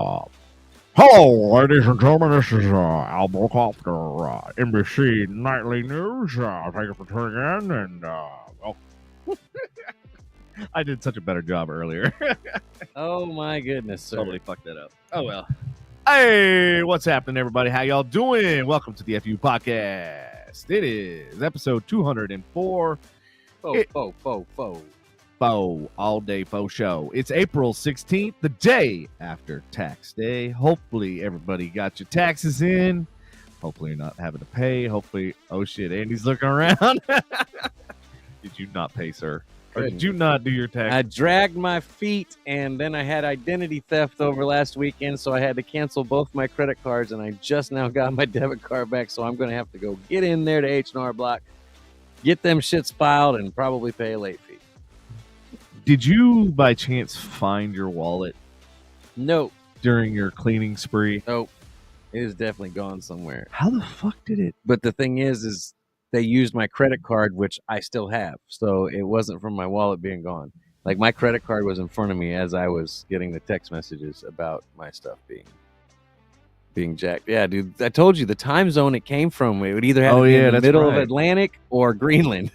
Hello, ladies and gentlemen. This is Al Brocofter, NBC Nightly News. Thank you for tuning in. And, well, I did such a better job earlier. Oh, my goodness, sir. Totally fucked that up. Oh, well. Hey, what's happening, everybody? How y'all doing? Welcome to the FU Podcast. It is episode 204. Faux all day faux show. It's April 16th, the day after tax day. Hopefully everybody got your taxes in. Hopefully you're not having to pay. Hopefully, oh shit, Andy's looking around. Did you not pay, sir? Or did you not do your taxes? I dragged my feet, and then I had identity theft over last weekend, so I had to cancel both my credit cards, and I just now got my debit card back, so I'm going to have to go get in there to H&R Block, get them shits filed, and probably pay a late fee. Did you, by chance, find your wallet? No. During your cleaning spree? Nope. It is definitely gone somewhere. How the fuck did it? But the thing is they used my credit card, which I still have. So it wasn't from my wallet being gone. Like, my credit card was in front of me as I was getting the text messages about my stuff being jacked. Yeah, dude, I told you the time zone it came from. It would either have to be in the middle of Atlantic or Greenland.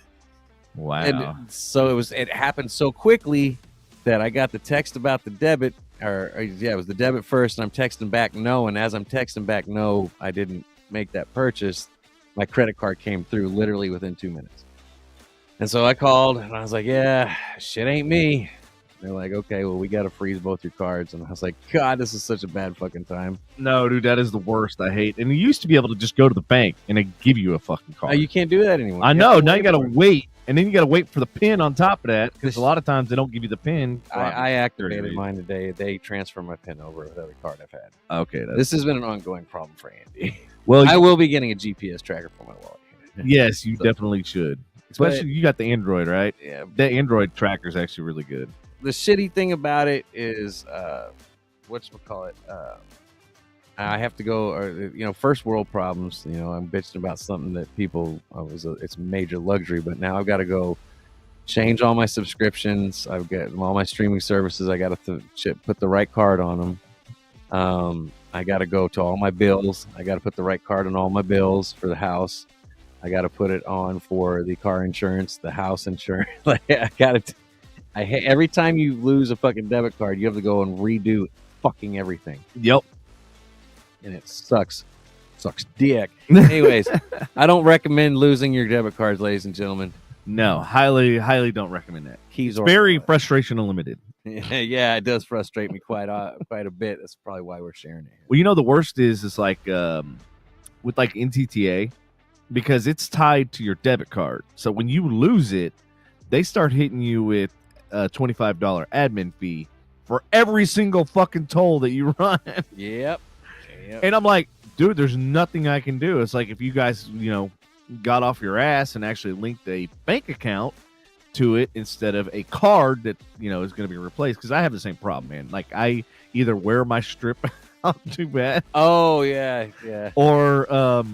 Wow. And so it happened so quickly that I got the text about the debit, it was the debit first, and I'm texting back no, and as I'm texting back no, I didn't make that purchase. My credit card came through literally within 2 minutes. And so I called, and I was like, yeah, shit ain't me. They're like, okay, well, we got to freeze both your cards. And I was like, God, this is such a bad fucking time. No, dude, that is the worst. I hate. And you used to be able to just go to the bank and they give you a fucking card. You can't do that anymore. I know. Now you got to wait. And then you got to wait for the PIN on top of that, because a lot of times they don't give you the PIN. I activated mine today. They transfer my PIN over with every card I've had. Okay. This has been an ongoing problem for Andy. Well, I will be getting a GPS tracker for my wallet. Yes, you definitely should. Especially you got the Android, right? Yeah. The Android tracker is actually really good. The shitty thing about it is, whatchamacallit, I have to go, first world problems. I'm bitching about something that people, it's major luxury, but now I've got to go change all my subscriptions. I've got all my streaming services. I got to put the right card on them. I got to go to all my bills. I got to put the right card on all my bills for the house. I got to put it on for the car insurance, the house insurance. Every time you lose a fucking debit card, you have to go and redo fucking everything. Yep. And it sucks. Sucks dick. Anyways, I don't recommend losing your debit cards, ladies and gentlemen. No, highly don't recommend that. Keys are very frustration limited. Yeah, it does frustrate me quite a bit. That's probably why we're sharing it. Well, the worst is like with like NTTA, because it's tied to your debit card. So when you lose it, they start hitting you with a $25 admin fee for every single fucking toll that you run. Yep. And I'm like, dude, there's nothing I can do. It's like if you guys, got off your ass and actually linked a bank account to it instead of a card that, is going to be replaced. Because I have the same problem, man. Like, I either wear my strip out too bad. Oh, yeah. Or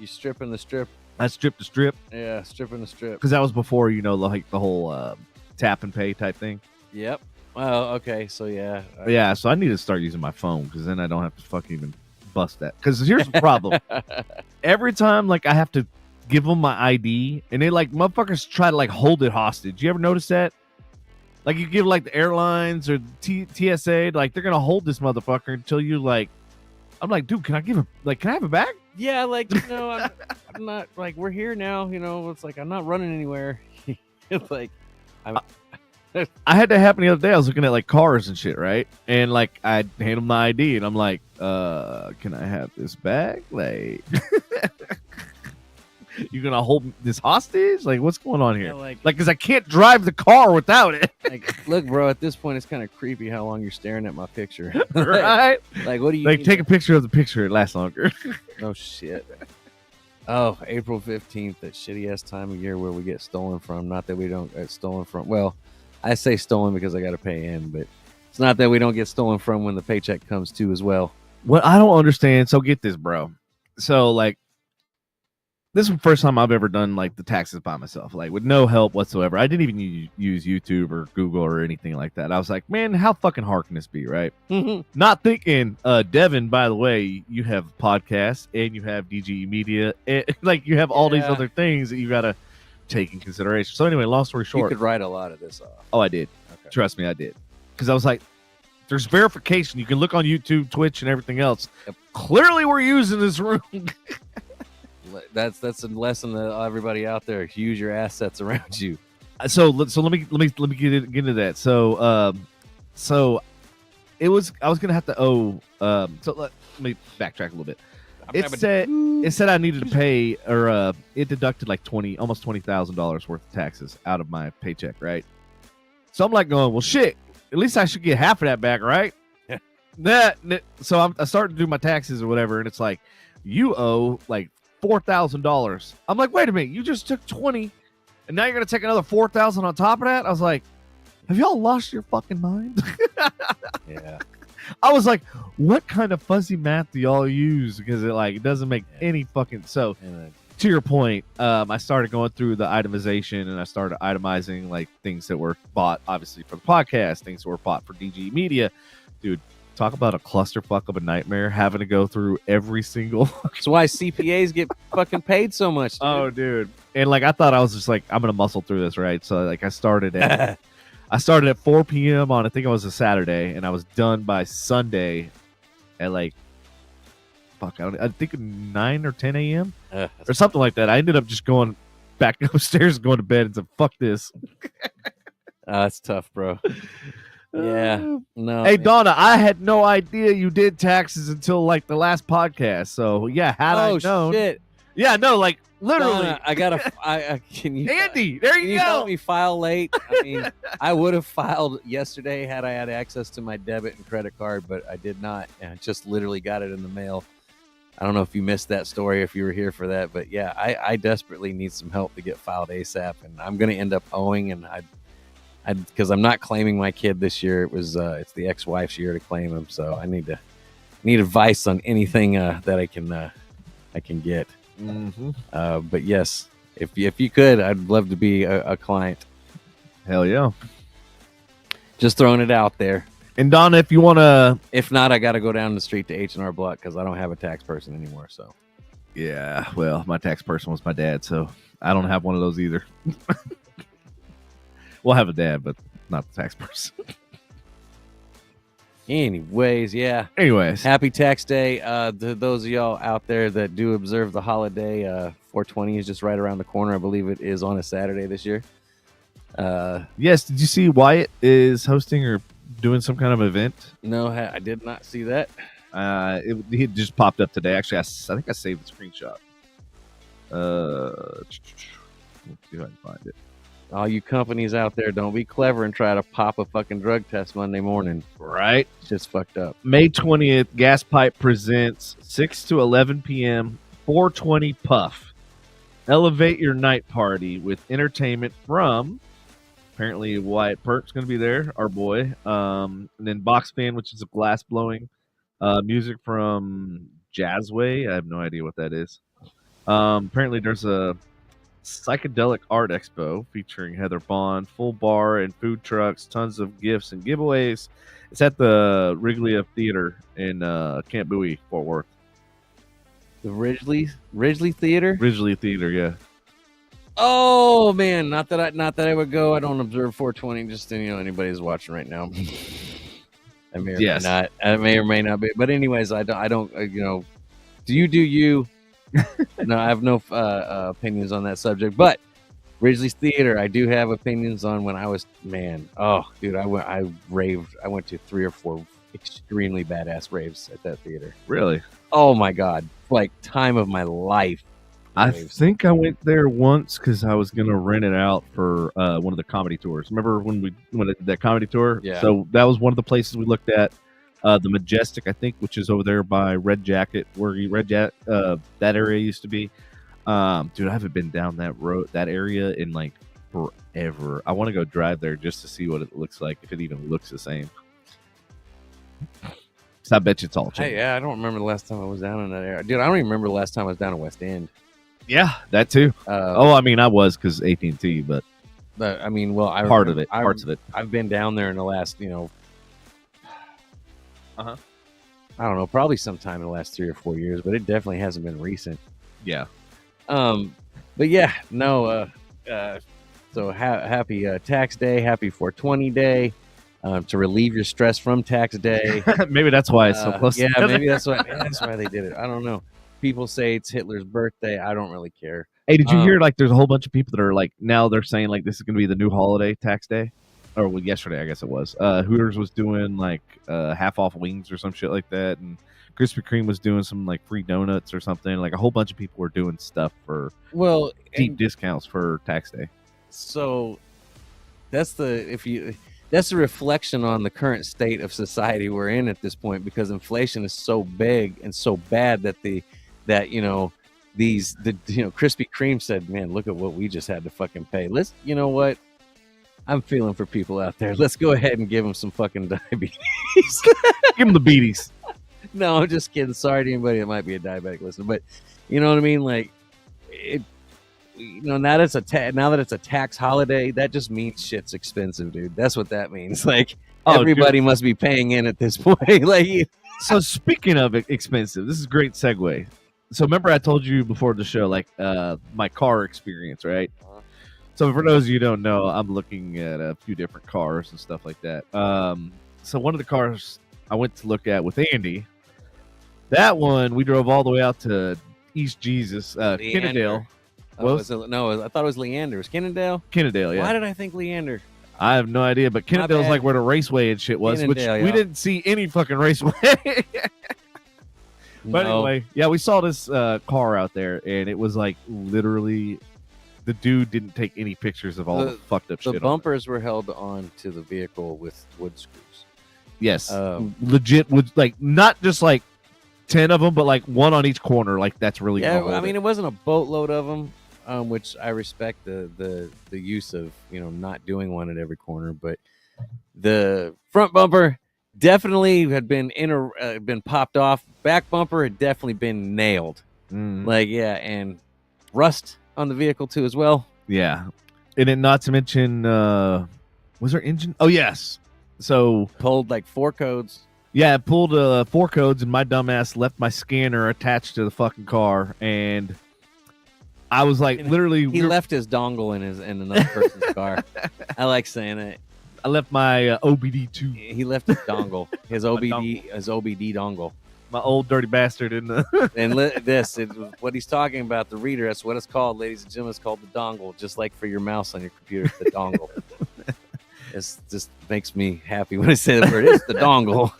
you stripping the strip. I strip the strip. Yeah, stripping the strip. Because that was before, like the whole tap and pay type thing. Yep. Well, okay, so yeah. Yeah, so I need to start using my phone, because then I don't have to fucking even bust that. Because here's the problem. Every time, like, I have to give them my ID, and they, like, motherfuckers try to, like, hold it hostage. You ever notice that? Like, you give, like, the airlines or TSA, like, they're going to hold this motherfucker until you, like, I'm like, dude, can I have it back? Yeah, like, I'm not, like, we're here now, it's like, I'm not running anywhere. It's like, I had that happen the other day. I was looking at like cars and shit, right? And like I hand them my ID, and I'm like, can I have this back? Like, you gonna hold this hostage? Like, what's going on here? Yeah, like, because I can't drive the car without it. Like, look, bro, at this point, it's kind of creepy how long you're staring at my picture. Right? Like, what do you like? Take a picture of the picture. It lasts longer. No shit. Oh, April 15th, that shitty ass time of year where we get stolen from. Not that we don't get stolen from. Well, I say stolen because I got to pay in, but it's not that we don't get stolen from when the paycheck comes too as well. What I don't understand. So get this, bro. So like, this is the first time I've ever done like the taxes by myself, like with no help whatsoever. I didn't even use YouTube or Google or anything like that. I was like, man, how fucking hard can this be, right? Not thinking, Devin, by the way, you have podcasts and you have DGE Media, and, like you have all these other things that you gotta take in consideration. So anyway, long story short, you could write a lot of this off. Oh, I did. Okay. Trust me, I did. Because I was like, there's verification. You can look on YouTube, Twitch, and everything else. Yep. Clearly, we're using this room. That's a lesson to everybody out there. Use your assets around you. So let me get into that. So it was, I was gonna have to owe. So let me backtrack a little bit. It said I needed to pay, or it deducted like almost $20,000 worth of taxes out of my paycheck, right? So I'm like going, well, shit. At least I should get half of that back, right? Yeah. So I started to do my taxes or whatever, and it's like, you owe like $4,000. I'm like, wait a minute, you just took 20, and now you're gonna take another 4,000 on top of that? I was like, have y'all lost your fucking mind? Yeah. I was like, what kind of fuzzy math do y'all use? Because it doesn't make any fucking so. To your point, I started going through the itemization, and I started itemizing like things that were bought, obviously for the podcast, things that were bought for DG Media. Dude, talk about a clusterfuck of a nightmare having to go through every single. That's why CPAs get fucking paid so much. Dude. Oh, dude, and like I thought I was just like, I'm gonna muscle through this, right? So like I started at 4 p.m. on, I think it was a Saturday, and I was done by Sunday at like. I think 9 or 10 a.m. Or something like that. I ended up just going back upstairs and going to bed and said, fuck this. That's tough, bro. Yeah. No. Hey, Donna, I had no idea you did taxes until like the last podcast. So, yeah, had I known. Shit. Yeah, no, like literally. Donna, I can you. Andy, there you go. Help me file late? I mean, I would have filed yesterday had I had access to my debit and credit card, but I did not. And I just literally got it in the mail. I don't know if you missed that story, if you were here for that, but yeah, I desperately need some help to get filed ASAP, and I'm going to end up owing, and because I'm not claiming my kid this year. It was it's the ex-wife's year to claim him, so I need advice on anything that I can get. Mm-hmm. But yes, if you could, I'd love to be a client. Hell yeah! Just throwing it out there. And Donna, if you want to... If not, I got to go down the street to H&R Block because I don't have a tax person anymore. So, yeah, well, my tax person was my dad, so I don't have one of those either. We'll have a dad, but not the tax person. Anyways, yeah. Anyways. Happy tax day. To those of y'all out there that do observe the holiday, 420 is just right around the corner. I believe it is on a Saturday this year. Yes, did you see Wyatt is hosting or doing some kind of event? No, I did not see that. He just popped up today. Actually, I think I saved the screenshot. Let's see if I can find it. All you companies out there, don't be clever and try to pop a fucking drug test Monday morning. Right? It's just fucked up. May 20th, Gas Pipe presents 6 to 11 p.m. 420 Puff. Elevate your night party with entertainment from... Apparently, Wyatt Perk's going to be there, our boy. And then Box Fan, which is a glass blowing. Music from Jazzway. I have no idea what that is. Apparently, there's a psychedelic art expo featuring Heather Bond, full bar and food trucks, tons of gifts and giveaways. It's at the Wrigley Theater in Camp Bowie, Fort Worth. The Ridgely Theater? Ridgely Theater, yeah. Oh man, not that I would go. I don't observe 420. Just anybody who's watching right now. I may or may not. I may or may not be. But anyways, I don't. Do you? No, I have no opinions on that subject. But Ridgely's Theater, I do have opinions on. When I was I raved. I went to 3 or 4 extremely badass raves at that theater. Really? Oh my god, like time of my life. I think I went there once because I was gonna rent it out for one of the comedy tours. Remember when I did that comedy tour? Yeah. So that was one of the places we looked at. The Majestic, I think, which is over there by Red Jacket, where that area used to be. Dude, I haven't been down that area in like forever. I want to go drive there just to see what it looks like, if it even looks the same. So I bet you it's all changed. Hey, yeah, I don't remember the last time I was down in that area. Dude, I don't even remember the last time I was down in West End. Yeah, that too. I mean, I was because AT&T, but I mean, well, parts of it. I've been down there in the last, Uh-huh. I don't know, probably sometime in the last 3 or 4 years, but it definitely hasn't been recent. Yeah. But yeah, no. So happy tax day, happy 420 day, to relieve your stress from tax day. Maybe that's why it's so close. Yeah, together. maybe that's why they did it. I don't know. People say it's Hitler's birthday. I don't really care. Hey, did you hear like there's a whole bunch of people that are like now they're saying like this is gonna be the new holiday, tax day, or well, yesterday I guess it was. Hooters was doing like half off wings or some shit like that, and Krispy Kreme was doing some like free donuts or something. Like a whole bunch of people were doing stuff for deep discounts for tax day. So that's that's a reflection on the current state of society we're in at this point, because inflation is so big and so bad that Krispy Kreme said, man, look at what we just had to fucking pay. You know what? I'm feeling for people out there. Let's go ahead and give them some fucking diabetes. Give them the beaties. No, I'm just kidding. Sorry to anybody that might be a diabetic listener, but you know what I mean? Like now that it's a tax holiday, that just means shit's expensive, dude. That's what that means. Like everybody must be paying in at this point. Like, so speaking of expensive, this is a great segue. So remember I told you before the show, like my car experience, right? So for those of you who don't know, I'm looking at a few different cars and stuff like that. So one of the cars I went to look at with Andy, that one we drove all the way out to East Jesus, Kennedale. I thought it was Leander. Was Kennedale? Kennedale, yeah. Why did I think Leander? I have no idea, but Kennedale's like where the raceway and shit was, which we didn't see any fucking raceway. But anyway, yeah, we saw this car out there, and it was like literally the dude didn't take any pictures of all the fucked up shit. The bumpers were held on to the vehicle with wood screws. Yes, legit wood, like not just like 10 of them, but like one on each corner. Like that's really I mean, it wasn't a boatload of them, which I respect the use of not doing one at every corner, but the front bumper definitely had been been popped off. Back bumper had definitely been nailed. Like, yeah, and rust on the vehicle too as well. Yeah. And then not to mention, was there engine? Oh, yes. So pulled like 4 codes. Yeah, it pulled 4 codes, and my dumbass left my scanner attached to the fucking car, and I was like, literally, he left his dongle in another person's car. I like saying it. I left my OBD too. He left his dongle, his OBD dongle. My old dirty bastard in the. And what he's talking about, the reader. That's what it's called, ladies and gentlemen. It's called the dongle, just like for your mouse on your computer, the dongle. It just makes me happy when I say the word. It's the dongle.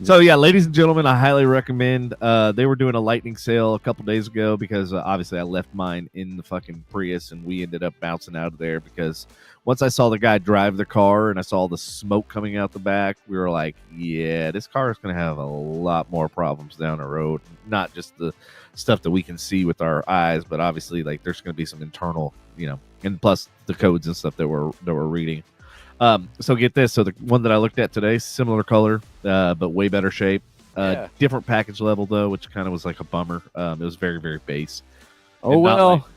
So yeah, ladies and gentlemen, I highly recommend. They were doing a lightning sale a couple days ago because obviously I left mine in the fucking Prius, and we ended up bouncing out of there because once I saw the guy drive the car and I saw the smoke coming out the back, we were like, yeah, this car is going to have a lot more problems down the road. Not just the stuff that we can see with our eyes, but obviously like there's going to be some internal, and plus the codes and stuff that we're reading. So get this. So the one that I looked at today, similar color, but way better shape. Different package level though, which kind of was like a bummer. It was very, very base. Oh, well,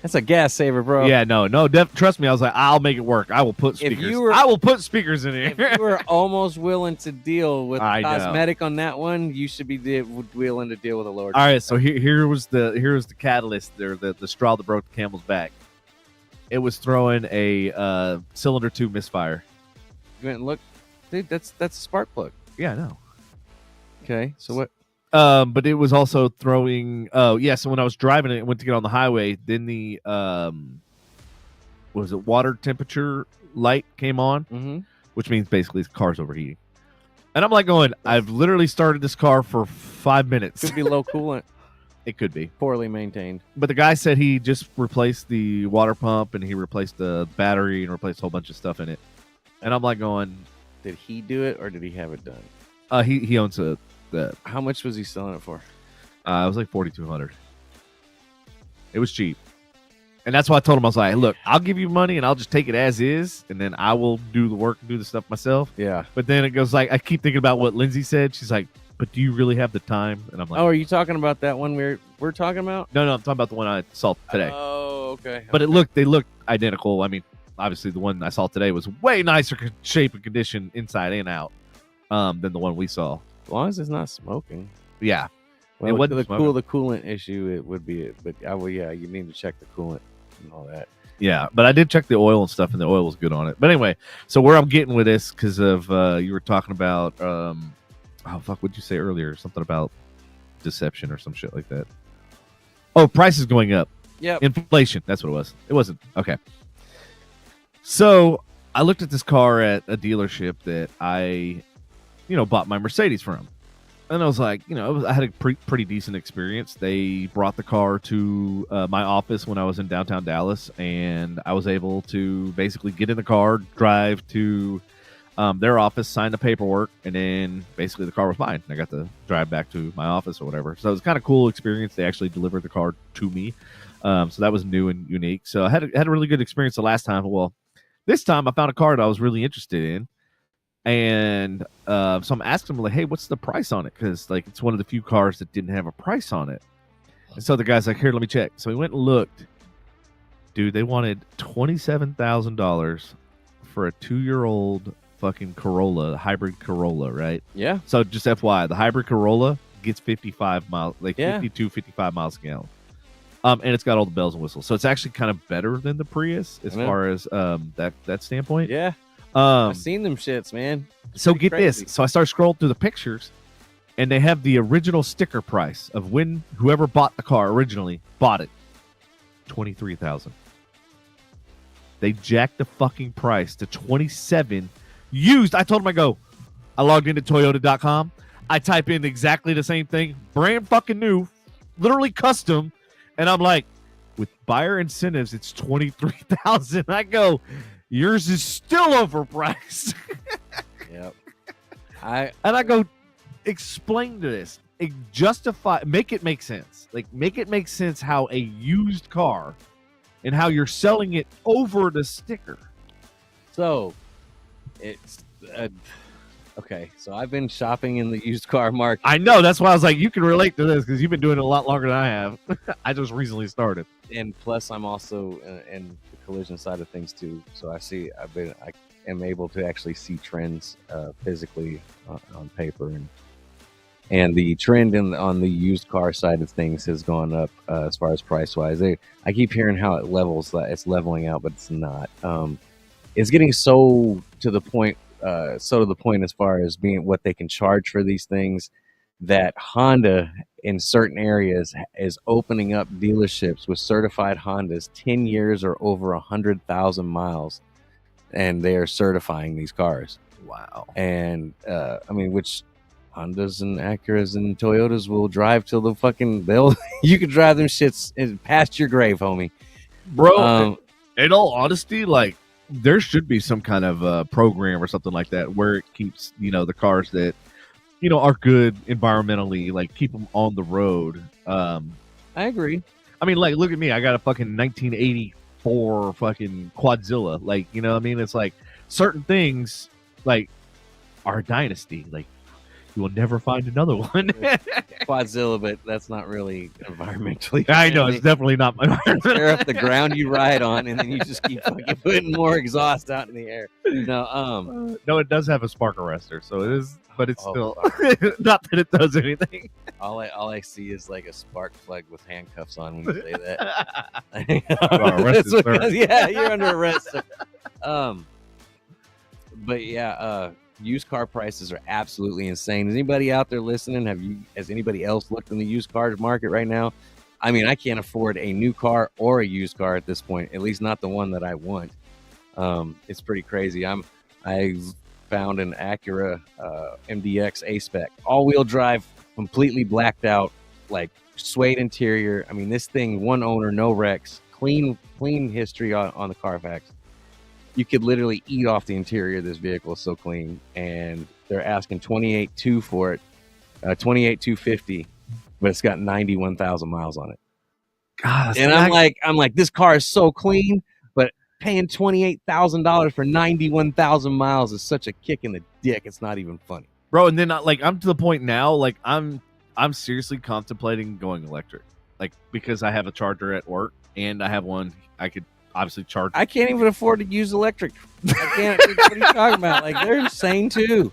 that's a gas saver, bro. Yeah, no. Trust me. I was like, I'll make it work. I will put speakers. I will put speakers in here. If you were almost willing to deal with cosmetic on that one, you should be willing to deal with a lower. All right. So here was the catalyst there, the straw that broke the camel's back. It was throwing a cylinder 2 misfire. You went and look, dude. That's a spark plug. Yeah, I know. Okay, so what? But it was also throwing. Oh, yeah. So when I was driving it, went to get on the highway. Then the water temperature light came on, which means basically the car's overheating. And I'm like going, I've literally started this car for 5 minutes. Could be low coolant. It could be poorly maintained. But the guy said he just replaced the water pump and he replaced the battery and replaced a whole bunch of stuff in it. And I'm like going, did he do it or did he have it done? He owns the. How much was he selling it for? It was like $4,200. It was cheap. And that's why I told him, I was like, look, I'll give you money and I'll just take it as is. And then I will do the work and do the stuff myself. Yeah. But then it goes like, I keep thinking about what Lindsay said. She's like, but do you really have the time? And I'm like, Oh, are you talking about that one we're talking about? no, I'm talking about the one I saw today. Oh, okay. But they looked identical. I mean, obviously the one I saw today was way nicer shape and condition inside and out than the one we saw. As long as it's not smoking. Yeah. Well, It wasn't the coolant issue, it would be it. But you need to check the coolant and all that. Yeah, but I did check the oil and stuff, and the oil was good on it. But anyway, so where I'm getting with this, because of you were talking about, oh, fuck, what'd you say earlier? Something about deception or some shit like that. Oh, prices going up. Yeah. Inflation. That's what it was. It wasn't. Okay. So I looked at this car at a dealership that I, bought my Mercedes from. And I was like, I had a pretty decent experience. They brought the car to my office when I was in downtown Dallas, and I was able to basically get in the car, drive to their office, sign the paperwork, and then basically the car was mine. I got to drive back to my office or whatever. So it was kind of cool experience. They actually delivered the car to me. So that was new and unique. So I had a really good experience the last time. Well, this time I found a car that I was really interested in. And so I'm asking him, like, hey, what's the price on it? Because, like, it's one of the few cars that didn't have a price on it. And so the guy's like, here, let me check. So he went and looked. Dude, they wanted $27,000 for a 2-year-old fucking Corolla, hybrid Corolla, right? Yeah. So just FYI, the hybrid Corolla gets 55 miles, like 52, 55 miles a gallon. And it's got all the bells and whistles. So it's actually kind of better than the Prius as far as that standpoint. Yeah. I've seen them shits, man. So get crazy. This. So I start scrolling through the pictures, and they have the original sticker price of when whoever bought the car originally bought it. $23,000. They jacked the fucking price to $27,000 used. I told them, I logged into Toyota.com. I type in exactly the same thing, brand fucking new, literally custom, and I'm like, with buyer incentives, it's $23,000. I go, yours is still overpriced. Yep. I go, explain to this. Make it make sense. Like, make it make sense how a used car and how you're selling it over the sticker. So, it's okay. So I've been shopping in the used car market. I know. That's why I was like, you can relate to this because you've been doing it a lot longer than I have. I just recently started. And plus, I'm also in the collision side of things too. So I am able to actually see trends physically on paper, and the trend on the used car side of things has gone up as far as price wise. I keep hearing how it's leveling out, but it's not. It's getting so to the point as far as being what they can charge for these things, that Honda in certain areas is opening up dealerships with certified Hondas 10 years or over 100,000 miles, and they are certifying these cars. Wow. And which Hondas and Acuras and Toyotas will drive till the fucking you can drive them shits past your grave, homie. Bro, in all honesty, like, there should be some kind of program or something like that where it keeps, the cars that, are good environmentally, like, keep them on the road. I agree. I mean, like, look at me. I got a fucking 1984 fucking Quadzilla. Like, you know what I mean? It's like certain things, like, are a dynasty. Like, you will never find another one. Quadzilla, but that's not really environmentally. I know, it's definitely not my tear up the ground you ride on, and then you just keep fucking putting more exhaust out in the air. No, no, it does have a spark arrestor, so it is, but it's still not that it does anything. All I see is like a spark plug with handcuffs on when you say that. Yeah, you're under arrest. But yeah, used car prices are absolutely insane. Is anybody out there listening? Has anybody else looked in the used car market right now? I mean, I can't afford a new car or a used car at this point, at least not the one that I want. It's pretty crazy. I found an Acura MDX A-Spec, all-wheel drive, completely blacked out, like suede interior. I mean, this thing, one owner, no wrecks, clean history on the Carfax. You could literally eat off the interior of this vehicle. It's so clean. And they're asking $28,200 for it, $28,250, but it's got 91,000 miles on it. God, and I'm like, this car is so clean, but paying $28,000 for 91,000 miles is such a kick in the dick. It's not even funny. bro. And then like I'm to the point now, like I'm seriously contemplating going electric, like because I have a charger at work and I have one I could obviously charge. I can't even afford to use electric. I can't. What are you talking about? Like they're insane too,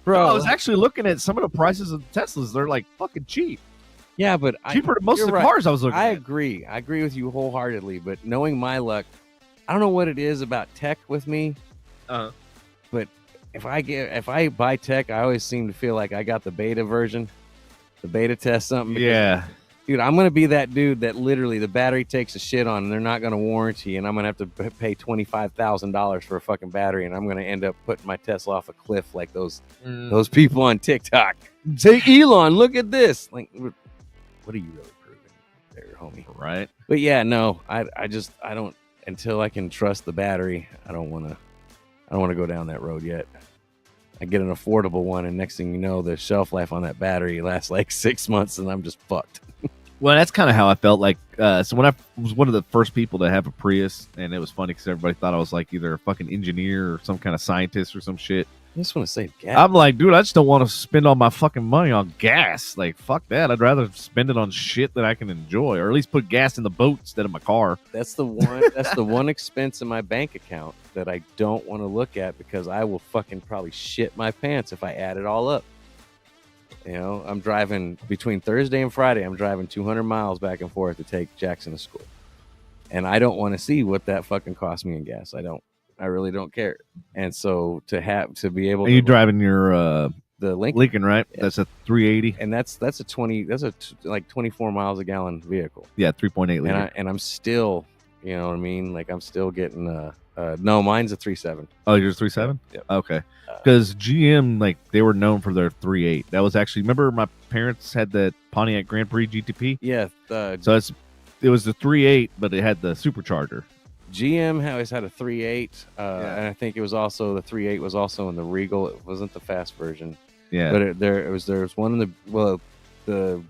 bro. I was actually looking at some of the prices of Teslas. They're like fucking cheap. Yeah, but cheaper than most of the cars I was looking at. I agree. I agree with you wholeheartedly. But knowing my luck, I don't know what it is about tech with me. But if I buy tech, I always seem to feel like I got the beta version, the beta test something. Yeah. Dude, I'm gonna be that dude that literally the battery takes a shit on, and they're not gonna warranty, and I'm gonna have to pay $25,000 for a fucking battery, and I'm gonna end up putting my Tesla off a cliff like those people on TikTok. Say, Elon, look at this. Like, what are you really proving there, homie? Right. But yeah, no, I don't until I can trust the battery. I don't want to go down that road yet. I get an affordable one, and next thing you know, the shelf life on that battery lasts like 6 months, and I'm just fucked. Well, that's kind of how I felt. Like, so when I was one of the first people to have a Prius, and it was funny because everybody thought I was like either a fucking engineer or some kind of scientist or some shit. I just want to save gas. I'm like, dude, I just don't want to spend all my fucking money on gas. Like, fuck that. I'd rather spend it on shit that I can enjoy, or at least put gas in the boat instead of my car. That's the one. That's the one expense in my bank account that I don't want to look at because I will fucking probably shit my pants if I add it all up. You know, I'm driving between Thursday and Friday. I'm driving 200 miles back and forth to take Jackson to school, and I don't want to see what that fucking cost me in gas. I really don't care. And so to be able, and you're driving your the Lincoln, right? Yeah. That's a 380, and that's like 24 miles a gallon vehicle. Yeah, 3.8 liter. And I'm still, you know what I mean? Like I'm still getting no, mine's a 3.7. Oh, yours 3.7? Yep. Okay. Because GM, like, they were known for their 3.8. That was actually, remember my parents had the Pontiac Grand Prix GTP? Yeah. So it was the 3.8, but it had the supercharger. GM always had a 3.8, and I think it was also the 3.8 was also in the Regal. It wasn't the fast version. Yeah. But there was one in the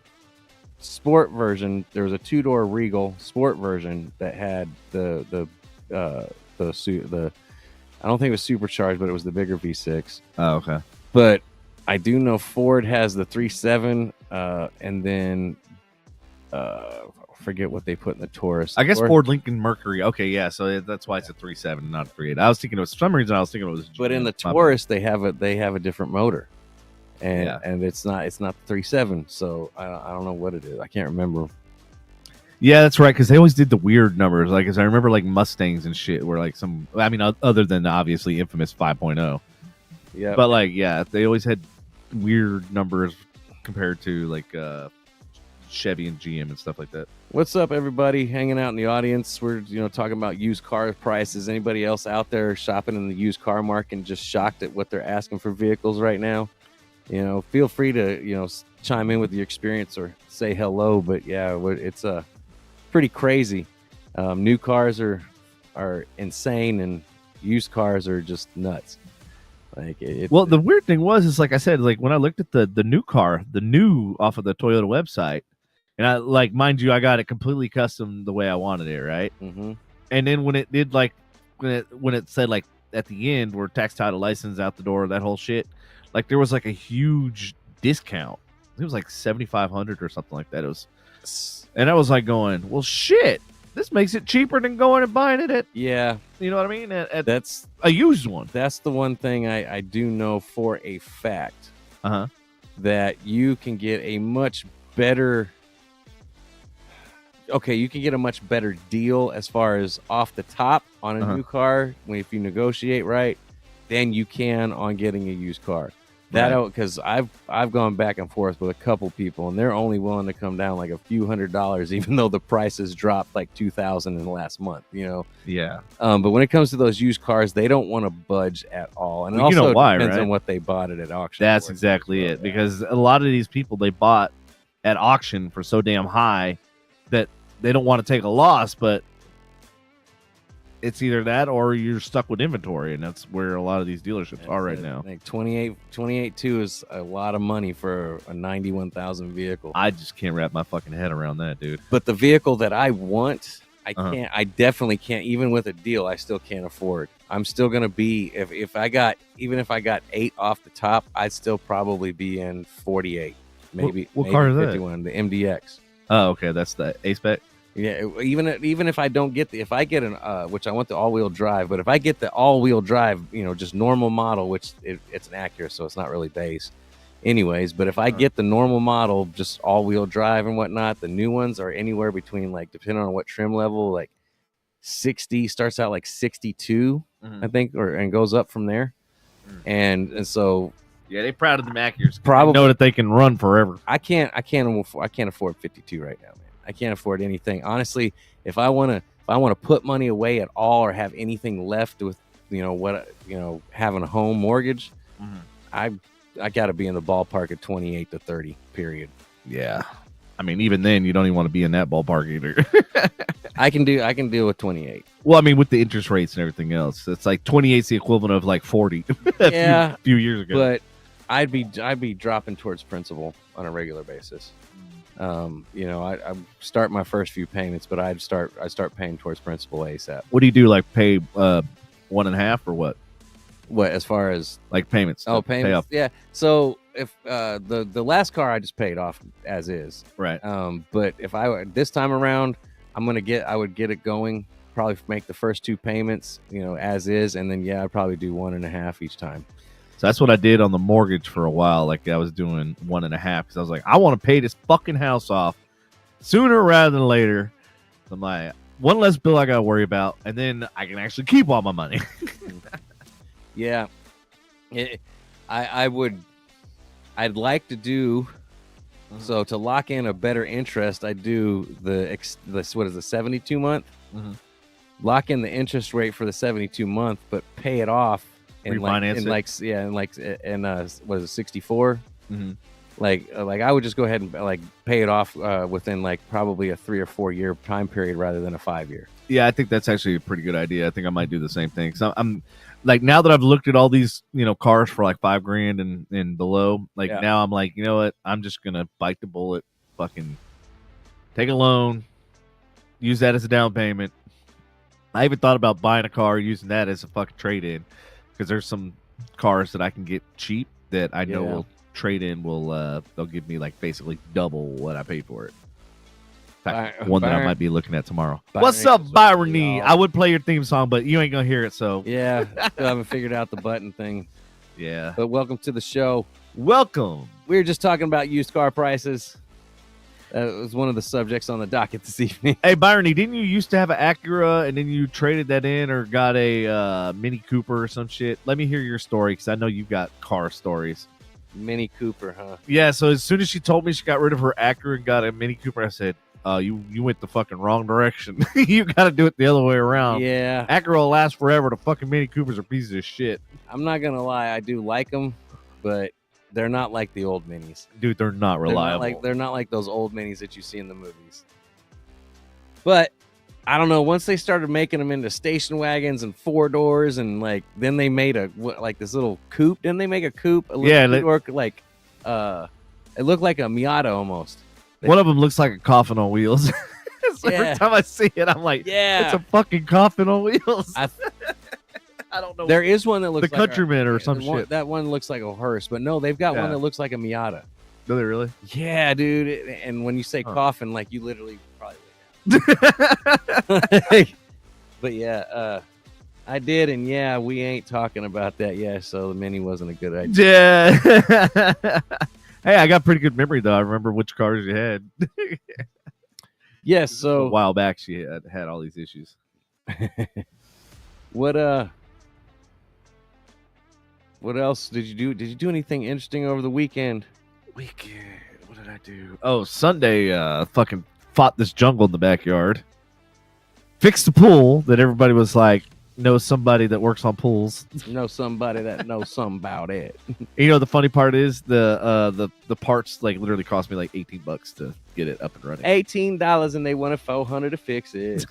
sport version. There was a 2-door Regal sport version that had the I don't think it was supercharged, but it was the bigger V6. Oh, okay. But I do know Ford has the 3.7, and then forget what they put in the Taurus. I guess Ford Lincoln Mercury. Okay, yeah. So that's why it's a 3.7, not a 3.8. I was thinking it was, for some reason I was thinking it was. But in the Taurus, they have a different motor, and it's not the 3.7. So I don't know what it is. I can't remember. Yeah, that's right, because they always did the weird numbers. Like, as I remember, like Mustangs and shit were like some. I mean, other than the obviously infamous 5.0. Yeah. But like, yeah, they always had weird numbers compared to like Chevy and GM and stuff like that. What's up, everybody? Hanging out in the audience. We're talking about used car prices. Anybody else out there shopping in the used car market and just shocked at what they're asking for vehicles right now? Feel free to chime in with your experience or say hello. But yeah, it's pretty crazy. New cars are insane, and used cars are just nuts. Like well, the weird thing is like I said, like when I looked at the new car, the new off of the Toyota website, and I like, mind you, I got it completely custom the way I wanted it, right? Mm-hmm. And then when it did like when it said like at the end where tax, title, license out the door, that whole shit, like there was like a huge discount. It was like $7,500 or something like that. It was. And I was like going, well, shit, this makes it cheaper than going and buying it at, you know what I mean? That's a used one. That's the one thing I do know for a fact. That you can get a much better. Okay, you can get a much better deal as far as off the top on a new car if you negotiate right, than you can on getting a used car. Because I've gone back and forth with a couple people, and they're only willing to come down like a few $100s, even though the prices dropped like $2,000 in the last month. Yeah. But when it comes to those used cars, they don't want to budge at all, and it also depends on what they bought it at auction. That's exactly it, because a lot of these people they bought at auction for so damn high that they don't want to take a loss, but it's either that or you're stuck with inventory, and that's where a lot of these dealerships are right now. Like 28.2 is a lot of money for a 91,000 vehicle. I just can't wrap my fucking head around that, dude. But the vehicle that I want, I definitely can't. Even with a deal, I still can't afford. I'm still gonna be if I got 8 off the top, I'd still probably be in 48, maybe. What car is that? 51, the MDX. Oh, okay, that's the A spec. Yeah, even if I don't get if I get an which I want the all-wheel drive, but if I get the all-wheel drive, just normal model, which it's an Acura, so it's not really base. Anyways, but if I get the normal model, just all-wheel drive and whatnot, the new ones are anywhere between, like, depending on what trim level, like 60 starts out like 62, I think, and goes up from there. And so yeah, they proud of the Acuras. Probably know that they can run forever. I can't afford 52 right now, man. I can't afford anything. Honestly, if I want to put money away at all or have anything left with having a home mortgage, I got to be in the ballpark at 28 to 30, period. Yeah. I mean, even then, you don't even want to be in that ballpark either. I can deal with 28. Well, I mean, with the interest rates and everything else, it's like 28 is the equivalent of like 40 a few years ago. But I'd be dropping towards principal on a regular basis. I start my first few payments, but I start paying towards principal ASAP. What do you do? Like pay 1.5 or what? What, as far as like payments? Oh, payments. Yeah. So if the last car I just paid off as is. Right. But if I this time around, I would get it going. Probably make the first 2 payments, as is, and then I'd probably do 1.5 each time. So that's what I did on the mortgage for a while. Like I was doing 1.5 because I was like, I want to pay this fucking house off sooner rather than later. I'm like, one less bill I got to worry about, and then I can actually keep all my money. Yeah, I'd like to do so to lock in a better interest. I do the 72 month. Lock in the interest rate for the 72 month, but pay it off and what is it, 64? Like I would just go ahead and like pay it off within like probably a 3 or 4 year time period rather than a 5 year. Yeah, I think that's actually a pretty good idea. I think I might do the same thing. So I'm like, now that I've looked at all these, cars for like $5,000 and below, like now I'm like, you know what? I'm just gonna bite the bullet, fucking take a loan, use that as a down payment. I even thought about buying a car, using that as a fucking trade-in, because there's some cars that I can get cheap that I know will trade in. They'll give me like basically double what I paid for it. In fact, one that I might be looking at tomorrow. What's up, Byrony? I would play your theme song, but you ain't gonna hear it. So yeah, still haven't figured out the button thing. Yeah, but welcome to the show. Welcome. We were just talking about used car prices. It was one of the subjects on the docket this evening. Hey, Byrony, didn't you used to have an Acura and then you traded that in or got a Mini Cooper or some shit? Let me hear your story because I know you've got car stories. Mini Cooper, huh? Yeah, so as soon as she told me she got rid of her Acura and got a Mini Cooper, I said, you went the fucking wrong direction. You got to do it the other way around. Yeah. Acura will last forever. The fucking Mini Coopers are pieces of shit. I'm not going to lie. I do like them, but they're not like the old Minis. Dude, they're not reliable. They're not like those old Minis that you see in the movies. But I don't know. Once they started making them into station wagons and 4 doors, and like then they made this little coupe. Didn't they make a coupe? It looked like a Miata almost. One of them looks like a coffin on wheels. Every time I see it, I'm like, it's a fucking coffin on wheels. I don't know. There is one that looks like Countryman or some shit. That one looks like a hearse, but no, they've got one that looks like a Miata. Do they really? Yeah, dude. And when you say coffin, like you literally probably would. But yeah, I did, and we ain't talking about that. Yeah, so the Mini wasn't a good idea. Yeah. Hey, I got pretty good memory though. I remember which cars you had. Yes, so a while back she had all these issues. What else did you do? Did you do anything interesting over the weekend? What did I do? Oh, Sunday, fucking fought this jungle in the backyard. Fixed the pool that everybody was like, knows somebody that works on pools. Know somebody that knows something about it. The funny part is the parts like literally cost me like $18 to get it up and running. $18 and they wanted $400 to fix it.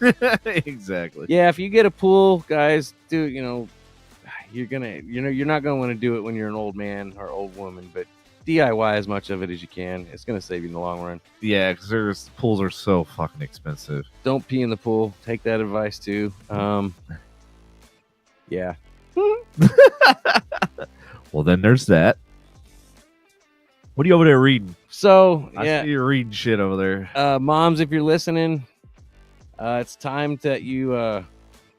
Exactly. Yeah, if you get a pool, guys, you're not gonna want to do it when you're an old man or old woman, but DIY as much of it as you can. It's going to save you in the long run. Yeah, because pools are so fucking expensive. Don't pee in the pool. Take that advice too. Yeah. Well, then there's that. What are you over there reading? So, I yeah. see you reading shit over there. Moms, if you're listening, it's time that you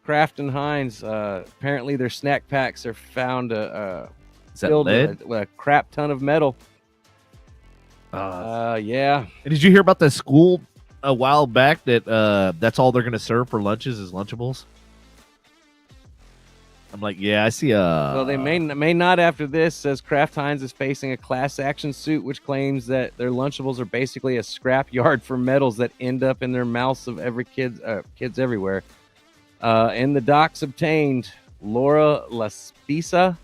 Kraft and Heinz. Apparently, their snack packs are found Is that filled lead? with a crap ton of metal. Yeah. And did you hear about the school a while back that that's all they're going to serve for lunches is Lunchables? I'm like, yeah, I see. Well, they may not after this. Says Kraft Heinz is facing a class action suit, which claims that their Lunchables are basically a scrap yard for metals that end up in their mouths of every kids everywhere. In the docs obtained, Laura Laspisa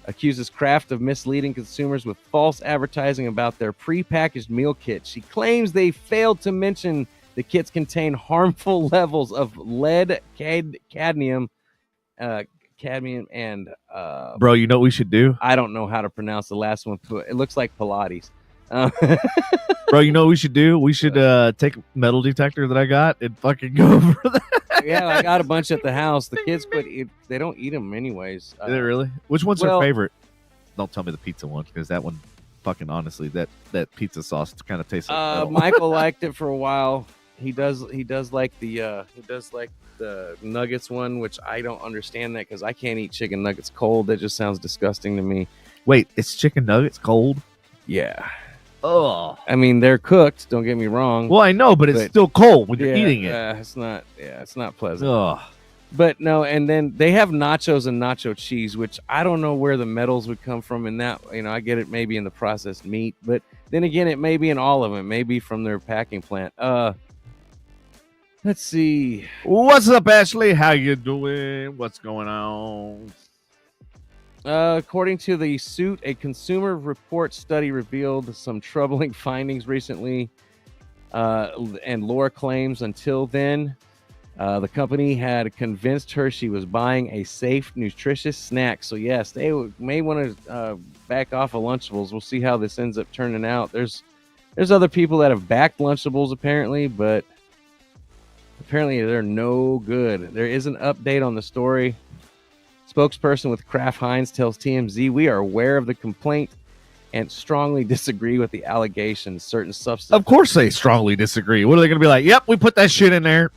accuses Kraft of misleading consumers with false advertising about their prepackaged meal kits. She claims they failed to mention the kits contain harmful levels of lead, cadmium, and bro, you know what we should do? I don't know how to pronounce the last one. It looks like Pilates. Bro, you know what we should do? We should take a metal detector that I got and fucking go over that. Yeah, I got a bunch at the house. The kids they don't eat them anyways. Is it really? Which one's your favorite? Don't tell me the pizza one, because that one, fucking honestly, that pizza sauce kind of tastes like metal. Michael liked it for a while. He does like the nuggets one, which I don't understand that because I can't eat chicken nuggets cold. That just sounds disgusting to me. Wait, it's chicken nuggets cold? Yeah. Oh, I mean, they're cooked. Don't get me wrong. well, I know, but it's still cold when you're eating it. It's not pleasant. Ugh. But no, and then they have nachos and nacho cheese, which I don't know where the metals would come from in that. I get it maybe in the processed meat, but then again, it may be in all of them. Maybe from their packing plant. Let's see. What's up, Ashley? How you doing? What's going on? According to the suit, a consumer report study revealed some troubling findings recently. And Laura claims until then, the company had convinced her she was buying a safe, nutritious snack. So yes, they may want to back off of Lunchables. We'll see how this ends up turning out. There's other people that have backed Lunchables apparently, but apparently they're no good. There is an update on the story. Spokesperson with Kraft Heinz tells TMZ, "We are aware of the complaint and strongly disagree with the allegations. Certain substances." Of course they strongly disagree. What are they going to be like? Yep, we put that shit in there.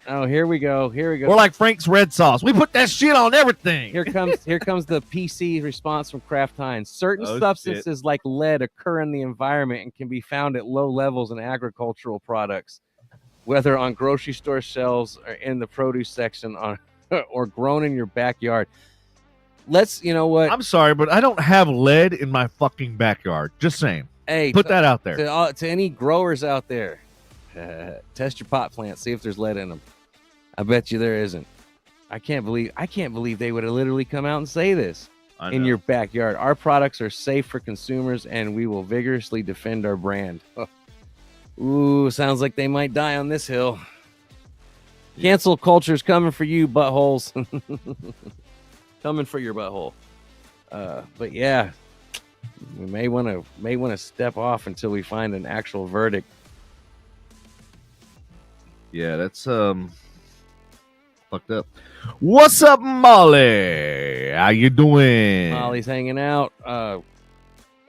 Oh, here we go. We're like Frank's red sauce. We put that shit on everything. Here comes the PC response from Kraft Heinz. Certain substances like lead occur in the environment and can be found at low levels in agricultural products, whether on grocery store shelves or in the produce section or grown in your backyard. You know what? I'm sorry, but I don't have lead in my fucking backyard. Just saying. Hey, put that out there. To any growers out there, test your pot plants. See if there's lead in them. I bet you there isn't. I can't believe they would have literally come out and say this in your backyard. Our products are safe for consumers, and we will vigorously defend our brand. Ooh, sounds like they might die on this hill. Cancel culture's coming for you, buttholes. Coming for your butthole. But yeah, we may want to step off until we find an actual verdict. Yeah, that's fucked up. What's up, Molly? How you doing? Molly's hanging out.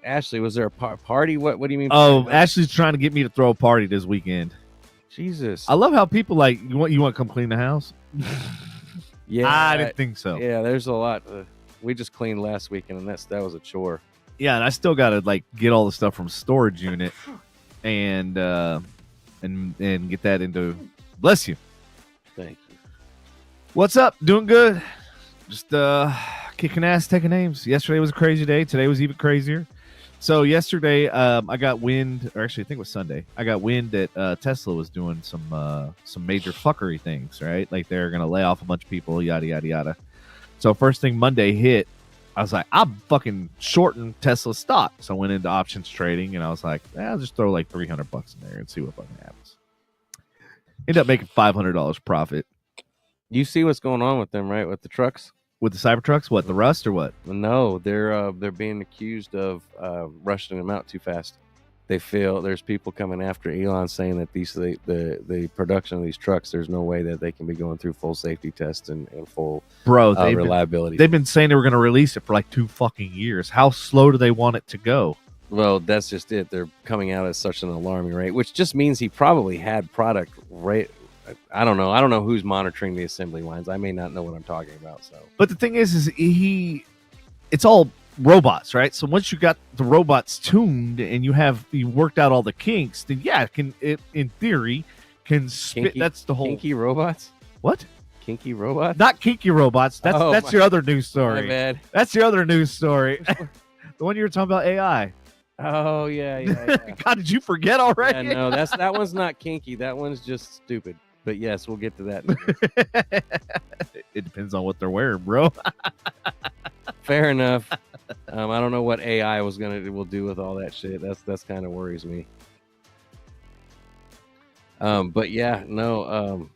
Ashley, was there a party? What do you mean? Oh, Ashley's trying to get me to throw a party this weekend. Jesus. I love how people like you want to come clean the house. Yeah, I didn't think so. Yeah, there's a lot. We just cleaned last weekend, and that was a chore. Yeah, and I still got to like get all the stuff from storage unit and get that into. Bless you. Thank you. What's up? Doing good. Just kicking ass, taking names. Yesterday was a crazy day. Today was even crazier. So yesterday, I got wind, or actually I think it was Sunday. I got wind that Tesla was doing some major fuckery things, right? Like they're gonna lay off a bunch of people, yada yada yada. So first thing Monday hit, I was like, I'm fucking shorting Tesla stock. So I went into options trading, and I was like, I'll just throw like $300 in there and see what fucking happens. Ended up making $500 profit. You see what's going on with them, right? With the trucks. With the Cybertrucks, what, the rust or what? No, they're being accused of rushing them out too fast. They feel there's people coming after Elon saying that the production of these trucks, there's no way that they can be going through full safety tests and full reliability. They've been saying they were going to release it for like 2 fucking years. How slow do they want it to go? Well, that's just it. They're coming out at such an alarming rate, which just means he probably had product right. I don't know. I don't know who's monitoring the assembly lines. I may not know what I'm talking about. So, but the thing is it's all robots, right? So once you got the robots tuned and you worked out all the kinks, then yeah, in theory can spit. Kinky, that's the whole kinky robots. What? Kinky robots? Not kinky robots. That's your other news story. My bad. That's your other news story. The one you were talking about, AI. Oh yeah. God, did you forget already? Yeah, no, that one's not kinky. That one's just stupid. But yes, we'll get to that. It depends on what they're wearing, bro. Fair enough. I don't know what AI will do with all that shit. That's kind of worries me. But yeah, no.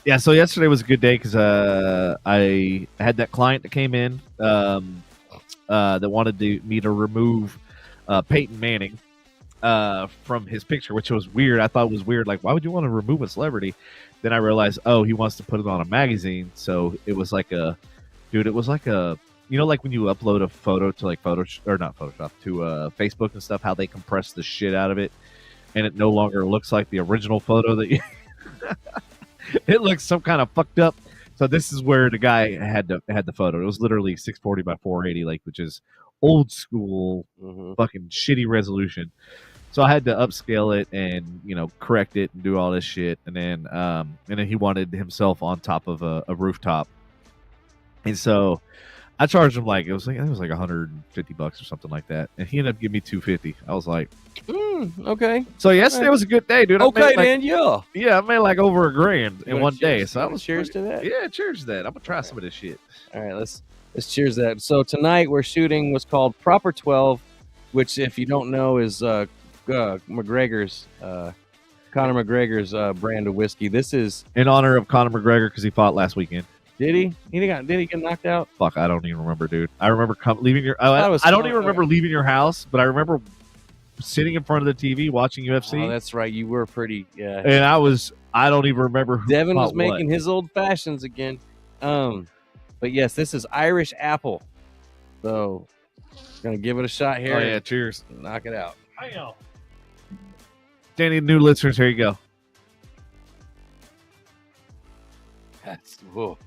Yeah. So yesterday was a good day because I had that client that came in that wanted me to remove Peyton Manning from his picture, which was weird. I thought it was weird. Like, why would you want to remove a celebrity? Then I realized, he wants to put it on a magazine. So it was like like when you upload a photo to like Facebook and stuff, how they compress the shit out of it, and it no longer looks like the original photo that you. It looks some kind of fucked up. So this is where the guy had the photo. It was literally 640 by 480, like, which is old school, fucking shitty resolution. So I had to upscale it and correct it and do all this shit, and then he wanted himself on top of a rooftop, and so I charged him like it was like $150 or something like that, and he ended up giving me $250. I was like, okay. So yesterday was a good day, dude. Okay, man. Yeah, I made like over $1,000 in one day. So I was cheers to that. Yeah, cheers to that. I'm gonna try some of this shit. All right, let's cheers that. So tonight we're shooting what's called Proper 12, which, if you don't know, is McGregor's Conor McGregor's brand of whiskey. This is in honor of Conor McGregor because he fought last weekend. Did he? Did he get knocked out? Fuck, I don't even remember, dude. I remember leaving your. I don't even remember leaving your house, but I remember sitting in front of the TV watching UFC. Oh, that's right. You were pretty. Yeah. And I don't even remember. Devin was making his old fashions again. But yes, this is Irish apple. So, gonna give it a shot here. Oh yeah, cheers. Knock it out. I know. Danny, new listeners, here you go. That's whoa.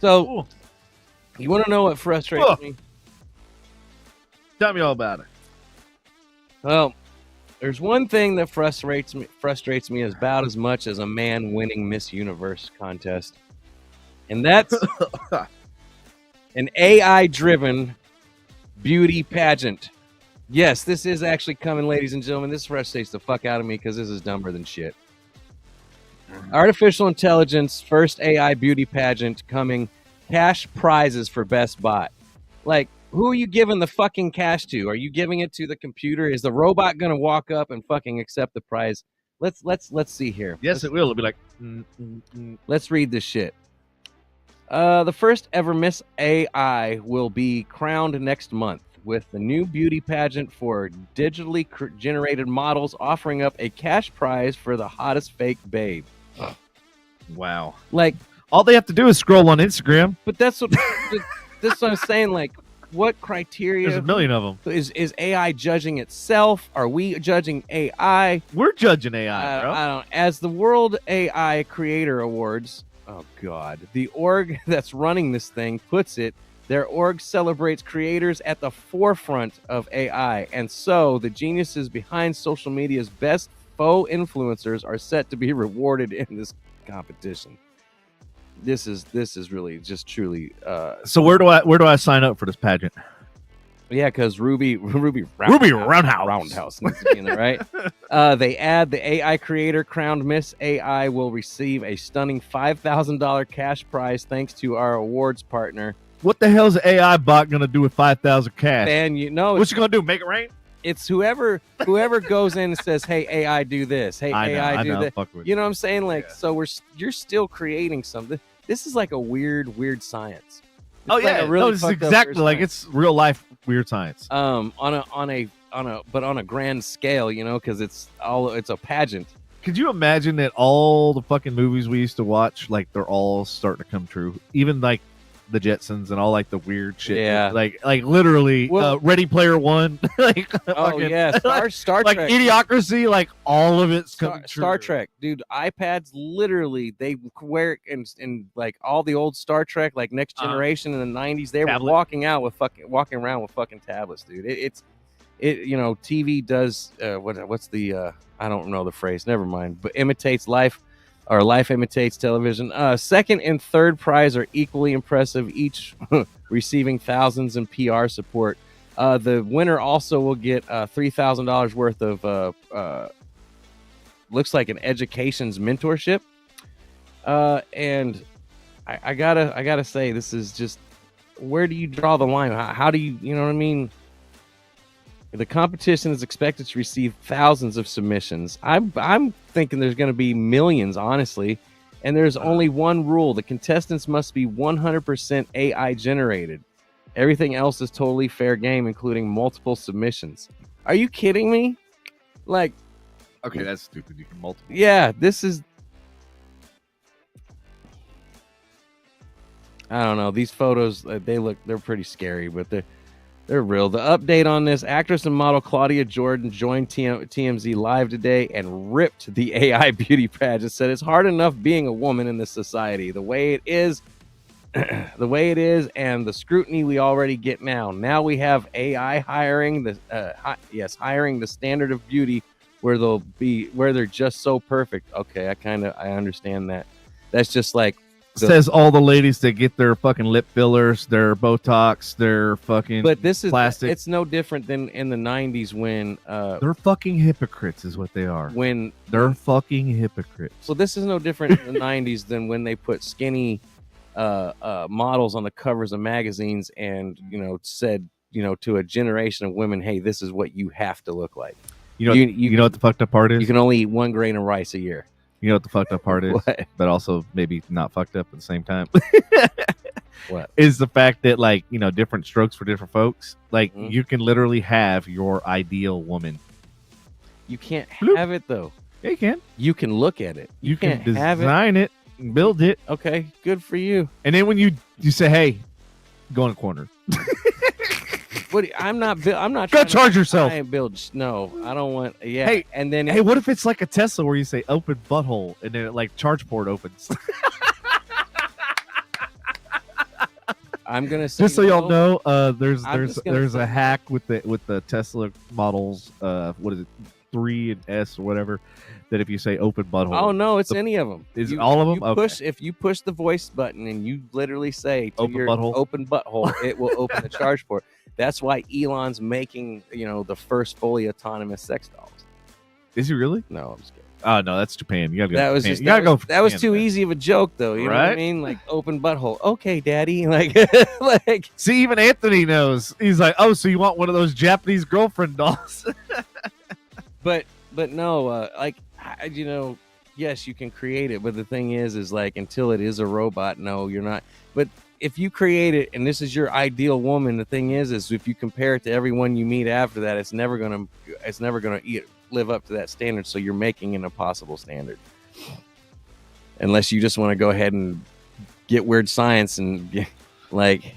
So, you want to know what frustrates me? Tell me all about it. Well, there's one thing that frustrates me about as much as a man winning Miss Universe contest, and that's an AI-driven beauty pageant. Yes, this is actually coming, ladies and gentlemen. This frustrates the fuck out of me because this is dumber than shit. Artificial intelligence, first AI beauty pageant coming, cash prizes for best bot. Like, who are you giving the fucking cash to? Are you giving it to the computer? Is the robot gonna walk up and fucking accept the prize? Let's see here. Yes, it will. It'll be like. Let's read this shit. The first ever Miss AI will be crowned next month with the new beauty pageant for digitally generated models, offering up a cash prize for the hottest fake babe. Wow. Like, all they have to do is scroll on Instagram. But that's what I'm saying. Like, what criteria? There's a million of them. Is AI judging itself? Are we judging AI? We're judging AI, bro. I don't. As the World AI Creator Awards, oh God, the org that's running this thing puts it, their org celebrates creators at the forefront of AI, and so the geniuses behind social media's best faux influencers are set to be rewarded in this competition. This is really just truly. So where do I sign up for this pageant? Yeah, because Ruby Roundhouse needs to be in there, right? They add the AI creator crowned Miss AI will receive a stunning $5,000 cash prize thanks to our awards partner. What the hell is an AI bot gonna do with $5,000 cash? And you know, what's she gonna do? Make it rain? it's whoever goes in and says, "Hey AI, do this. Hey AI, do that." You know what I'm saying? Like, so you're still creating something. This is like a weird science. It's like a really it's exactly like it's real life weird science. On a grand scale, you know, because it's a pageant. Could you imagine that all the fucking movies we used to watch, like they're all starting to come true? Even like the Jetsons and all like the weird shit. Yeah. Like literally Ready Player One. Like Star like Trek. Idiocracy, like all of it's coming true. Star Trek, dude. iPads literally they wear in like all the old Star Trek, like Next Generation in the 90s, they were walking around with fucking tablets, dude. It you know, TV does what's the I don't know the phrase, never mind, but imitates life, or life imitates television. Second and third prize are equally impressive, each receiving thousands in PR support. The winner also will get $3,000 worth of looks like an education's mentorship. And I gotta say, this is just, where do you draw the line? How do you know what I mean? The competition is expected to receive thousands of submissions. I'm thinking there's going to be millions, honestly. And there's only one rule: the contestants must be 100% AI generated. Everything else is totally fair game, including multiple submissions. Are you kidding me? Like, okay, that's stupid. You can multiple. Yeah, this is. I don't know. These photos, they're pretty scary, but they're real. The update on this: actress and model Claudia Jordan joined TMZ Live today and ripped the AI beauty pageant. Said it's hard enough being a woman in this society, the way it is, and the scrutiny we already get now. Now we have AI hiring the standard of beauty where they're just so perfect. Okay, I understand that. That's just like. Says all the ladies that get their fucking lip fillers, their Botox, their fucking but this is plastic. It's no different than in the 90s when they're fucking hypocrites is what they are. When they're fucking hypocrites. So this is no different in the 90s than when they put skinny models on the covers of magazines and, you know, said, you know, to a generation of women, hey, this is what you have to look like. You know what the fucked up part is? You can only eat 1 grain of rice a year. You know what the fucked up part is? What? But also maybe not fucked up at the same time. What? Is the fact that, like, you know, different strokes for different folks. Like, you can literally have your ideal woman. You can't have it, though. Yeah, you can. You can look at it. You can't design it and build it. Okay, good for you. And then when you say, hey, go in a corner. But I'm not go charge yourself. I ain't build. No, I don't want. Yeah. Hey, and then what if it's like a Tesla where you say open butthole and then like charge port opens? I'm gonna say, just so y'all know, there's a hack with the Tesla models. What is it, 3 and S or whatever? That if you say open butthole, oh no, it's any of them. Is all of them? Okay. If you push the voice button and you literally say to open butthole, open butthole, it will open the charge port. That's why Elon's making, you know, the first fully autonomous sex dolls. Is he really? No, I'm just kidding. Oh no, that's Japan. You gotta go. That was Japan. That was too easy of a joke, though. You know what I mean? Like open butthole. Okay, daddy. Like, see, even Anthony knows. He's like, oh, so you want one of those Japanese girlfriend dolls? but no, like, you know, yes, you can create it, but the thing is like, until it is a robot, no, you're not. But if you create it and this is your ideal woman, the thing is if you compare it to everyone you meet after that, it's never gonna live up to that standard. So you're making an impossible standard, unless you just want to go ahead and get weird science and like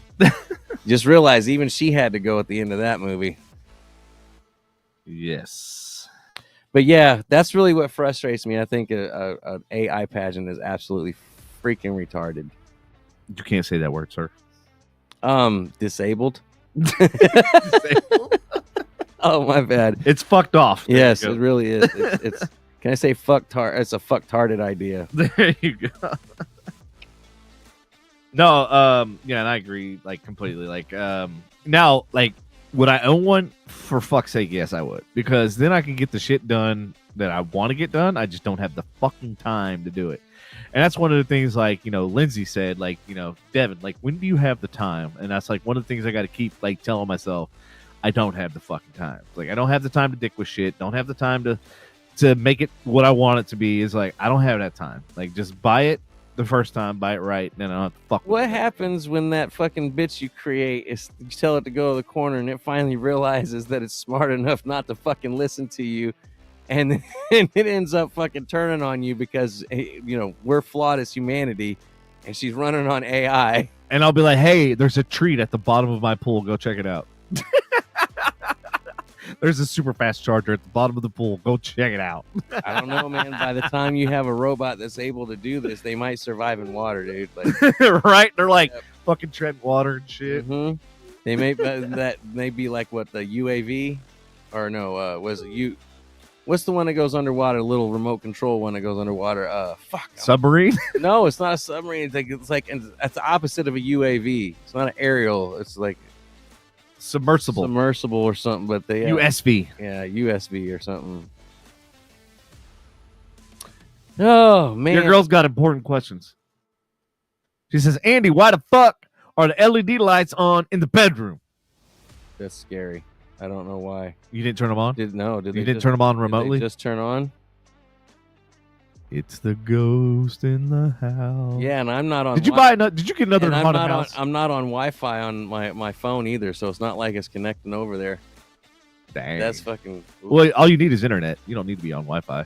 just realize even she had to go at the end of that movie. Yes. But yeah, that's really what frustrates me. I think an AI pageant is absolutely freaking retarded. You can't say that word, sir. Disabled. Disabled? Oh, my bad. It's fucked off. There yes, it really is. It's can I say fucktard? It's a fucktarded idea. There you go. No, yeah, and I agree, like, completely. Like, now, like, would I own one? For fuck's sake, yes, I would. Because then I can get the shit done that I want to get done. I just don't have the fucking time to do it. And that's one of the things, like, you know, Lindsay said, like, you know, Devin, like, when do you have the time? And that's, like, one of the things I got to keep, like, telling myself. I don't have the fucking time. Like, I don't have the time to dick with shit. Don't have the time to make it what I want it to be. Is like, I don't have that time. Like, just buy it the first time, buy it right, and then I don't have to fuck with What it. happens when that fucking bitch you create is you tell it to go to the corner and it finally realizes that it's smart enough not to fucking listen to you, and, and it ends up fucking turning on you because we're flawed as humanity, and she's running on AI. And I'll be like, hey, there's a treat at the bottom of my pool. Go check it out. There's a super fast charger at the bottom of the pool. Go check it out. I don't know, man. By the time you have a robot that's able to do this, they might survive in water, dude. Like, right? They're like fucking treading water and shit. Mm-hmm. They may that may be like what, the UAV, or no? Was it you? What's the one that goes underwater? Little remote control one that goes underwater. Submarine? No, it's not a submarine. It's like it's the opposite of a UAV. It's not an aerial. It's like Submersible or something. But they USB. Yeah, USB or something. Oh man, Your girl's got important questions. She says, Andy, why the fuck are the LED lights on in the bedroom? That's scary. I don't know why. You didn't turn them on? You didn't turn them on remotely? Did they just turn on? It's the ghost in the house. Yeah, and I'm not on. Did you get another haunted house? I'm not on Wi-Fi on my phone either, so it's not like it's connecting over there. Dang. That's fucking. Well, all you need is internet. You don't need to be on Wi-Fi.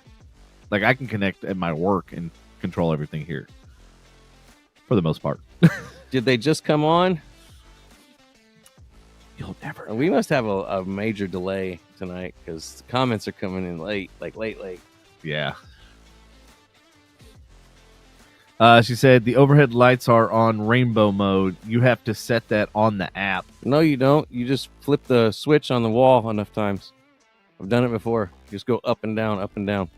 Like, I can connect at my work and control everything here. For the most part. Did they just come on? You'll never. We must have a major delay tonight because the comments are coming in late, like late. Yeah. She said the overhead lights are on rainbow mode. You have to set that on the app. No, you don't. You just flip the switch on the wall enough times. I've done it before. You just go up and down, up and down.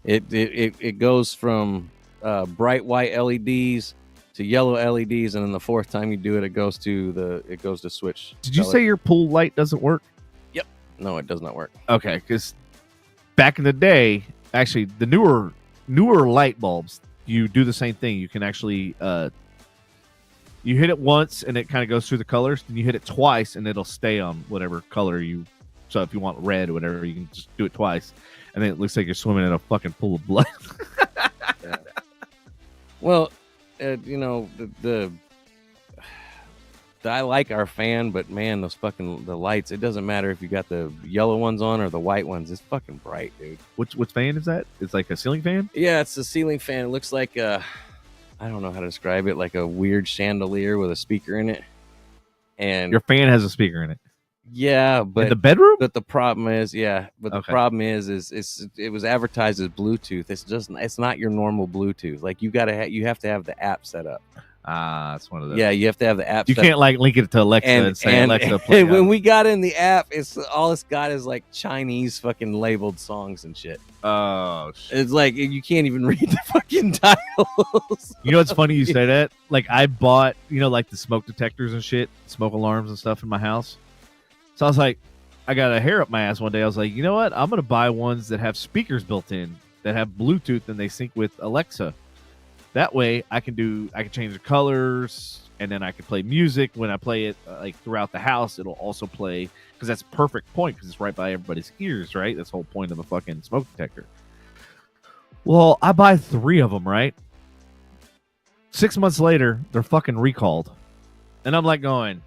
It goes from bright white LEDs to yellow LEDs, and then the fourth time you do it, it goes to switch. Did you say your pool light doesn't work? Yep. No, it does not work. Okay, because back in the day, actually, the newer light bulbs, you do the same thing. You can actually you hit it once and it kind of goes through the colors. Then you hit it twice and it'll stay on whatever color you. So if you want red or whatever, you can just do it twice, and then it looks like you're swimming in a fucking pool of blood. Yeah. Well, the I like our fan, but man, the lights. It doesn't matter if you got the yellow ones on or the white ones. It's fucking bright, dude. Which fan is that? It's like a ceiling fan? Yeah, it's a ceiling fan. It looks like I don't know how to describe it. Like a weird chandelier with a speaker in it. And your fan has a speaker in it. Yeah, but in the bedroom. But the problem is, the problem is it was advertised as Bluetooth. It's not your normal Bluetooth. Like you have to have the app set up. That's one of those. Yeah, you have to have the app. You can't like link it to Alexa and say Alexa play. When we got in the app, it's got is like Chinese fucking labeled songs and shit. Oh, shit. It's like you can't even read the fucking titles. You know what's funny? You say that. Like I bought, like the smoke detectors and shit, smoke alarms and stuff in my house. So I was like, I got a hair up my ass one day. I was like, you know what? I'm gonna buy ones that have speakers built in, that have Bluetooth, and they sync with Alexa. That way, I can change the colors, and then I can play music when I play it like throughout the house. It'll also play, because that's perfect point, because it's right by everybody's ears, right? That's the whole point of a fucking smoke detector. Well, I buy 3 of them, right? 6 months later, they're fucking recalled, and I'm like going,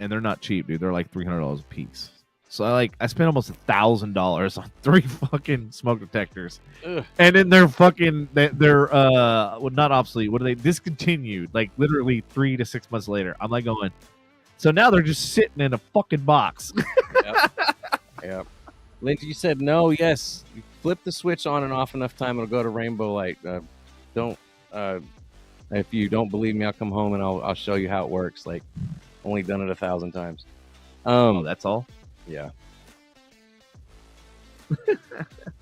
and they're not cheap, dude. They're like $300 a piece. So I spent almost $1,000 on 3 fucking smoke detectors. Ugh. And then they're not obsolete. What are they? Discontinued. Like literally 3 to 6 months later. I'm like going. So now they're just sitting in a fucking box. Yep. Lindsay, you said no. Yes. You flip the switch on and off enough time, it'll go to rainbow light. If you don't believe me, I'll come home and I'll show you how it works. Like only done it 1,000 times. That's all. Yeah.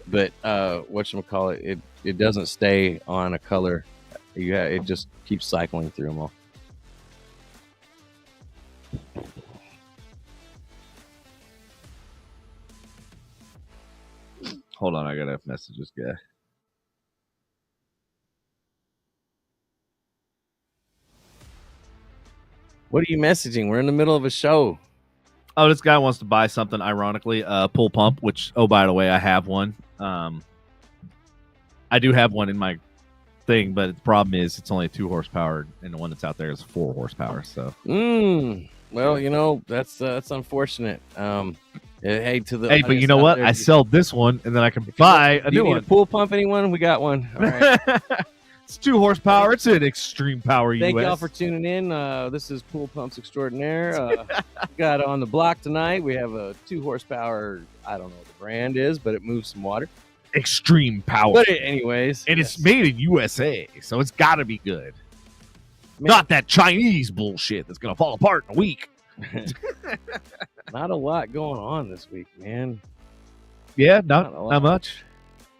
But whatchamacallit, it doesn't stay on a color. It just keeps cycling through them all. Hold on, I gotta message this guy. What are you messaging? We're in the middle of a show. Oh, this guy wants to buy something. Ironically, pull pump. Which, oh, by the way, I have one. I do have one in my thing, but the problem is it's only 2 horsepower, and the one that's out there is 4 horsepower. So, well, you know, that's unfortunate. Hey, but you know what? I sell this one, and then I can buy a new one. A pool pump? Anyone? We got one. All right. It's 2 horsepower. It's an extreme power. Thank y'all for tuning in. This is Pool Pumps Extraordinaire. We got on the block tonight. We have a 2 horsepower. I don't know what the brand is, but it moves some water. Extreme power. But anyways, and it's made in USA, so it's got to be good. Not that Chinese bullshit that's gonna fall apart in a week. Not a lot going on this week, man. Yeah, not much.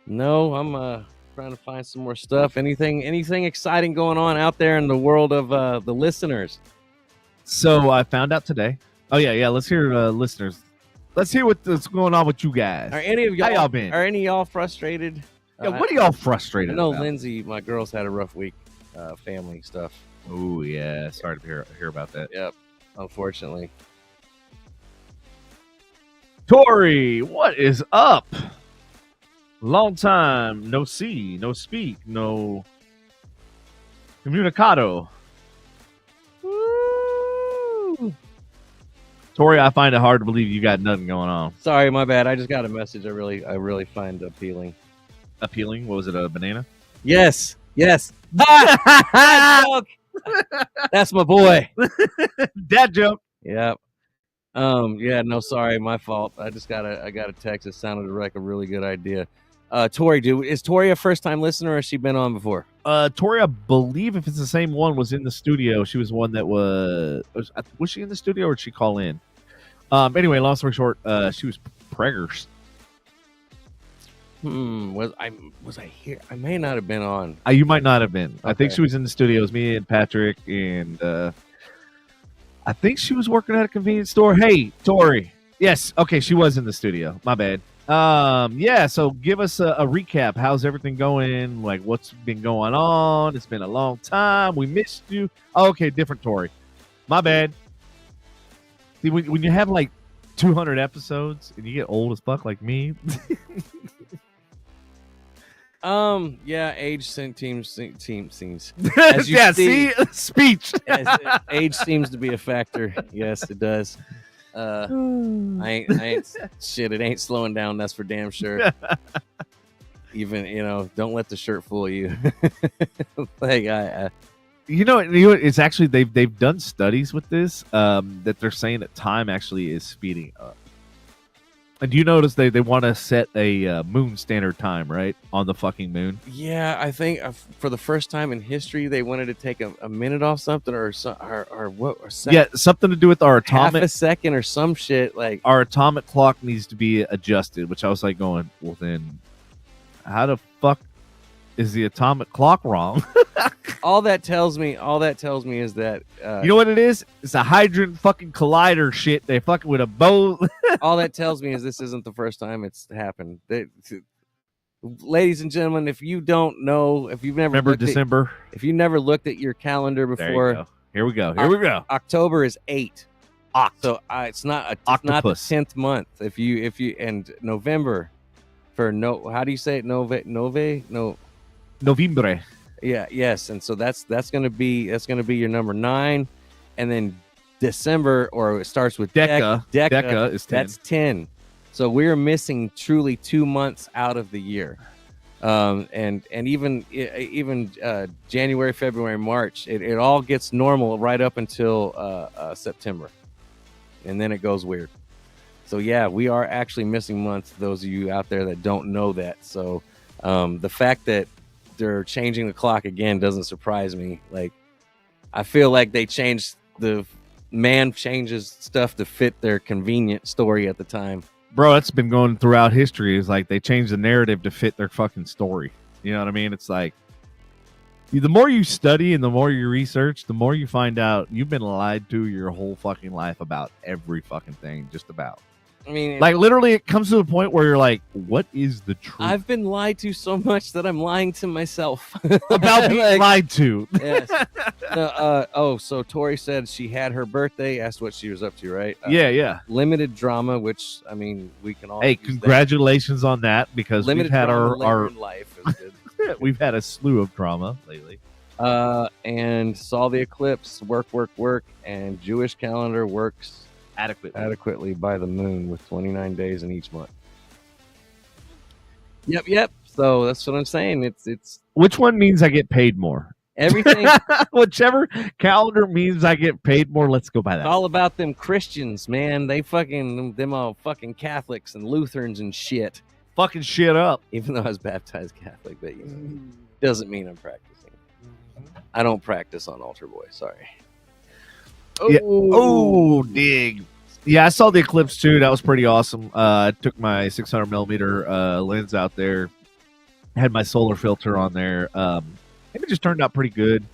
No, I'm trying to find some more stuff. Anything exciting going on out there in the world of the listeners? So I found out today. Oh yeah. Let's hear listeners. Let's hear what's going on with you guys. Are any of y'all, how y'all been? Are any of y'all frustrated? Yeah, what are y'all frustrated I know about? Lindsay, my girl's had a rough week, family stuff. Oh yeah, sorry to hear about that. Yep, unfortunately. Tori, what is up? Long time no see, no speak, no comunicado. Woo! Tori, I find it hard to believe you got nothing going on. Sorry, my bad. I just got a message I really find appealing. Appealing? What was it, a banana? Yes. Dad joke. That's my boy. Dad joke. Yep. Yeah, no, sorry, my fault. I got a text that sounded like a really good idea. Tori, is Tori a first-time listener, or has she been on before? Tori, I believe if it's the same one, was in the studio. She was one that was she in the studio, or did she call in? Anyway, long story short, she was preggers. Was I here? I may not have been on. You might not have been. Okay. I think she was in the studio. It was me and Patrick, and I think she was working at a convenience store. Hey, Tori. Yes. Okay, she was in the studio. My bad. Yeah, so give us a recap. How's everything going? Like, what's been going on? It's been a long time. We missed you. Oh, okay, different Tori. My bad. See, when you have like 200 episodes and you get old as fuck like me. Yeah, age seems. As you see, speech. Age seems to be a factor. Yes, it does. I ain't shit. It ain't slowing down. That's for damn sure. Even don't let the shirt fool you. Like it's actually they've done studies with this that they're saying that time actually is speeding up. And do you notice they want to set a moon standard time, right, on the fucking moon? Yeah, I think for the first time in history, they wanted to take a minute off something or what? Or yeah, something to do with our atomic, half a second or some shit. Like our atomic clock needs to be adjusted. Which I was like, going, well, then how the fuck is the atomic clock wrong? all that tells me is that you know what it is? It's a hydrogen fucking collider shit. They fucking with a bow. All that tells me is this isn't the first time it's happened. Ladies and gentlemen, if you don't know, if you've never remember December, if you never looked at your calendar before, here we go. October is 8. So it's not the 10th month. If you and November for how do you say it? November. Yeah, yes, and so that's gonna be your number 9, and then December, or it starts with Deca is 10. That's 10. So we're missing truly 2 months out of the year, and even January, February, March, it all gets normal right up until September, and then it goes weird. So yeah, we are actually missing months. Those of you out there that don't know that, so the fact that they're changing the clock again doesn't surprise me. Like, I feel like they changed man changes stuff to fit their convenient story at the time. Bro, it's been going throughout history. It's like they changed the narrative to fit their fucking story. You know what I mean? It's like the more you study and the more you research, the more you find out you've been lied to your whole fucking life about every fucking thing, just about. I mean, Like literally, it comes to the point where you're like, "What is the truth I've been lied to so much that I'm lying to myself about being Like, lied to?" Yes. No, so Tori said she had her birthday. Asked what she was up to, right? Yeah. Limited drama, which I mean, we can all. Hey, use that. congratulations on that because Limited we've had drama later our in life. Is good. we've had a slew of drama lately. And saw the eclipse. Work, and Jewish calendar works adequately by the moon with 29 days in each month. Yep. So that's what I'm saying. It's Which one means I get paid more? everything. Whichever calendar means I get paid more, let's go by It's that. all about them Christians, man. They fucking them all fucking Catholics and Lutherans and shit. Fucking shit up. Even though I was baptized Catholic, but doesn't mean I'm practicing. I don't practice on altar boy. Sorry. Yeah. Oh, dig. Yeah, I saw the eclipse too. That was pretty awesome. I took my 600 millimeter lens out there. Had my solar filter on there. It just turned out pretty good.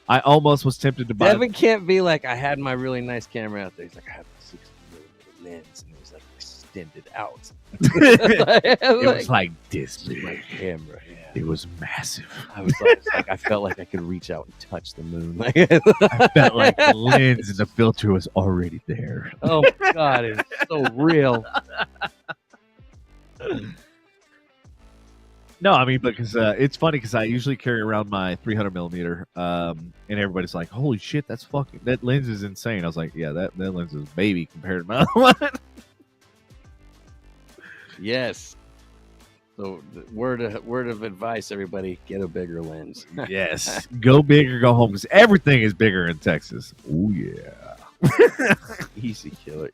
I almost was tempted to buy. Devin can't be like, I had my really nice camera out there. He's like, I have a 60 millimeter lens, and it was like extended out. It was like this big. My camera. Yeah. It was massive. I was like, I felt like I could reach out and touch the moon. Like, I felt like the lens and the filter was already there. oh my god, it's so real. No, I mean, because it's funny because I usually carry around my 300 millimeter, and everybody's like, "Holy shit, that lens is insane." I was like, "Yeah, that lens is baby compared to my other one." Yes. So, word of advice, everybody: get a bigger lens. Yes, go big or go home because everything is bigger in Texas. Oh yeah, Easy killer.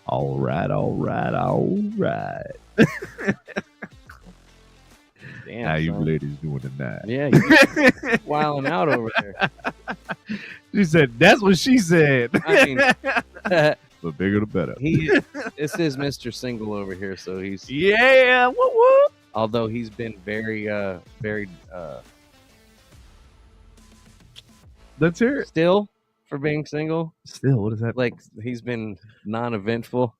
all right. Damn, How you son. ladies doing tonight? Yeah, you're wilding out over there. She said, "That's what she said." I mean, the bigger the better. this is Mr. Single over here, so he's Yeah, what? although he's been very Let's hear it. still for being single. Still, what is that? Like he's been non-eventful.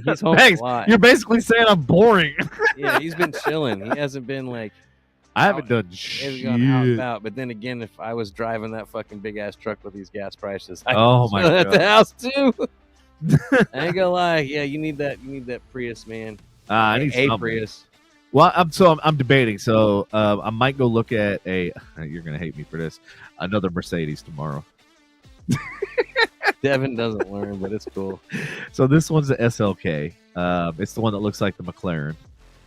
He's home Thanks. a lot. You're basically saying I'm boring. Yeah, he's been chilling. He hasn't been like I haven't done he hasn't shit. gone out and about. But then again, if I was driving that fucking big ass truck with these gas prices, I'd Oh my chill at the God. house too. I ain't gonna lie. Yeah, you need that Prius, man. I need a something. Prius. Well, I'm debating. So I might go look at a. You're gonna hate me for this. Another Mercedes tomorrow. Devin doesn't learn, but it's cool. So this one's the SLK. It's the one that looks like the McLaren.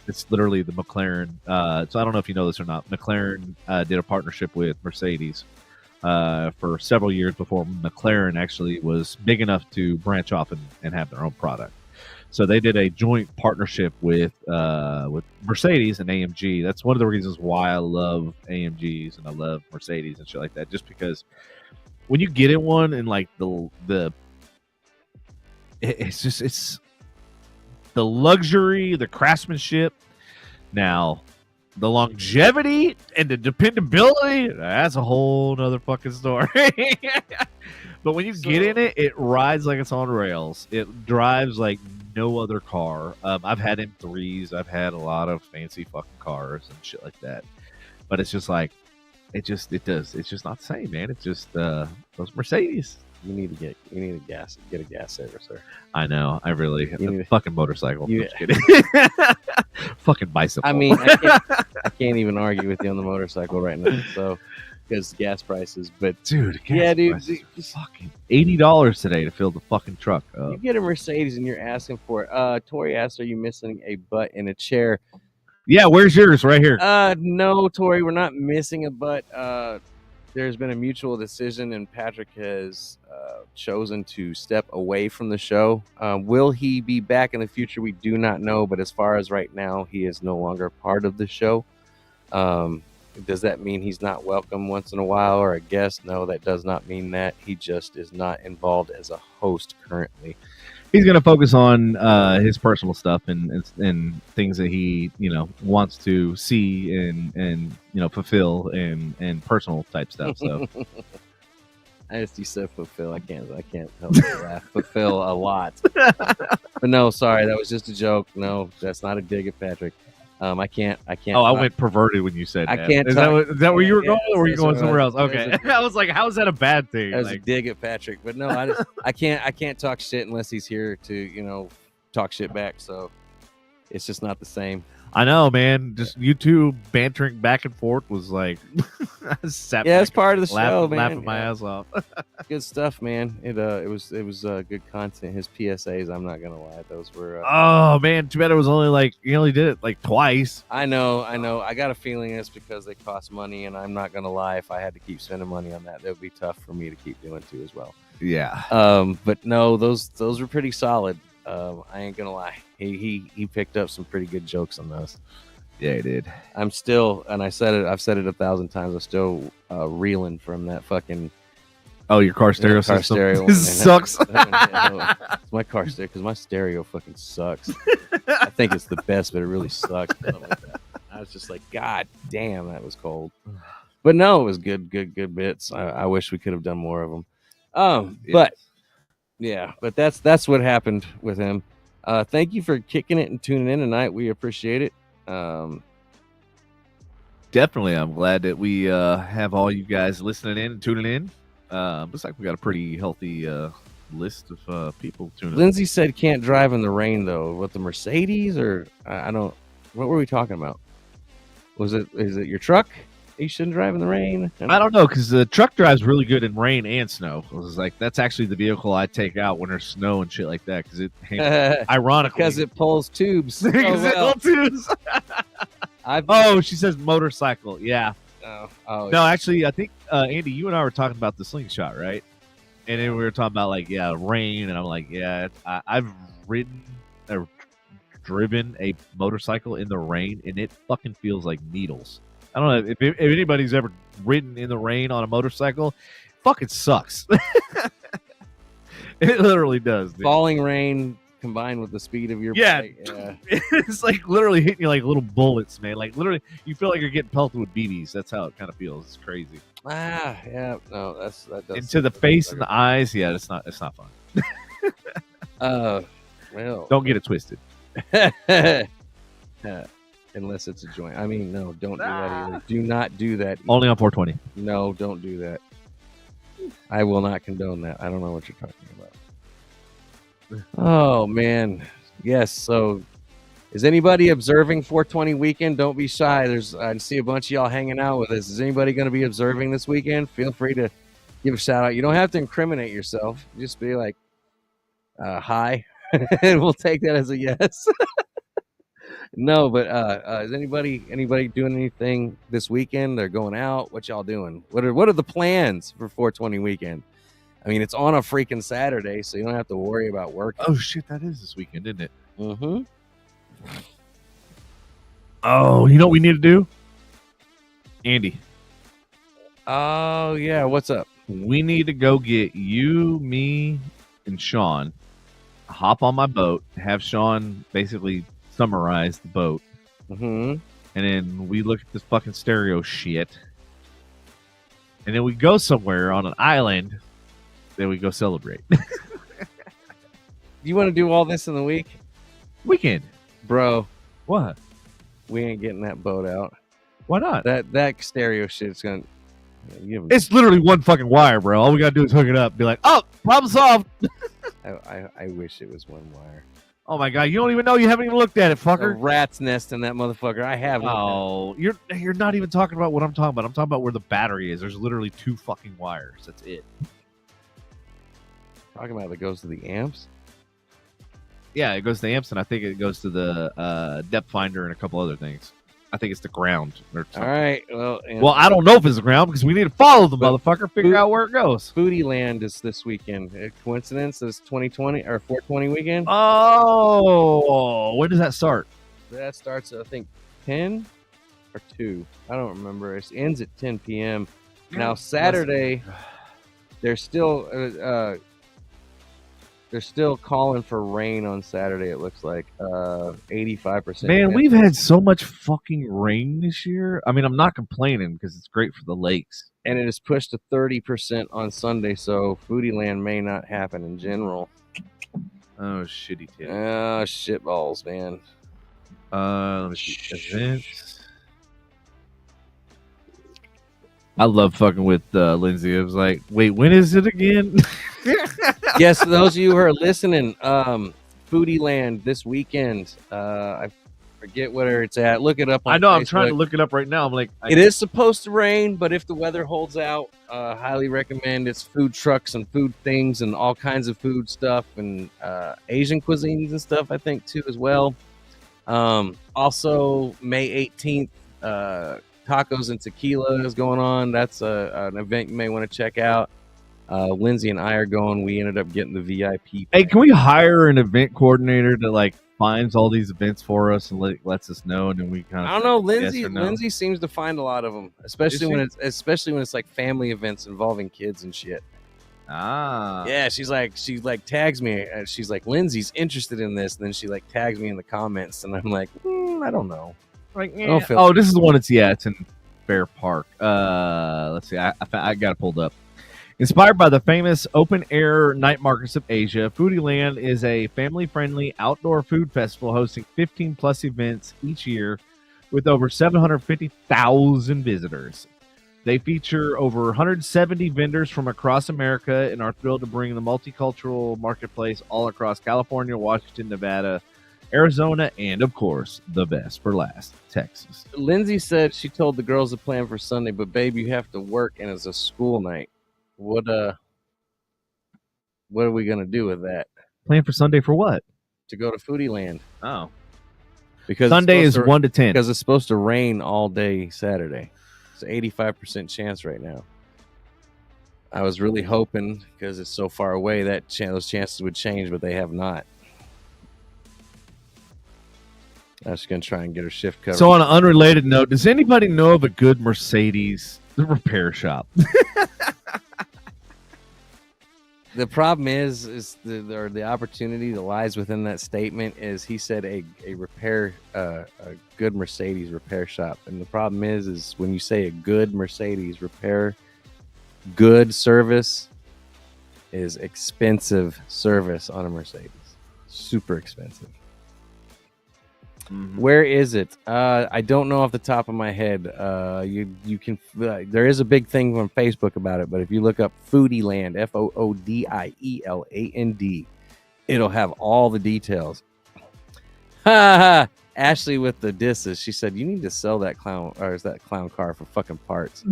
It's literally the McLaren. So I don't know if you know this or not. McLaren did a partnership with Mercedes for several years before McLaren actually was big enough to branch off and have their own product. So they did a joint partnership with Mercedes and AMG. That's one of the reasons why I love AMGs and I love Mercedes and shit like that. Just because when you get in one and like it's the luxury, the craftsmanship. Now, the longevity and the dependability, that's a whole nother fucking story. But when you get in it, it rides like it's on rails. It drives like no other car. I've had M3s. I've had a lot of fancy fucking cars and shit like that. But it's just like, it just not the same, man. It's just those Mercedes. You need to get a gas saver, sir. I know. I really need a fucking motorcycle. you- I'm just kidding. Fucking bicycle. I mean, I can't even argue with you on the motorcycle right now. So, because gas prices, but dude, yeah, dude, prices are fucking $80 today to fill the fucking truck you up. get a Mercedes and you're asking for it. Tori asked, "Are you missing a butt in a chair?" Yeah, where's yours? Right here. No, Tori, we're not missing a butt. There's been a mutual decision, and Patrick has chosen to step away from the show. Will he be back in the future? We do not know, but as far as right now, he is no longer part of the show. Does that mean he's not welcome once in a while or a guest? No, that does not mean that. He just is not involved as a host currently. He's going to focus on his personal stuff and things that he wants to see and fulfill and personal type stuff. So I just you said fulfill. I can't help but laugh. Fulfill a lot. But no, sorry, that was just a joke. No, that's not a dig at Patrick. I can't. Oh, I went perverted when you said I that. can't Is talk- that where you were Yeah, going, or were you that's going what somewhere I else? was- Okay. that was I was like, how is that a bad thing? That was Like, a dig at Patrick. But no, I can't talk shit unless he's here to talk shit back. So it's just not the same. I know, man. Just you two bantering back and forth was like, I sat Yeah, back it's part of the show, man. laughing my Yeah. ass off. Good stuff, man. It was good content. His PSAs, I'm not gonna lie, those were. Oh man, too bad it was only like you only did it like twice. I know. I got a feeling it's because they cost money, and I'm not gonna lie. If I had to keep spending money on that would be tough for me to keep doing too as well. Yeah. But no, those were pretty solid. I ain't gonna lie. He picked up some pretty good jokes on those. Yeah, he did. I'm still, and I've said it 1,000 times. I'm still reeling from that fucking. Oh, your car stereo car system stereo sucks. It's my car stereo because my stereo fucking sucks. I think it's the best, but it really sucks. Something like that. I was just like, God damn, that was cold. But no, it was good bits. I wish we could have done more of them. But yeah, but that's what happened with him. Thank you for kicking it and tuning in tonight. We appreciate it. Definitely, I'm glad that we have all you guys listening in and tuning in. Looks like we got a pretty healthy list of people tuning in. Lindsay said can't drive in the rain though. With the Mercedes, or I don't. What were we talking about? Is it your truck? You shouldn't drive in the rain. I don't know, because the truck drives really good in rain and snow. It was like that's actually the vehicle I take out when there's snow and shit like that, because it ironically because it pulls tubes. Oh, Because it well. pulls tubes. Oh, she says motorcycle. Yeah. Oh, No, actually, I think Andy, you and I were talking about the slingshot, right? And then we were talking about like, yeah, rain, and I'm like, yeah, I've ridden or driven a motorcycle in the rain, and it fucking feels like needles. I don't know if anybody's ever ridden in the rain on a motorcycle. Fucking sucks. It literally does. Dude. falling rain combined with the speed of your bike. Yeah. It's like literally hitting you like little bullets, man. Like literally, you feel like you're getting pelted with BBs. That's how it kind of feels. It's crazy. Yeah. No, that does. Into the face and the eyes. Yeah, it's not fun. Well, Don't get it twisted. Unless it's a joint. I mean, no, don't do that either. Do not do that. Only on 420. No, don't do that. I will not condone that. I don't know what you're talking about. Oh man, yes. So, is anybody observing 420 weekend? Don't be shy. I see a bunch of y'all hanging out with us. Is anybody going to be observing this weekend? Feel free to give a shout out. You don't have to incriminate yourself. Just be like, hi, and we'll take that as a yes. No, but is anybody doing anything this weekend? They're going out. What y'all doing? What are the plans for 420 weekend? I mean, it's on a freaking Saturday, so you don't have to worry about work. Oh shit, that is this weekend, isn't it? Mm-hmm. Oh, you know what we need to do? Andy, Oh yeah, what's up? we need to go get you, me, and Sean. Hop on my boat. Have Sean basically summarize the boat, Mm-hmm. and then we look at this fucking stereo shit, and then we go somewhere on an island. Then we go celebrate. You want to do all this in the week, Weekend. bro? What? We ain't getting that boat out. Why not? That stereo shit's gonna. It's literally one fucking wire, bro. All we gotta do is hook it up. Be like, oh, problem solved. I wish it was one wire. Oh my god, you don't even know. You haven't even looked at it, A fucker. rat's nest in that motherfucker. I have. Oh, you're not even talking about what I'm talking about. I'm talking about where the battery is. There's literally 2 fucking wires. That's it. Talking about that goes to the amps. Yeah, it goes to the amps, and I think it goes to the depth finder and a couple other things. I think it's the ground. Or All something. right. Well, Well, I don't know if it's the ground because we need to follow the motherfucker, figure out where it goes. Foodie Land is this weekend. A coincidence? It's 2020 or 420 weekend. Oh, when does that start? That starts at, I think 10 or 2. I don't remember. It ends at 10 p.m. Now Saturday, there's still They're still calling for rain on Saturday. It looks like 85%. Man, we've had so much fucking rain this year. I mean, I'm not complaining because it's great for the lakes. And it is pushed to 30% on Sunday, so Foodie Land may not happen in general. Oh, shitty titty. Oh, shit balls, man. Let me see. Events. I love fucking with Lindsay. I was like, wait, when is it again? Yes, those of you who are listening, Foodie Land this weekend. I forget where it's at. Look it up on I know, Facebook. I'm trying to look it up right now. I'm like, it is supposed to rain, but if the weather holds out, highly recommend. It's food trucks and food things and all kinds of food stuff and Asian cuisines and stuff, I think, too, as well. Also, May 18th, Tacos and Tequila is going on. That's an event you may want to check out. Lindsay and I are going. We ended up getting the VIP. Hey, can we hire an event coordinator to like finds all these events for us and lets us know, and then we kind of I don't know. Lindsay, yes no? Lindsay seems to find a lot of them, especially when it's like family events involving kids and shit. Ah, yeah. She tags me. She's like, Lindsay's interested in this, and then she like tags me in the comments, and I'm like, I don't know. Like, oh, this is the one. It's in Fair Park. Let's see. I got it pulled up. Inspired by the famous open-air night markets of Asia, Foodie Land is a family-friendly outdoor food festival hosting 15-plus events each year with over 750,000 visitors. They feature over 170 vendors from across America and are thrilled to bring the multicultural marketplace all across California, Washington, Nevada, Arizona, and, of course, the best for last, Texas. Lindsay said she told the girls to plan for Sunday, but, babe, you have to work, and it's a school night. What are we going to do with that? Plan for Sunday for what? To go to Foodie Land. Oh. Because Sunday is 1 to 10. Because it's supposed to rain all day Saturday. It's an 85% chance right now. I was really hoping, because it's so far away, that those chances would change, but they have not. I was going to try and get her shift covered. So on an unrelated note, does anybody know of a good Mercedes repair shop? The problem is the opportunity that lies within that statement is he said a good Mercedes repair shop. And the problem is when you say a good Mercedes repair, good service is expensive service on a Mercedes. Super expensive. Mm-hmm. Where is it? I don't know off the top of my head. You can. There is a big thing on Facebook about it, but if you look up Foodie Land, FOODIELAND, it'll have all the details. Ashley with the disses. She said you need to sell that clown car for fucking parts.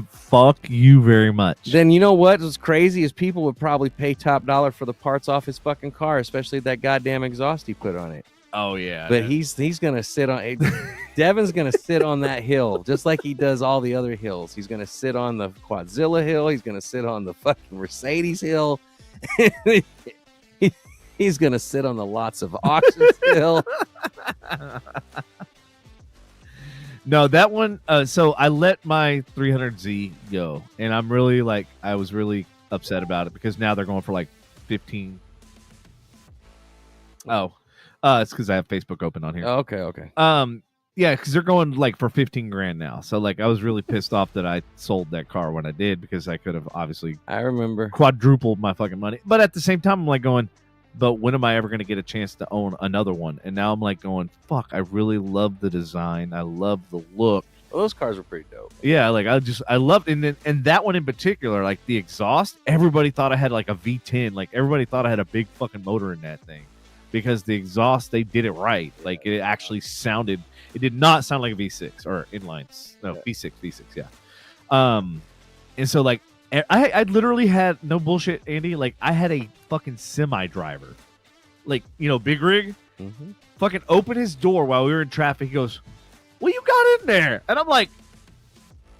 Fuck you very much. Then you know what was crazy is people would probably pay top dollar for the parts off his fucking car, especially that goddamn exhaust he put on it. Oh yeah, but he's gonna sit on. Devin's gonna sit on that hill just like he does all the other hills. He's gonna sit on the Quadzilla hill. He's gonna sit on the fucking Mercedes hill. He's gonna sit on the lots of auctions hill. No, that one. So I let my 300Z go, and I'm really I was really upset about it because now they're going for like 15. Oh. It's because I have Facebook open on here. Oh, okay. Yeah, because they're going like for 15 grand now. So like, I was really pissed off that I sold that car when I did because I could have obviously I remember quadrupled my fucking money. But at the same time, I'm like going, but when am I ever going to get a chance to own another one? And now I'm like going, fuck, I really love the design. I love the look. Well, those cars were pretty dope. Yeah, like I loved it. And that one in particular, like the exhaust, everybody thought I had like a V10. Like everybody thought I had a big fucking motor in that thing. Because the exhaust, they did it right. Like it actually sounded, it did not sound like a V6 or inlines. No, yeah. V6, yeah. And so like, I literally had, no bullshit, Andy, like I had a fucking semi driver, like, big rig, fucking open his door while we were in traffic. He goes, "What you got in there?" And I'm like,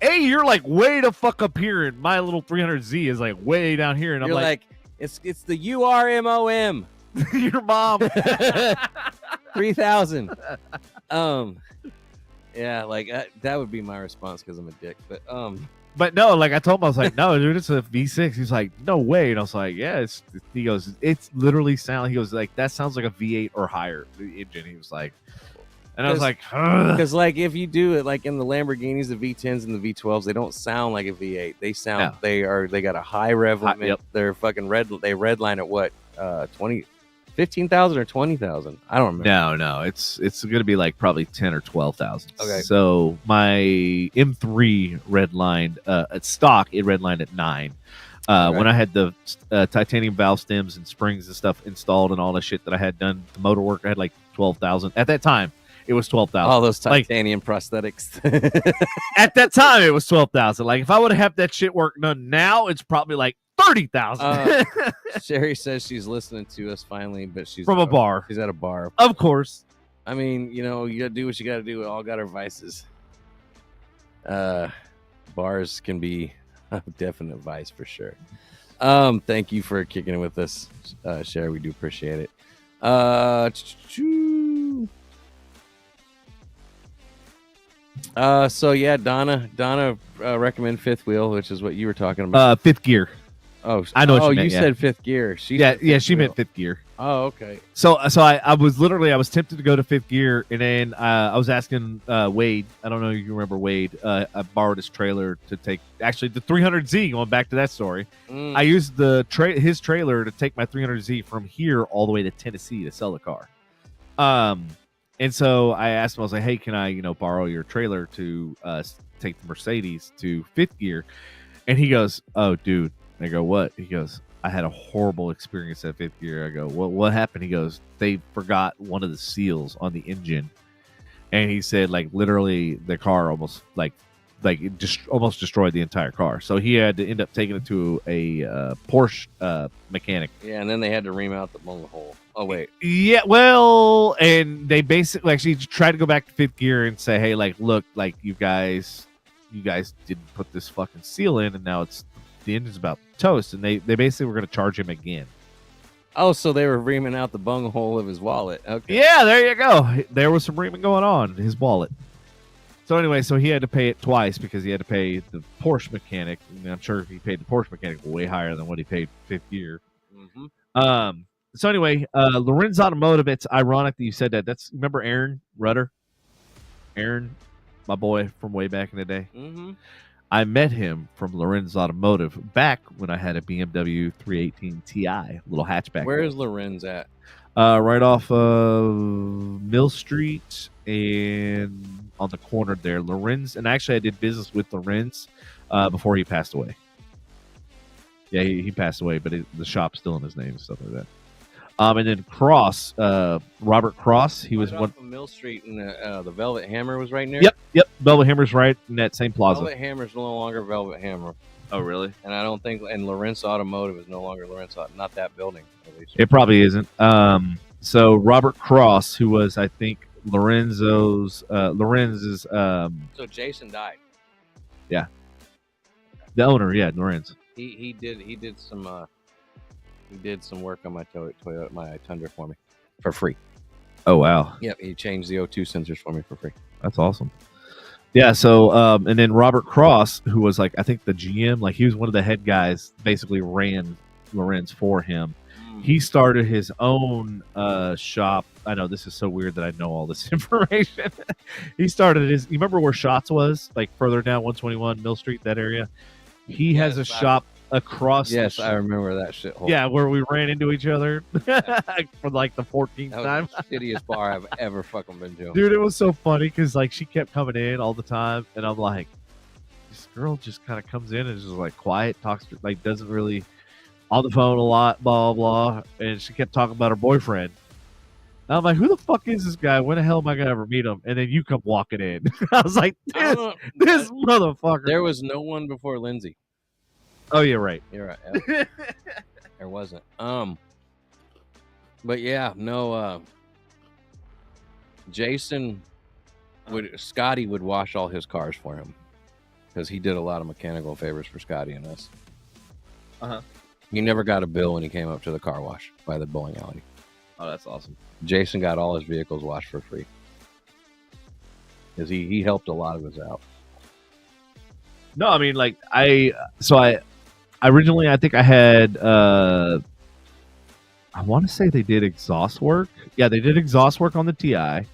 "Hey, you're like way the fuck up here, and my little 300Z is like way down here." And I'm like, it's the URMOM. Your mom. 3,000. Yeah, like that would be my response because I'm a dick. But But no, like I told him, I was like, no, dude, it's a V6. He's like, no way. And I was like, yeah, he goes, it's literally sound. He goes, like, that sounds like a V8 or higher, the engine. He was like, and I was like, because like if you do it like in the Lamborghinis, the V10s and the V12s, they don't sound like a V8. They sound they got a high rev limit. Yep. They're fucking redline at what 15,000 or 20,000. I don't remember. No, it's gonna be like probably 10 or 12,000. Okay. So my M3 redlined at stock, it redlined at 9. When I had the titanium valve stems and springs and stuff installed and all the shit that I had done, the motor work, I had like 12,000 at that time. It was 12,000. All those titanium prosthetics. At that time, it was 12,000. Like if I would have had that shit work done now, it's probably like 30,000. Sherry says she's listening to us finally, but she's from a bar. She's at a bar, of course. I mean, you gotta do what you gotta do. We all got our vices. Bars can be a definite vice for sure. Thank you for kicking it with us, Sherry. We do appreciate it. So yeah, Donna recommend fifth wheel, which is what you were talking about. Fifth gear. Oh, I know. What you said fifth gear. She meant fifth gear. Oh, okay. So I was tempted to go to fifth gear, and then I was asking Wade. I don't know if you remember Wade. I borrowed his trailer to take actually the 300Z. Going back to that story, I used his trailer to take my 300Z from here all the way to Tennessee to sell the car. And so I asked him, I was like, hey, can I, borrow your trailer to take the Mercedes to fifth gear? And he goes, oh, dude. I go, what? He goes, I had a horrible experience at fifth gear. I go, what happened? He goes, they forgot one of the seals on the engine. And he said, like, literally the car almost, it just almost destroyed the entire car. So he had to end up taking it to a Porsche mechanic. Yeah, and then they had to ream out the motor hole. Oh, wait. Yeah, well, and they basically actually tried to go back to fifth gear and say, hey, like, look, like, you guys didn't put this fucking seal in, and now the engine's about to toast, and they basically were going to charge him again. Oh, so they were reaming out the bunghole of his wallet. Okay. Yeah, there you go. There was some reaming going on in his wallet. So anyway, he had to pay it twice because he had to pay the Porsche mechanic. And I'm sure he paid the Porsche mechanic way higher than what he paid fifth gear. Mm-hmm. So anyway, Lorenz Automotive. It's ironic that you said that. Remember Aaron Rudder? Aaron, my boy from way back in the day. Mm-hmm. I met him from Lorenz Automotive back when I had a BMW 318 Ti, little hatchback. Where is Lorenz at? Right off of Mill Street and on the corner there. Lorenz, and actually I did business with Lorenz before he passed away. Yeah, he passed away, but the shop's still in his name and stuff like that. And then Cross, Robert Cross, he was one from Mill Street, and the Velvet Hammer was right near. Yep. Velvet Hammer's right in that same plaza. Velvet Hammer's no longer Velvet Hammer. Oh, really? And I don't think, and Lorenz Automotive is no longer Lorenz. Not that building, at least. It probably isn't. So Robert Cross, who was, I think, Lorenz's. So Jason died. Yeah. The owner, yeah, Lorenz. He did some work on my Toyota, my Tundra for me for free. Oh, wow. Yep, he changed the O2 sensors for me for free. That's awesome. Yeah, so and then Robert Cross, who was like, I think the GM, like he was one of the head guys, basically ran Lorenz for him. He started his own shop. I know this is so weird that I know all this information. You remember where Shots was? Like further down 121 Mill Street, that area? He has a shop across. Yes, I remember that shit. Yeah, where we ran into each other for like the 14th time. The shittiest bar I've ever fucking been to. Dude, it was so funny because like she kept coming in all the time, and I'm like, this girl just kind of comes in and is just like quiet, talks to, like doesn't really on the phone a lot, blah blah, and she kept talking about her boyfriend. And I'm like, who the fuck is this guy? When the hell am I gonna ever meet him? And then you come walking in. I was like, this motherfucker. There was no one before Lindsay. Oh, you're right. You're right. There wasn't. But yeah, no. Scotty would wash all his cars for him because he did a lot of mechanical favors for Scotty and us. He never got a bill when he came up to the car wash by the bowling alley. Oh, that's awesome. Jason got all his vehicles washed for free because he helped a lot of us out. No, I mean like I originally I think I had I want to say they did exhaust work. Yeah, they did exhaust work on the TI.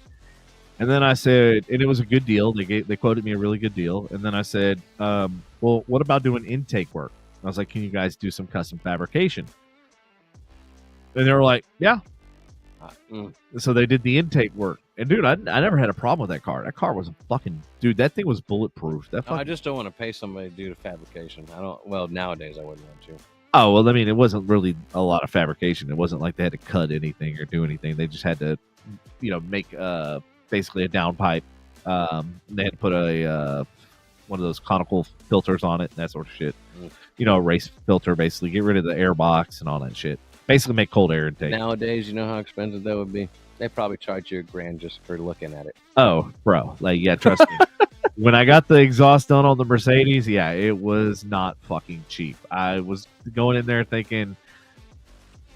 And then I said, and it was a good deal. They quoted me a really good deal. And then I said, well, what about doing intake work? I was like, can you guys do some custom fabrication? And they were like, yeah. So they did the intake work. And dude, I never had a problem with that car. That car was a fucking dude. That thing was bulletproof. I just don't want to pay somebody to do the fabrication. I don't. Well, nowadays I wouldn't want to. Oh well, I mean, it wasn't really a lot of fabrication. It wasn't like they had to cut anything or do anything. They just had to, make basically a downpipe. They had to put a one of those conical filters on it and that sort of shit. A race filter, basically get rid of the air box and all that shit. Basically, make cold air intake. Nowadays, you know how expensive that would be. They probably charge you $1,000 just for looking at it. Oh, bro, yeah, trust me. When I got the exhaust done on the Mercedes, yeah, it was not fucking cheap. I was going in there thinking,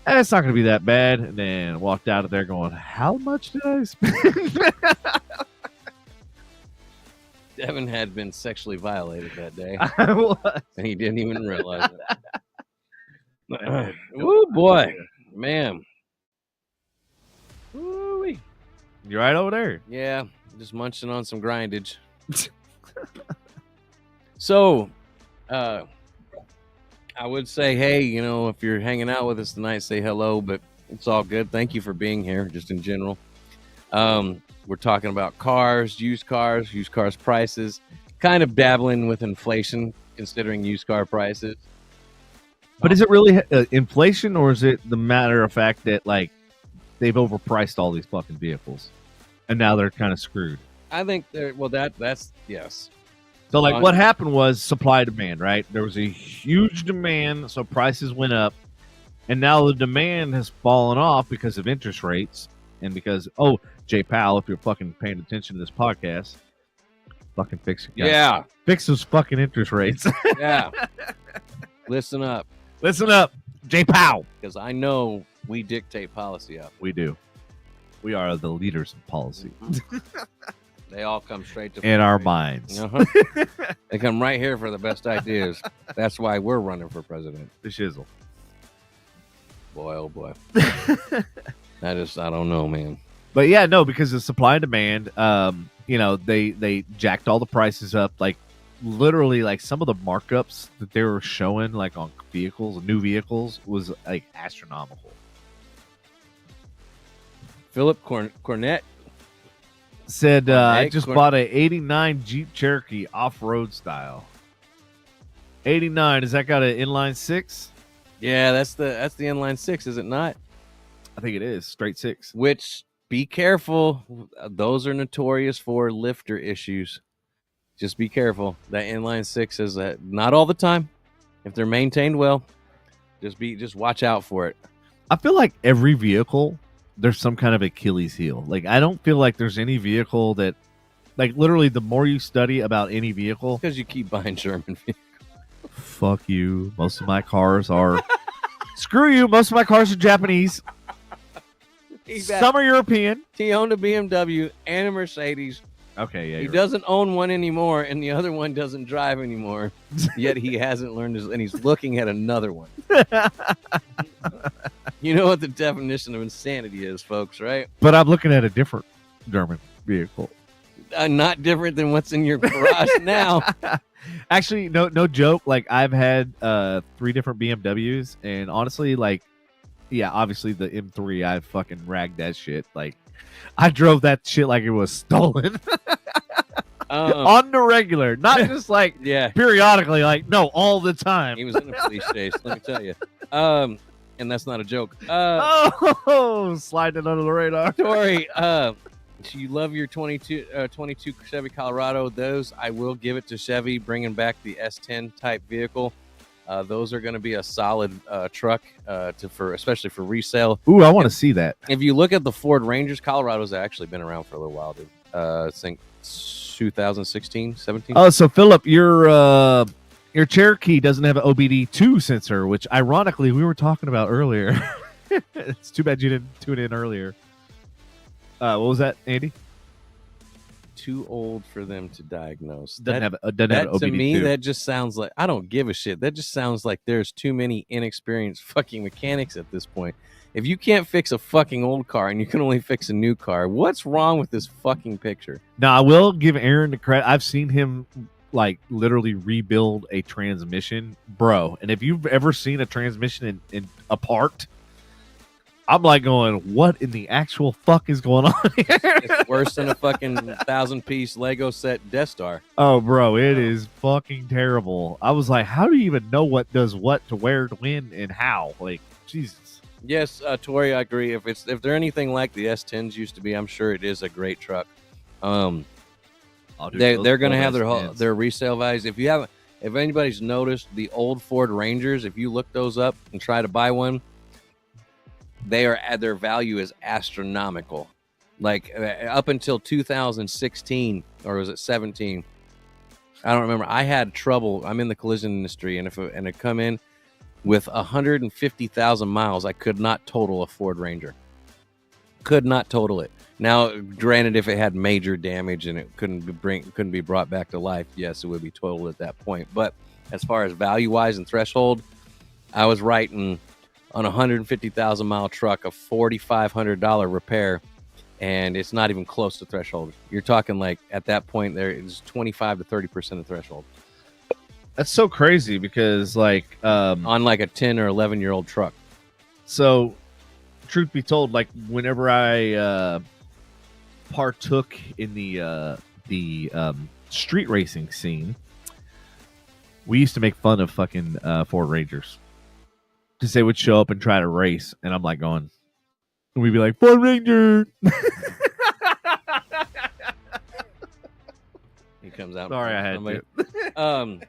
it's not going to be that bad. And then walked out of there going, how much did I spend? Devin had been sexually violated that day. I was. And he didn't even realize it. Oh, boy. Man. Ooh-wee. You right over there? Yeah, just munching on some grindage. So, I would say, hey, if you're hanging out with us tonight, say hello, but it's all good. Thank you for being here, just in general. We're talking about cars, used cars prices, kind of dabbling with inflation, considering used car prices. But is it really inflation, or is it the matter of fact that, like, they've overpriced all these fucking vehicles, and now they're kind of screwed? I think that's yes. So, like, what happened was supply demand, right? There was a huge demand, so prices went up, and now the demand has fallen off because of interest rates, and because, Jay Powell, if you're fucking paying attention to this podcast, fucking fix it. Yeah. Fix those fucking interest rates. Yeah. Listen up. Listen up, Jay Powell. Because I know we dictate policy up. We do. We are the leaders of policy. They all come straight to in our minds. They come right here for the best ideas. That's why we're running for president. The shizzle. Boy, oh boy. I don't know, man. But yeah, no, because of supply and demand, they jacked all the prices up. Like, literally, like, some of the markups that they were showing, like, on vehicles, new vehicles, was like astronomical. Philip Cornett said, I just bought a 89 Jeep Cherokee off-road style. 89, has that got an inline 6? Yeah, that's the inline 6, is it not? I think it is, straight 6. Which, be careful. Those are notorious for lifter issues. Just be careful. That inline 6 is not all the time. If they're maintained well, just watch out for it. I feel like every vehicle, there's some kind of Achilles heel. Like, I don't feel like there's any vehicle that, like, literally, the more you study about any vehicle, because you keep buying German vehicles. Fuck you. Most of my cars are. Screw you. Most of my cars are Japanese. Some are European. He owned a BMW and a Mercedes. Okay, yeah. He doesn't own one anymore, and the other one doesn't drive anymore. Yet he hasn't learned and he's looking at another one. You know what the definition of insanity is, folks, right? But I'm looking at a different German vehicle. Not different than what's in your garage now. Actually, no joke. Like, I've had 3 different BMWs, and honestly, like, yeah, obviously the M3, I fucking ragged that shit. Like, I drove that shit like it was stolen. On the regular, not just like periodically, like, no, all the time. He was in a police chase, let me tell you. And that's not a joke. Sliding it under the radar. Tori, you love your 22 Chevy Colorado. Those, I will give it to Chevy, bringing back the S10 type vehicle. Those are going to be a solid truck especially for resale. Ooh, I want to see that. If you look at the Ford Rangers, Colorado's actually been around for a little while, dude. I think 2016, 17. Oh, so Philip, your Cherokee doesn't have an OBD2 sensor, which ironically we were talking about earlier. It's too bad you didn't tune in earlier. What was that, Andy? too old for them to diagnose. Doesn't have That OBD2. to me, that just sounds like I don't give a shit. That just sounds like there's too many inexperienced fucking mechanics at this point. If you can't fix a fucking old car and you can only fix a new car, what's wrong with this fucking picture? Now, I will give Aaron the credit. I've seen him like literally rebuild a transmission, bro. And if you've ever seen a transmission in apart, I'm like going, what in the actual fuck is going on here? It's worse than a fucking 1,000-piece Lego set Death Star. Oh, bro, it is fucking terrible. I was like, how do you even know what does what to where to when and how? Like, Jesus. Yes, Tori, I agree. If they're anything like the S10s used to be, I'm sure it is a great truck. They're going to have their resale values. If anybody's noticed the old Ford Rangers, if you look those up and try to buy one, their value is astronomical. Like up until 2016, or was it 17? I don't remember. I had trouble. I'm in the collision industry, and it come in with 150,000 miles, I could not total a Ford Ranger. Could not total it. Now, granted, if it had major damage and it couldn't be brought back to life, yes, it would be totaled at that point. But as far as value-wise and threshold, I was writing on a 150,000 mile truck a $4,500 repair, and it's not even close to threshold. You're talking like at that point there is 25 to 30% of threshold. That's so crazy because like on like a 10 or 11-year-old truck. So, truth be told, like whenever I partook in the street racing scene, we used to make fun of fucking Ford Rangers because they would show up and try to race, and I'm like going, and we'd be like, Ford Ranger. He comes out. Sorry, I had to.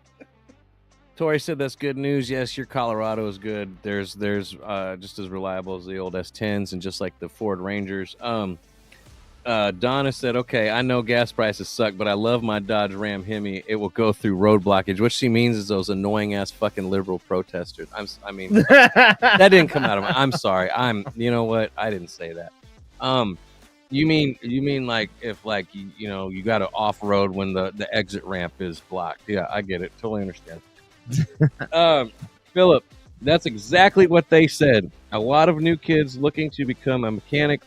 Tori said that's good news. Yes, your Colorado is good. There's just as reliable as the old S10s and just like the Ford Rangers. Donna said, okay, I know gas prices suck, but I love my Dodge Ram Hemi. It will go through road blockage. What she means is those annoying ass fucking liberal protesters. I mean, that didn't come out of my. I'm sorry. You know what? I didn't say that. You mean like if like you got to off road when the exit ramp is blocked? Yeah, I get it. Totally understand. Philip, that's exactly what they said. A lot of new kids looking to become a mechanic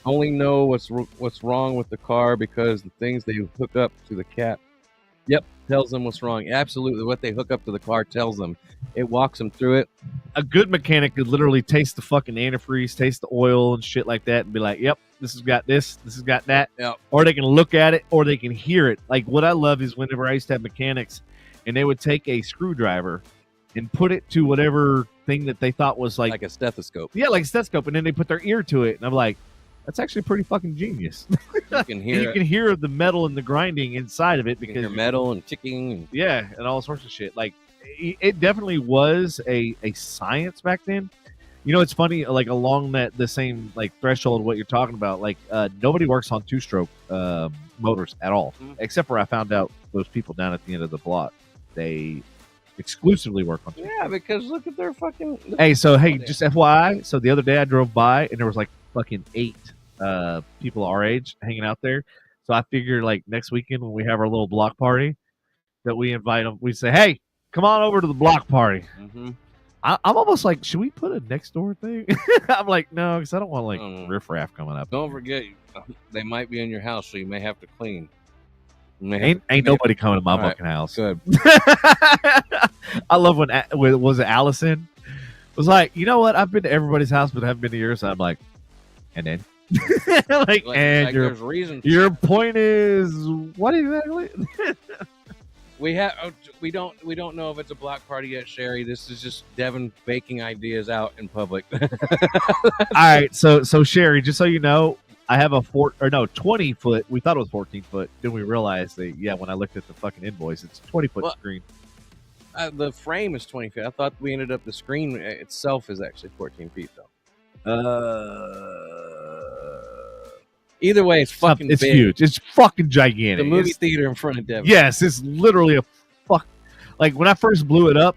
only know what's wrong with the car because the things they hook up to the cat. Yep, tells them what's wrong. Absolutely, what they hook up to the car tells them. It walks them through it. A good mechanic could literally taste the fucking antifreeze, taste the oil and shit like that, and be like, "Yep, this has got this has got that." Yep. Or they can look at it, or they can hear it. Like what I love is whenever I used to have mechanics, and they would take a screwdriver and put it to whatever thing that they thought was like a stethoscope. Yeah, like a stethoscope, and then they put their ear to it, and I'm like, that's actually pretty fucking genius. You can hear you can hear the metal and the grinding inside of it because you metal and ticking and and all sorts of shit. Like it definitely was a science back then. You know, it's funny, like along the same like threshold of what you're talking about, like nobody works on two-stroke motors at all, except for I found out those people down at the end of the block, they exclusively work on two-stroke. Yeah, because look at their fucking just FYI, so the other day I drove by and there was like fucking 8 people our age hanging out there. So I figured like next weekend when we have our little block party that we invite them, we say, hey, come on over to the block party. I'm almost like, should we put a next door thing? I'm like, no, because I don't want like riffraff coming up. Don't forget, they might be in your house, so you may have to clean. Ain't nobody coming to my fucking house. Good. I love when was it Allison was like, you know what? I've been to everybody's house, but I haven't been to yours. So I'm like, and then and your point is what exactly? We don't know if it's a block party yet, Sherry. This is just Devin baking ideas out in public. All right, so Sherry, just so you know, I have a 20 foot. We thought it was 14 foot. Then we realized that when I looked at the fucking invoice, it's a 20 foot screen. The frame is 20 feet. I thought we ended up the screen itself is actually 14 feet though. Either way, it's fucking it's big. Huge. It's fucking gigantic. The movie theater in front of Devin. Yes, it's literally a fuck. Like when I first blew it up,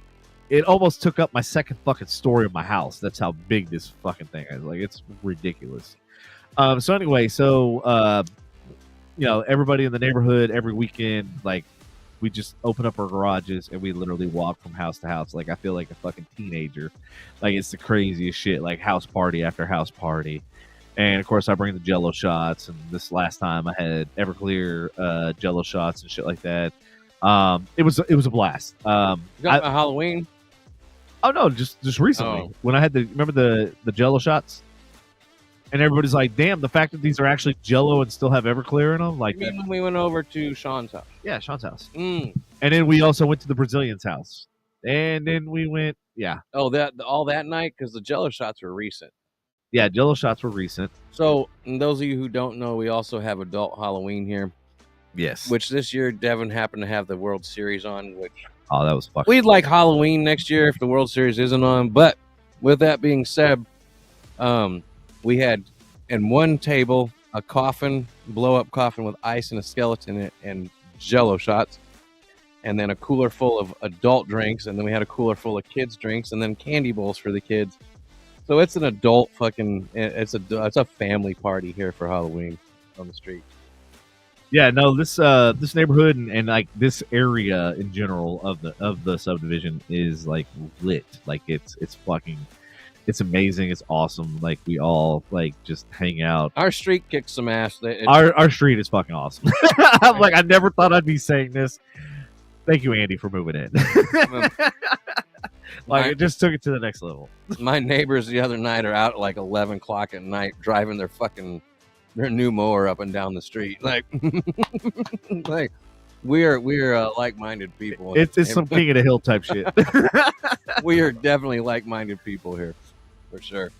it almost took up my second fucking story of my house. That's how big this fucking thing is. Like it's ridiculous. So anyway, everybody in the neighborhood every weekend, like, we just open up our garages and we literally walk from house to house. Like, I feel like a fucking teenager. Like, it's the craziest shit. Like, house party after house party. And of course, I bring the Jello shots. And this last time, I had Everclear Jello shots and shit like that. It was a blast. You got my Halloween? Oh no, just recently when I had remember the Jello shots. And everybody's like, damn, the fact that these are actually Jello and still have Everclear in them. Like, you mean when we went over to Sean's house? Yeah, Sean's house. And then we also went to the Brazilian's house. And then we went, Oh, all that night? Because the Jello shots were recent. Yeah, Jello shots were recent. So, and those of you who don't know, we also have adult Halloween here. Yes. Which this year, Devin happened to have the World Series on, which... Oh, that was fucking... We'd like Halloween next year if the World Series isn't on. But with that being said, we had in one table a coffin, blow-up coffin with ice and a skeleton in it and Jello shots, and then a cooler full of adult drinks, and then we had a cooler full of kids' drinks, and then candy bowls for the kids. So it's an adult fucking... It's a family party here for Halloween on the street. Yeah, no, this neighborhood and like this area in general of the subdivision is like lit. Like it's amazing. It's awesome. Like we all like just hang out. Our street kicks some ass. Our street is fucking awesome. I'm like, I never thought I'd be saying this. Thank you, Andy, for moving in. It just took it to the next level. My neighbors the other night are out at like 11 o'clock at night driving their new mower up and down the street. Like, like we're like-minded people. It's some king of the hill type shit. We are definitely like-minded people here, for sure.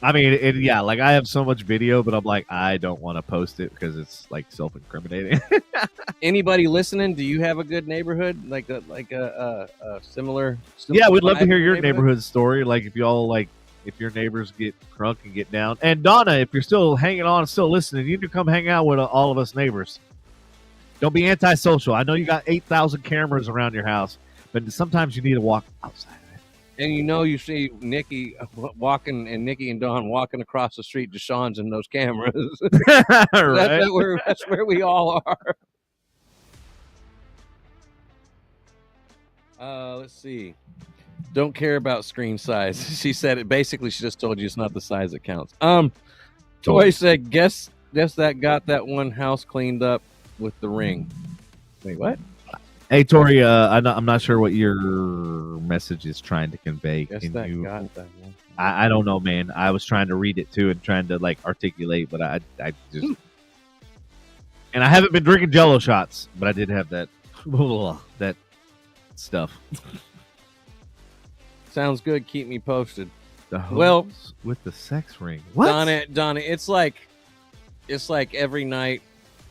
I mean, like I have so much video, but I'm like, I don't want to post it because it's like self-incriminating. Anybody listening? Do you have a good neighborhood, like a similar? Yeah, we'd love to hear your neighborhood story. Like if y'all like. If your neighbors get drunk and get down. And Donna, if you're still hanging on and still listening, you need to come hang out with all of us neighbors. Don't be antisocial. I know you got 8,000 cameras around your house, but sometimes you need to walk outside of it. And you see Nikki walking and Nikki and Dawn walking across the street to Sean's and those cameras. Right. That's where we all are. Let's see. Don't care about screen size. She said it. Basically, she just told you it's not the size that counts. Toy said, guess that got that one house cleaned up with the ring. Wait, what? Hey, Tori, I'm not sure what your message is trying to convey. Got that one. I don't know, man. I was trying to read it too and trying to like articulate, but I just... And I haven't been drinking Jello shots, but I did have that stuff. Sounds good. Keep me posted. Well, with the sex ring. What? Donna, it's like every night,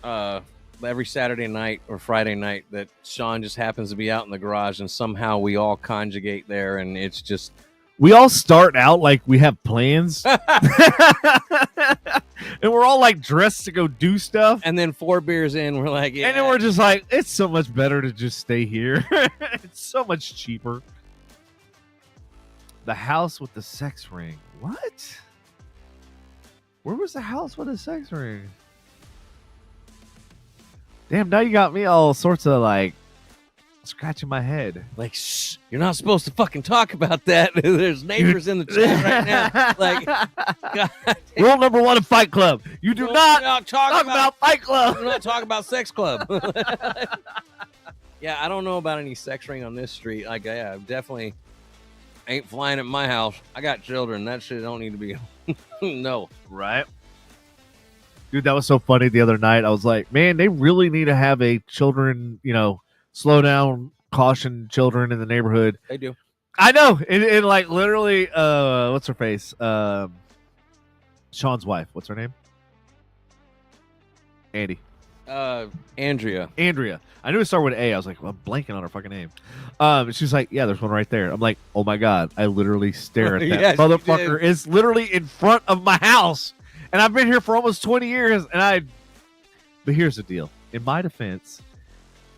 every Saturday night or Friday night that Sean just happens to be out in the garage and somehow we all conjugate there and it's just... We all start out like we have plans. And we're all like dressed to go do stuff. And then 4 beers in, we're like... Yeah. And then we're just like, it's so much better to just stay here. It's so much cheaper. The house with the sex ring. What? Where was the house with the sex ring? Damn, now you got me all sorts of like scratching my head. Like, shh, you're not supposed to fucking talk about that. There's neighbors in the chat right now. Like, God. Rule number 1 of Fight Club. You do not talk about Fight Club. Do not talk about Sex Club. Yeah, I don't know about any sex ring on this street. Like, yeah, definitely... ain't flying at my house. I got children. That shit don't need to be. No. Right? Dude, that was so funny the other night. I was like, man, they really need to have a children, slow down, caution children in the neighborhood. They do. I know. It like literally, what's her face? Sean's wife. What's her name? Andy. Andrea. I knew it started with A. I was like, well, I'm blanking on her fucking name. She's like, yeah, there's one right there. I'm like, oh my God. I literally stare at that motherfucker. It's literally in front of my house. And I've been here for almost 20 years. But here's the deal. In my defense,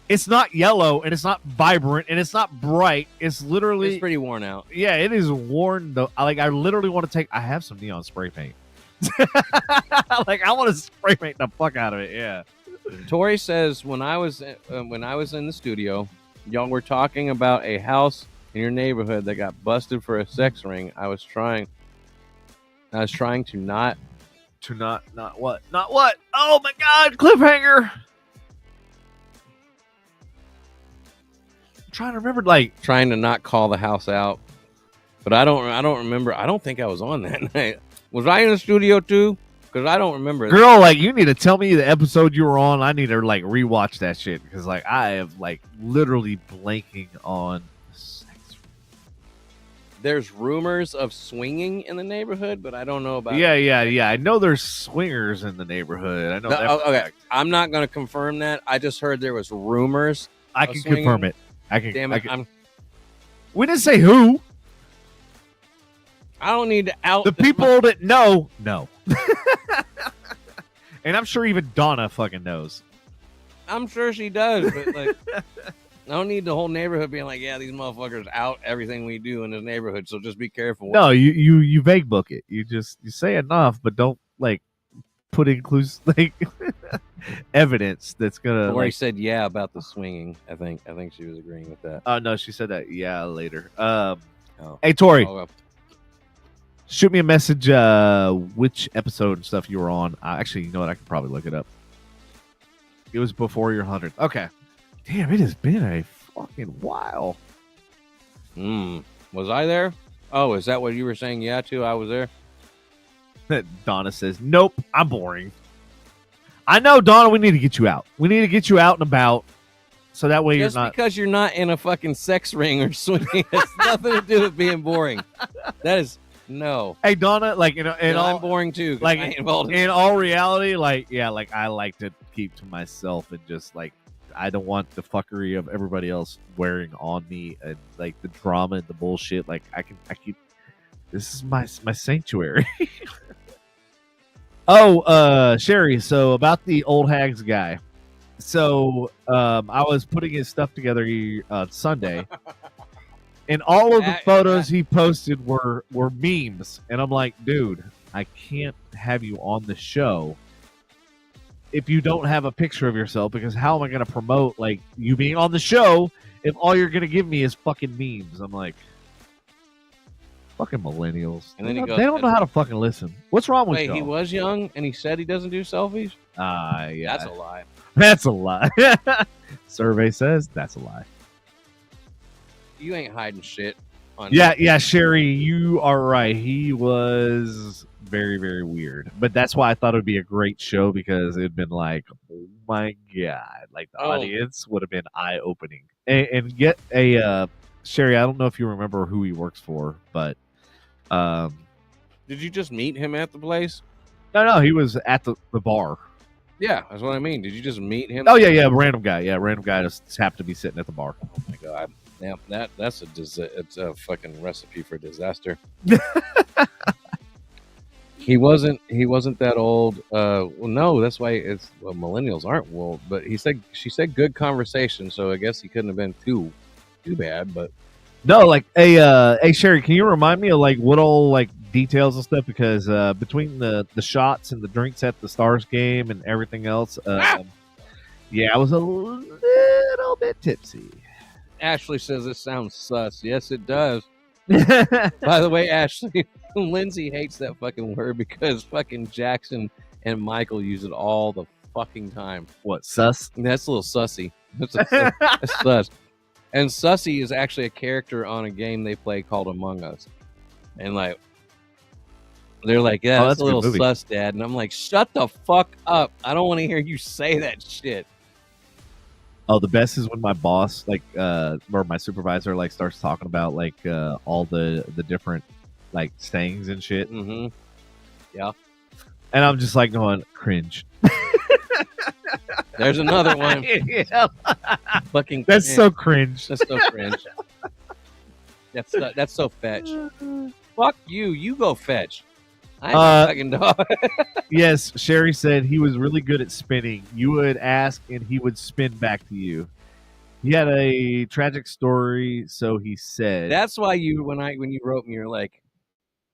it's not yellow and it's not vibrant and it's not bright. It's literally... It's pretty worn out. Yeah, it is worn though. I literally want to I have some neon spray paint. Like I want to spray paint the fuck out of it. Yeah. Tori says when I was in the studio, y'all were talking about a house in your neighborhood that got busted for a sex ring. I was trying to not what? Not what? Oh my god, cliffhanger. I'm trying to remember trying to not call the house out. But I don't remember. I don't think I was on that night. Was I in the studio too? Because I don't remember. Girl, like you need to tell me the episode you were on. I need to like rewatch that shit because like I have like literally blanking on sex. There's rumors of swinging in the neighborhood, but I don't know about. Yeah. I know there's swingers in the neighborhood. I know. Okay, I'm not going to confirm that. I just heard there was rumors. I can confirm it. I can. Damn it! We didn't say who. I don't need to out the people that know. No. And I'm sure even Donna fucking knows. I'm sure she does, but like, I don't need the whole neighborhood being like, yeah, these motherfuckers out everything we do in this neighborhood, so just be careful. No, you vague book it. You say enough, but don't like put inclusive like evidence that's gonna. Lori said yeah about the swinging. I think she was agreeing with that. Oh no, she said that later. Hey Tori. Shoot me a message, which episode and stuff you were on. Actually, you know what? I can probably look it up. It was before your 100th. Okay. Damn, it has been a fucking while. Was I there? Oh, is that what you were saying? Yeah, too. I was there. Donna says, nope, I'm boring. I know, Donna, we need to get you out. We need to get you out and about. So that way just you're not. Because you're not in a fucking sex ring or swinging. It's nothing to do with being boring. That is. No. Hey Donna, like and I'm boring too. Like in all reality, like I like to keep to myself and just like I don't want the fuckery of everybody else wearing on me and like the drama and the bullshit. Like I keep this is my sanctuary. Sherry, so about the old hags guy. So I was putting his stuff together Sunday. And all of the photos he posted were memes. And I'm like, dude, I can't have you on the show if you don't have a picture of yourself, because how am I going to promote like you being on the show if all you're going to give me is fucking memes? I'm like, fucking millennials. And then they don't know how to fucking listen. What's wrong with you? Wait, he was young and he said he doesn't do selfies? Yeah. That's a lie. That's a lie. Survey says that's a lie. You ain't hiding shit. Yeah, Sherry, you are right. He was very, very weird. But that's why I thought it would be a great show, because it'd been like, oh my God. Like the audience would have been eye-opening. And get a Sherry, I don't know if you remember who he works for, but did you just meet him at the place? No, he was at the bar. Yeah, that's what I mean. Did you just meet him? Oh yeah, random guy. Yeah, random guy just happened to be sitting at the bar. Oh my God. Yeah, that's a fucking recipe for disaster. He wasn't that old. Well, no, that's why millennials aren't old. But she said good conversation, so I guess he couldn't have been too bad. But no, like, hey Sherry, can you remind me of like what all like details and stuff? Because between the shots and the drinks at the Stars game and everything else, yeah, I was a little bit tipsy. Ashley says it sounds sus. Yes, it does. By the way, Ashley, Lindsay hates that fucking word because fucking Jackson and Michael use it all the fucking time. What, sus? That's a little sussy. That's sus. And Sussy is actually a character on a game they play called Among Us. And like, they're like, yeah, that's a little sus, Dad. And I'm like, shut the fuck up. I don't want to hear you say that shit. Oh, the best is when my boss, like, or my supervisor, like, starts talking about like all the different like sayings and shit. Mm-hmm. Yeah. And I'm just like going cringe. There's another one. Yeah. Fucking. That's cringe. So cringe. That's so cringe. That's so fetch. Fuck you. You go fetch. I'm a fucking dog. Yes, Sherry said he was really good at spinning. You would ask and he would spin back to you. He had a tragic story, so he said. That's why when you wrote me, you're like,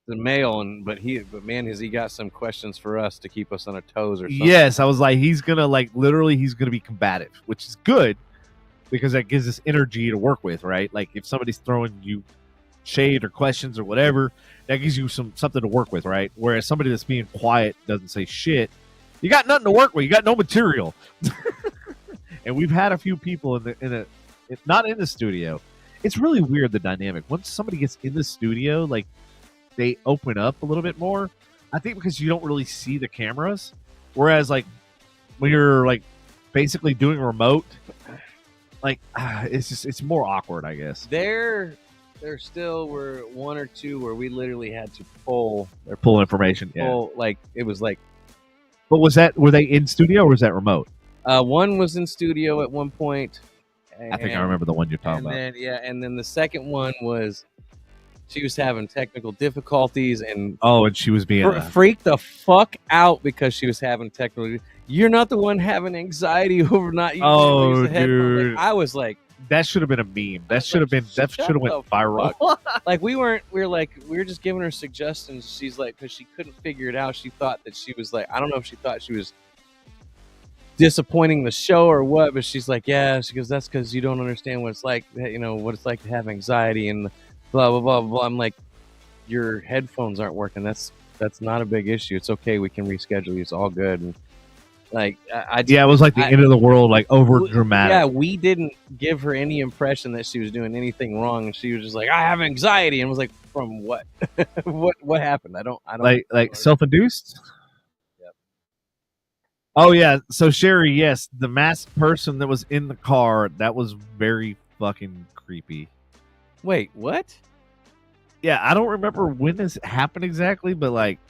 the mail, but man, has he got some questions for us to keep us on our toes or something? Yes, I was like, he's gonna like literally, he's gonna be combative, which is good because that gives us energy to work with, right? Like if somebody's throwing you shade or questions or whatever, that gives you something to work with, right? Whereas somebody that's being quiet doesn't say shit, you got nothing to work with. You got no material. And we've had a few people not in the studio. It's really weird, the dynamic. Once somebody gets in the studio, like they open up a little bit more. I think because you don't really see the cameras. Whereas like when you're like basically doing remote, like it's more awkward, I guess. There still were one or two where we literally had to pull information. like it was like. But were they in studio or was that remote? One was in studio at one point. I think I remember the one you're talking about. And then the second one was she was having technical difficulties and she was being freaked the fuck out because she was having technical. You're not the one having anxiety over not using the headphones. Like, I was like, that should have been a meme. That should have went viral. Like we were just giving her suggestions. She's like, because she couldn't figure it out. She thought that she was like, I don't know if she thought she was disappointing the show or what, but she's like, yeah, she goes, that's because you don't understand what it's like, what it's like to have anxiety and blah blah blah blah. I'm like, your headphones aren't working. That's not a big issue. It's okay. We can reschedule you. It's all good. And like, it was like the end of the world, like over dramatic. Yeah, we didn't give her any impression that she was doing anything wrong, and she was just like, I have anxiety, and was like, from what? what happened? I don't like self-induced. Oh, yeah. So, Sherry, yes, the masked person that was in the car, that was very fucking creepy. Wait, what? Yeah, I don't remember when this happened exactly, but, like,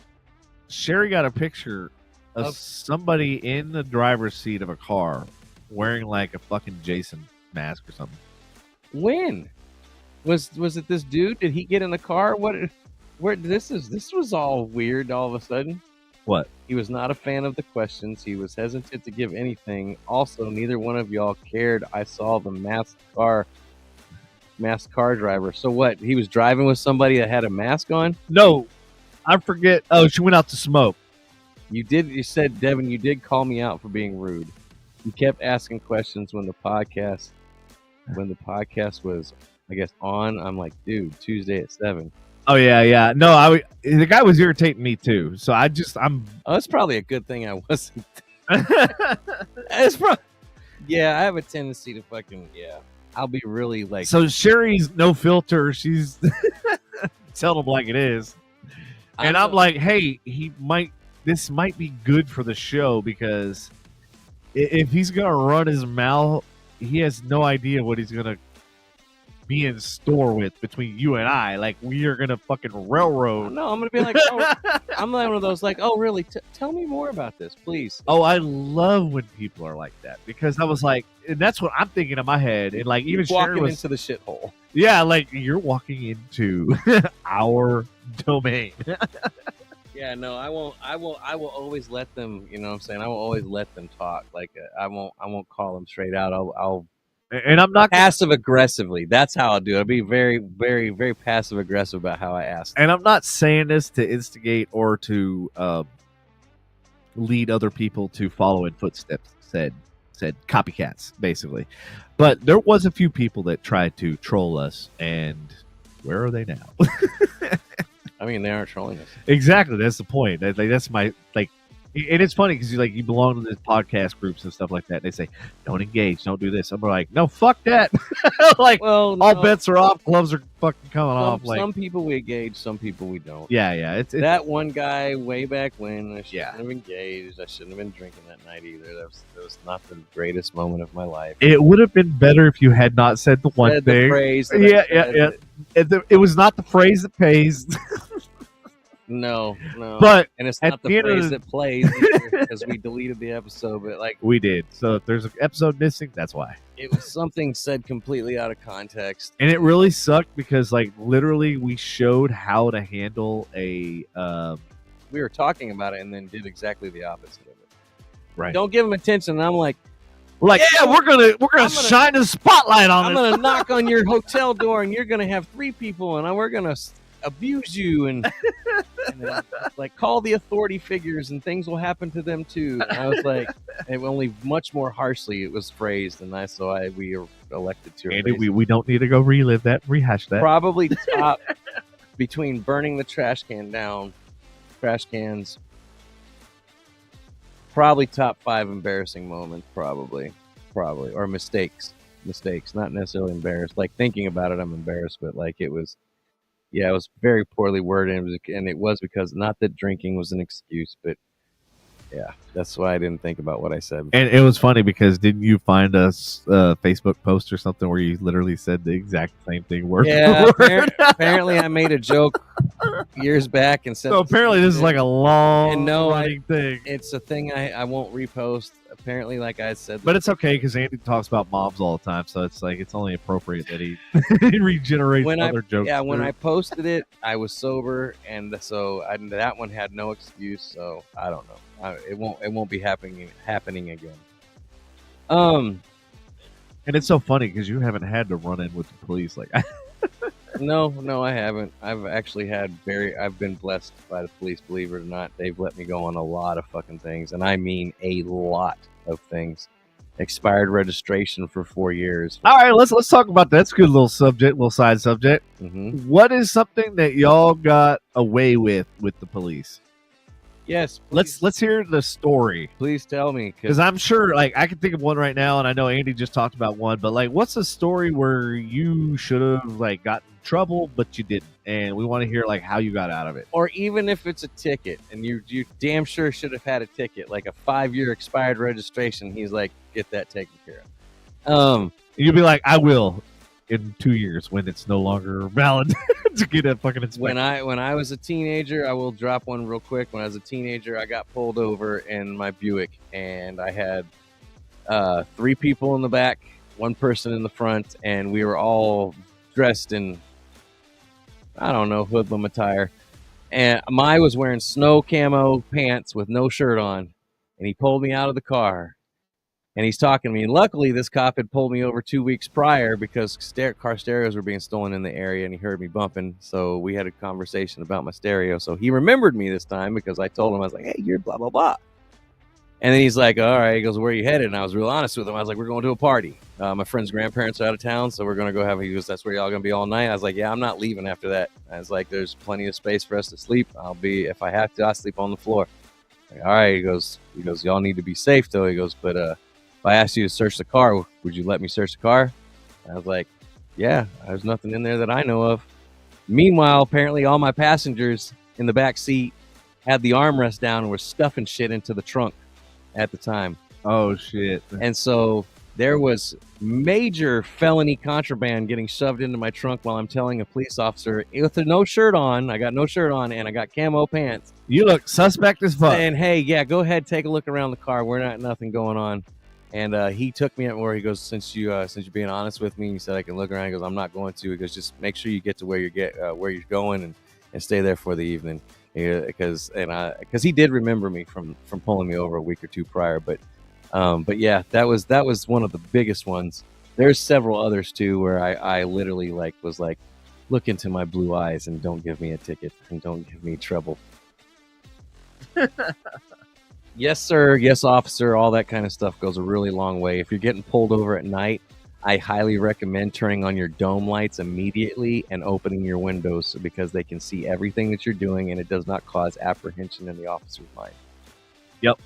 Sherry got a picture of somebody in the driver's seat of a car wearing, like, a fucking Jason mask or something. When? Was it this dude? Did he get in the car? This was all weird all of a sudden. What? He was not a fan of the questions. He was hesitant to give anything. Also, neither one of y'all cared. I saw the masked car driver. So what? He was driving with somebody that had a mask on? No, I forget. Oh, she went out to smoke. You said, Devin, you did call me out for being rude. You kept asking questions when the podcast was, I guess, on. I'm like, dude, Tuesday at 7. Oh yeah. No, the guy was irritating me too. So it's probably a good thing I wasn't. Yeah, I have a tendency to fucking I'll be really like. So Sherry's no filter. She's telling him like it is, and I'm like, hey, this might be good for the show because if he's gonna run his mouth, he has no idea what he's gonna be in store with between you and I. Like, we are gonna fucking railroad. No, I'm gonna be like, I'm like one of those like, oh really? Tell me more about this, please. Oh, I love when people are like that because I was like, and that's what I'm thinking in my head. And like, even walking into the shithole. Yeah, like you're walking into our domain. Yeah, no, I won't. I will always let them. You know what I'm saying? I will always let them talk. Like, I won't call them straight out. I'll and I'm not passive aggressively. That's how I'll do it. I'll be very, very, very passive aggressive about how I ask. And I'm not saying this to instigate or to lead other people to follow in footsteps. Said copycats, basically. But there was a few people that tried to troll us, and where are they now? I mean, they aren't trolling us. Exactly. That's the point. That's my like. And it's funny because you belong to these podcast groups and stuff like that. They say, "Don't engage, don't do this." I'm like, "No, fuck that!" Like, well, no. All bets are off. Gloves are fucking coming off. Like, some people we engage, some people we don't. Yeah. It's that one guy way back when. I shouldn't have engaged. I shouldn't have been drinking that night either. That was not the greatest moment of my life. It would have been better if you had not said the one thing. The phrase. Yeah. It was not the phrase that pays. No. But and it's not the phrase that plays because we deleted the episode, but like we did. So if there's an episode missing, that's why. It was something said completely out of context. And it really sucked because like literally we showed how to handle a we were talking about it and then did exactly the opposite of it. Right. Don't give them attention. And I'm like, yeah, we're gonna shine a spotlight on it. I'm gonna knock on your hotel door and you're gonna have 3 people and we're gonna abuse you and And then, like, call the authority figures and things will happen to them too. And I was like, and only much more harshly it was phrased, and we were elected to Andy, we don't need to go rehash that. probably top between burning the trash cans, probably top 5 embarrassing moments, probably, or mistakes, not necessarily embarrassed. Like, thinking about it, I'm embarrassed, but like, it was very poorly worded, and it was because, not that drinking was an excuse, but yeah, that's why I didn't think about what I said. And it was funny because didn't you find a Facebook post or something where you literally said the exact same thing word for word? Apparently I made a joke years back and said. So apparently this is like a long running thing. It's a thing I won't repost. Apparently, like I said, but it's okay because Andy talks about moms all the time, so it's like it's only appropriate that he regenerates other jokes. Yeah, when I posted it, I was sober, and so that one had no excuse. So I don't know. It won't be happening again. And it's so funny because you haven't had to run in with the police like. No, I haven't. I've been blessed by the police, believe it or not. They've let me go on a lot of fucking things, and I mean a lot of things. Expired registration for 4 years. All right, let's talk about that. That's a good little side subject. Mm-hmm. What is something that y'all got away with the police? Yes, let's hear the story. Please tell me, because I'm sure, like, I can think of one right now, and I know Andy just talked about one. But like, what's a story where you should have like gotten in trouble but you didn't, and we want to hear like how you got out of it, or even if it's a ticket and you damn sure should have had a ticket, like a 5-year expired registration. He's like, get that taken care of. You'd be like, I will. In 2 years when it's no longer valid to get a fucking inspection. When I was a teenager, I will drop one real quick. When I was a teenager, I got pulled over in my Buick, and I had 3 people in the back, 1 person in the front, and we were all dressed in, I don't know, hoodlum attire. And I was wearing snow camo pants with no shirt on, and he pulled me out of the car. And he's talking to me. And luckily, this cop had pulled me over 2 weeks prior because car stereos were being stolen in the area, and he heard me bumping. So we had a conversation about my stereo. So he remembered me this time because I told him, I was like, hey, you're blah, blah, blah. And then he's like, all right. He goes, where are you headed? And I was real honest with him. I was like, we're going to a party. My friend's grandparents are out of town, so we're going to go have. He goes, that's where y'all going to be all night? I was like, yeah, I'm not leaving after that. I was like, there's plenty of space for us to sleep. If I have to, I'll sleep on the floor. Like, all right. He goes, y'all need to be safe, though. He goes, but if I asked you to search the car, would you let me search the car? And I was like, yeah, there's nothing in there that I know of. Meanwhile, apparently all my passengers in the back seat had the armrest down and were stuffing shit into the trunk at the time. Oh, shit. And so there was major felony contraband getting shoved into my trunk while I'm telling a police officer, with no shirt on, I got no shirt on, and I got camo pants. You look suspect as fuck. And hey, yeah, go ahead, take a look around the car. Nothing going on. And he took me up where he goes, since you're being honest with me, he said I can look around. He goes, I'm not going to. He goes, just make sure you get to where you're going and stay there for the evening. Because he did remember me from pulling me over a week or 2 prior. But yeah, that was one of the biggest ones. There's several others too where I literally was like, look into my blue eyes and don't give me a ticket and don't give me trouble. Yes, sir. Yes, officer. All that kind of stuff goes a really long way. If you're getting pulled over at night, I highly recommend turning on your dome lights immediately and opening your windows because they can see everything that you're doing and it does not cause apprehension in the officer's mind. Yep.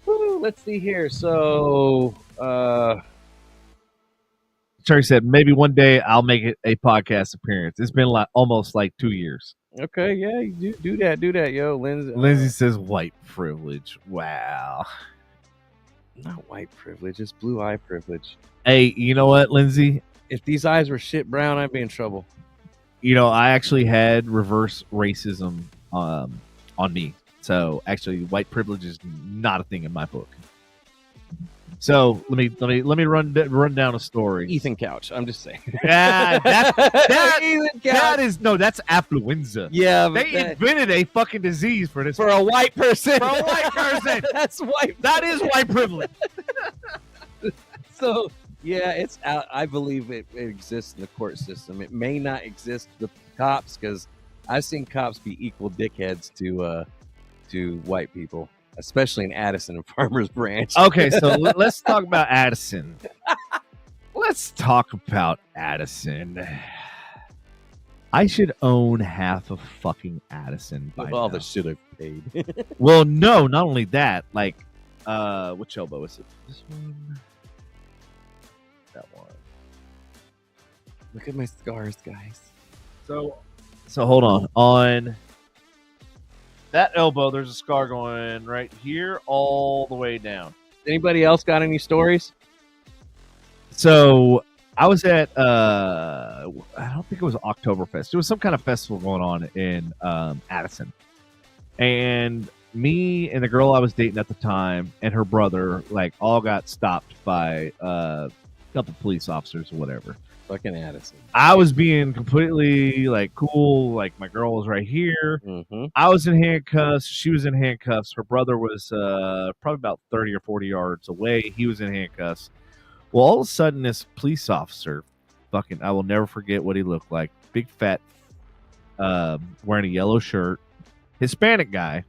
Let's see here. So, Terry said, maybe one day I'll make it a podcast appearance. It's been almost 2 years. Okay, yeah, you do that, yo. Lindsay says white privilege. Wow. Not white privilege, it's blue eye privilege. Hey, you know what, Lindsay? If these eyes were shit brown, I'd be in trouble. I actually had reverse racism on me. So actually, white privilege is not a thing in my book. So let me run down a story. Ethan Couch. I'm just saying. Ethan Couch. That's affluenza. Yeah, they invented a fucking disease for this. For a white person. That's white. That is white privilege. So yeah, I believe it exists in the court system. It may not exist with the cops because I've seen cops be equal dickheads to white people, especially in Addison and Farmers Branch. Okay, so let's talk about Addison. Let's talk about Addison. I should own half of fucking Addison by With all now. the shit I've paid. Well, no, not only that. Like, which elbow is it? This one. That one. Look at my scars, guys. So hold on. On that elbow, there's a scar going right here all the way down. Anybody else got any stories? So I was at I don't think it was Oktoberfest. It was some kind of festival going on in Addison. And me and the girl I was dating at the time and her brother like all got stopped by a couple police officers or whatever. Fucking Addison. I was being completely like cool, like my girl was right here. Mm-hmm. I was in handcuffs. She was in handcuffs. Her brother was probably about 30 or 40 yards away. He was in handcuffs. Well, all of a sudden, this police officer, fucking, I will never forget what he looked like. Big, fat, wearing a yellow shirt, Hispanic guy,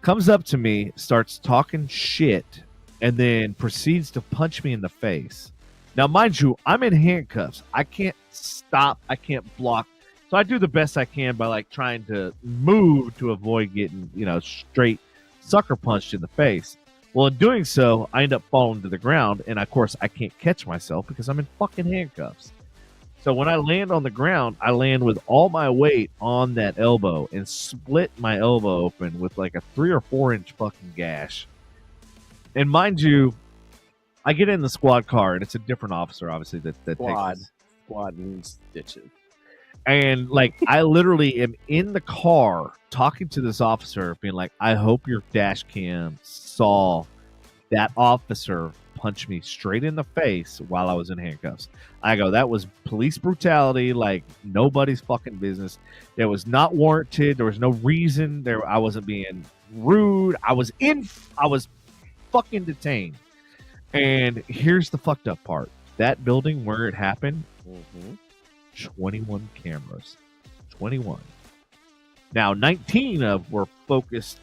comes up to me, starts talking shit, and then proceeds to punch me in the face. Now, mind you, I'm in handcuffs. I can't stop. I can't block. So I do the best I can by like trying to move to avoid getting, straight sucker punched in the face. Well, in doing so, I end up falling to the ground. And of course, I can't catch myself because I'm in fucking handcuffs. So when I land on the ground, I land with all my weight on that elbow and split my elbow open with like a 3 or 4 inch fucking gash. And mind you, I get in the squad car, and it's a different officer, obviously, that takes Squad means stitches. And, like, I literally am in the car talking to this officer, being like, I hope your dash cam saw that officer punch me straight in the face while I was in handcuffs. I go, that was police brutality, like, nobody's fucking business. It was not warranted. There was no reason. I wasn't being rude. I was fucking detained. And here's the fucked up part. That building where it happened, 21 cameras. 21. Now, 19 of were focused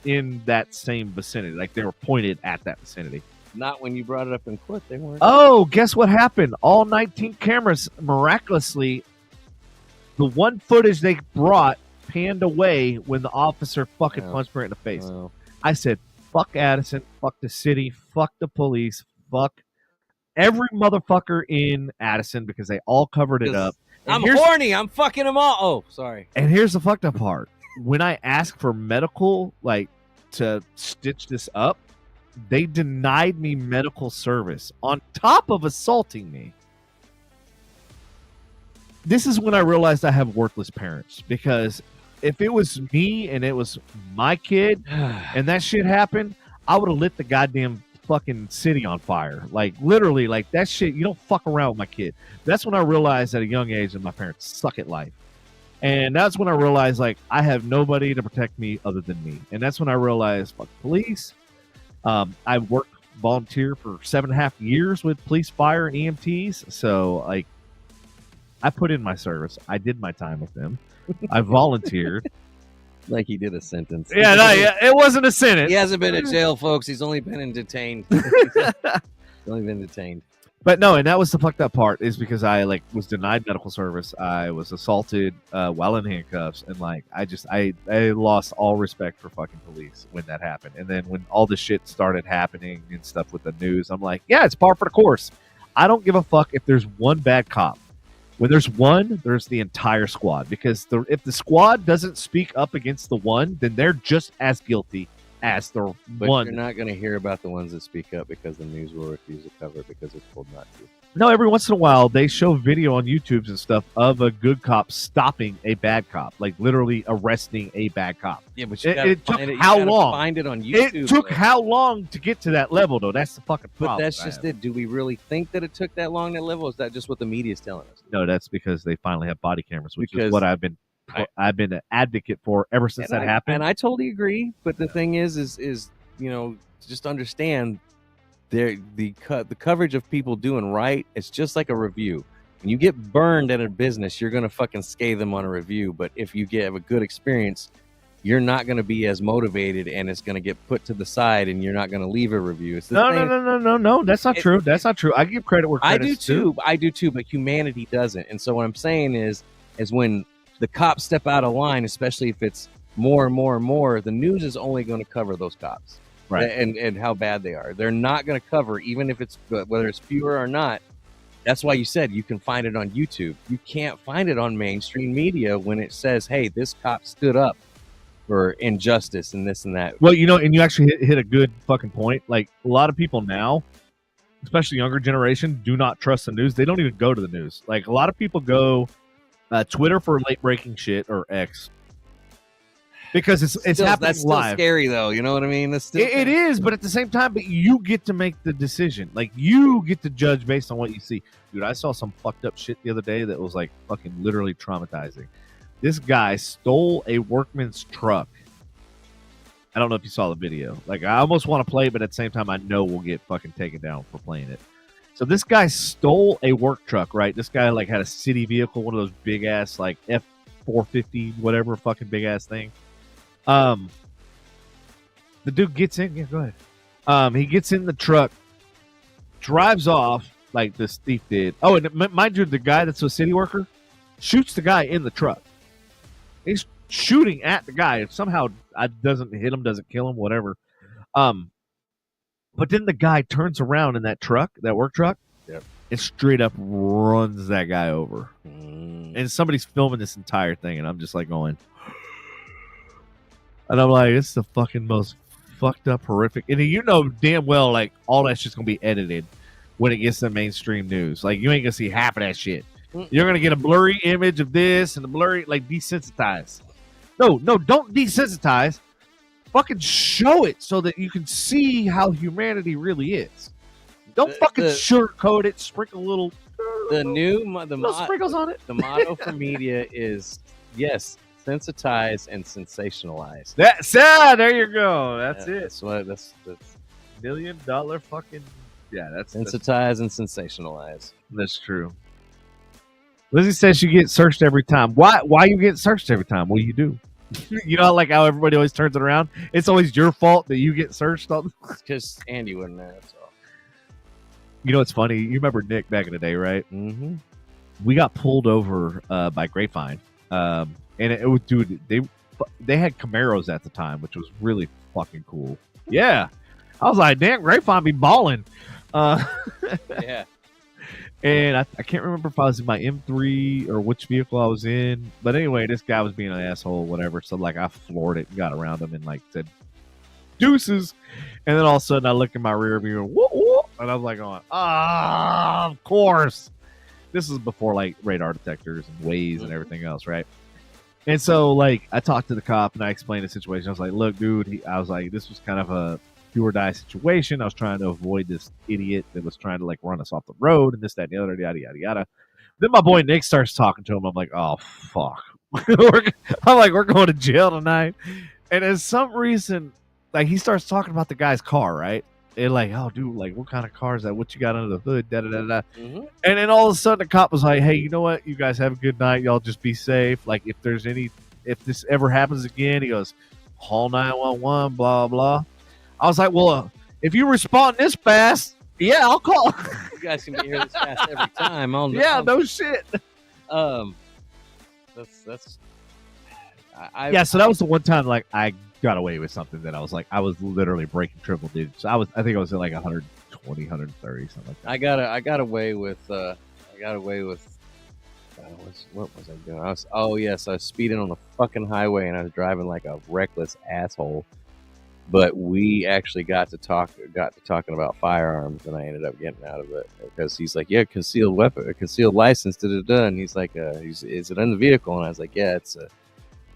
in that same vicinity. Like, they were pointed at that vicinity. Not when you brought it up in court, they weren't. Oh, guess what happened? All 19 cameras, miraculously, the one footage they brought panned away when the officer fucking punched me in the face. Oh. I said, fuck Addison, fuck the city, fuck the police, fuck every motherfucker in Addison because they all covered it up. And I'm horny. I'm fucking them all. Oh, sorry. And here's the fucked up part. When I asked for medical, like, to stitch this up, they denied me medical service on top of assaulting me. This is when I realized I have worthless parents because if it was me and it was my kid and that shit happened, I would have lit the goddamn fucking city on fire. Like, literally, like, that shit, you don't fuck around with my kid. That's when I realized at a young age that my parents suck at life. And that's when I realized, like, I have nobody to protect me other than me. And that's when I realized, fuck police. I worked volunteer for 7.5 years with police, fire, and EMTs. So, like, I put in my service. I did my time with them. I volunteered. Like he did a sentence. Yeah, it wasn't a sentence. He hasn't been in jail, folks. He's only been detained. But no, and that was the fucked up part is because I like was denied medical service. I was assaulted while in handcuffs, and like I lost all respect for fucking police when that happened. And then when all this shit started happening and stuff with the news, I'm like, yeah, it's par for the course. I don't give a fuck if there's one bad cop. When there's one, there's the entire squad. Because if the squad doesn't speak up against the one, then they're just as guilty as the but one. You're not going to hear about the ones that speak up because the news will refuse to cover it because it's told not to. No, every once in a while, they show video on YouTube and stuff of a good cop stopping a bad cop. Like, literally arresting a bad cop. Yeah, but it took how long? Find it on YouTube. It took how long to get to that level, though? That's the fucking problem. But that's just it. Do we really think that it took that long, that level? Or is that just what the media is telling us? No, that's because they finally have body cameras, which is what I've been an advocate for ever since that happened. And I totally agree. But the thing is just understand the coverage of people doing right. It's just like a review. When you get burned at a business, you're gonna fucking scathe them on a review. But if you have a good experience, you're not gonna be as motivated, and it's gonna get put to the side, and you're not gonna leave a review. It's the No. That's not true. That's not true. I give credit where credit's due. I do too, but humanity doesn't. And so what I'm saying is when the cops step out of line, especially if it's more and more and more, the news is only going to cover those cops, right? And how bad they are. They're not going to cover, even if it's whether it's fewer or not. That's why you said you can find it on YouTube. You can't find it on mainstream media when it says, "Hey, this cop stood up for injustice and this and that." Well, and you actually hit a good fucking point. Like, a lot of people now, especially younger generation, do not trust the news. They don't even go to the news. Like, a lot of people go Twitter for late breaking shit, or X, because it's happening that's still live. Scary though, you know what I mean? It is, but at the same time, but you get to make the decision. Like, you get to judge based on what you see. Dude, I saw some fucked up shit the other day that was like fucking literally traumatizing. This guy stole a workman's truck. I don't know if you saw the video. Like, I almost want to play, but at the same time, I know we'll get fucking taken down for playing it. So this guy stole a work truck, right? This guy like had a city vehicle, one of those big ass like F450, whatever fucking big ass thing. The dude gets in. Yeah, go ahead. He gets in the truck, drives off like this thief did. Oh, and mind you, the guy that's a city worker shoots the guy in the truck. He's shooting at the guy. If somehow doesn't hit him, doesn't kill him, whatever. But then the guy turns around in that truck, that work truck, yep, and straight up runs that guy over. And somebody's filming this entire thing, and I'm just like going, and I'm like, it's the fucking most fucked up, horrific. And you know damn well, like, all that shit's gonna be edited when it gets to mainstream news. Like, you ain't gonna see half of that shit. You're gonna get a blurry image of this and a blurry, like, desensitize. No, don't desensitize. Fucking show it so that you can see how humanity really is. Don't fucking sugarcoat it. Sprinkle a little sprinkles on it. The motto for media is, yes, sensitize and sensationalize. There you go. That's it. That's $1 million fucking, yeah. That's sensitize and sensationalize. That's true. Lizzie says you get searched every time. Why you get searched every time? What do you do? You know, like how everybody always turns it around. It's always your fault that you get searched on. Because Andy wasn't there. That's all. You know, it's funny. You remember Nick back in the day, right? Mm-hmm. We got pulled over by Grapevine, and it was, dude. They had Camaros at the time, which was really fucking cool. Yeah, I was like, damn, Grapevine be balling. Yeah. And I can't remember if I was in my M3 or which vehicle I was in. But anyway, this guy was being an asshole, whatever. So, like, I floored it and got around him and, like, said, deuces. And then all of a sudden, I look in my rear view and, whoop, and I was like, going, of course. This is before, like, radar detectors and Waze and everything else, right? And so, like, I talked to the cop and I explained the situation. I was like, look, dude, I was like, this was kind of a do or die situation. I was trying to avoid this idiot that was trying to, like, run us off the road and this, that, and the other, yada, yada, yada. Then my boy Nick starts talking to him. I'm like, oh, fuck. I'm like, we're going to jail tonight. And as some reason, like, he starts talking about the guy's car, right? And like, oh, dude, like, what kind of car is that? What you got under the hood? Da, da, da, da. Mm-hmm. And then all of a sudden the cop was like, hey, you know what? You guys have a good night. Y'all just be safe. Like, if this ever happens again, he goes, call 911, blah, blah. I was like, well, if you respond this fast, yeah, I'll call. You guys can be here this fast every time. No shit. That's. Yeah, so that was the one time, like, I got away with something that I was like, I was literally breaking triple digits. I think I was at like 120, 130, something like that. I got away with. What was I doing? I was speeding on the fucking highway and I was driving like a reckless asshole. But we actually got to talking about firearms, and I ended up getting out of it because he's like, "Yeah, concealed weapon, concealed license, da." And he's like, "Is it in the vehicle?" And I was like, "Yeah, it's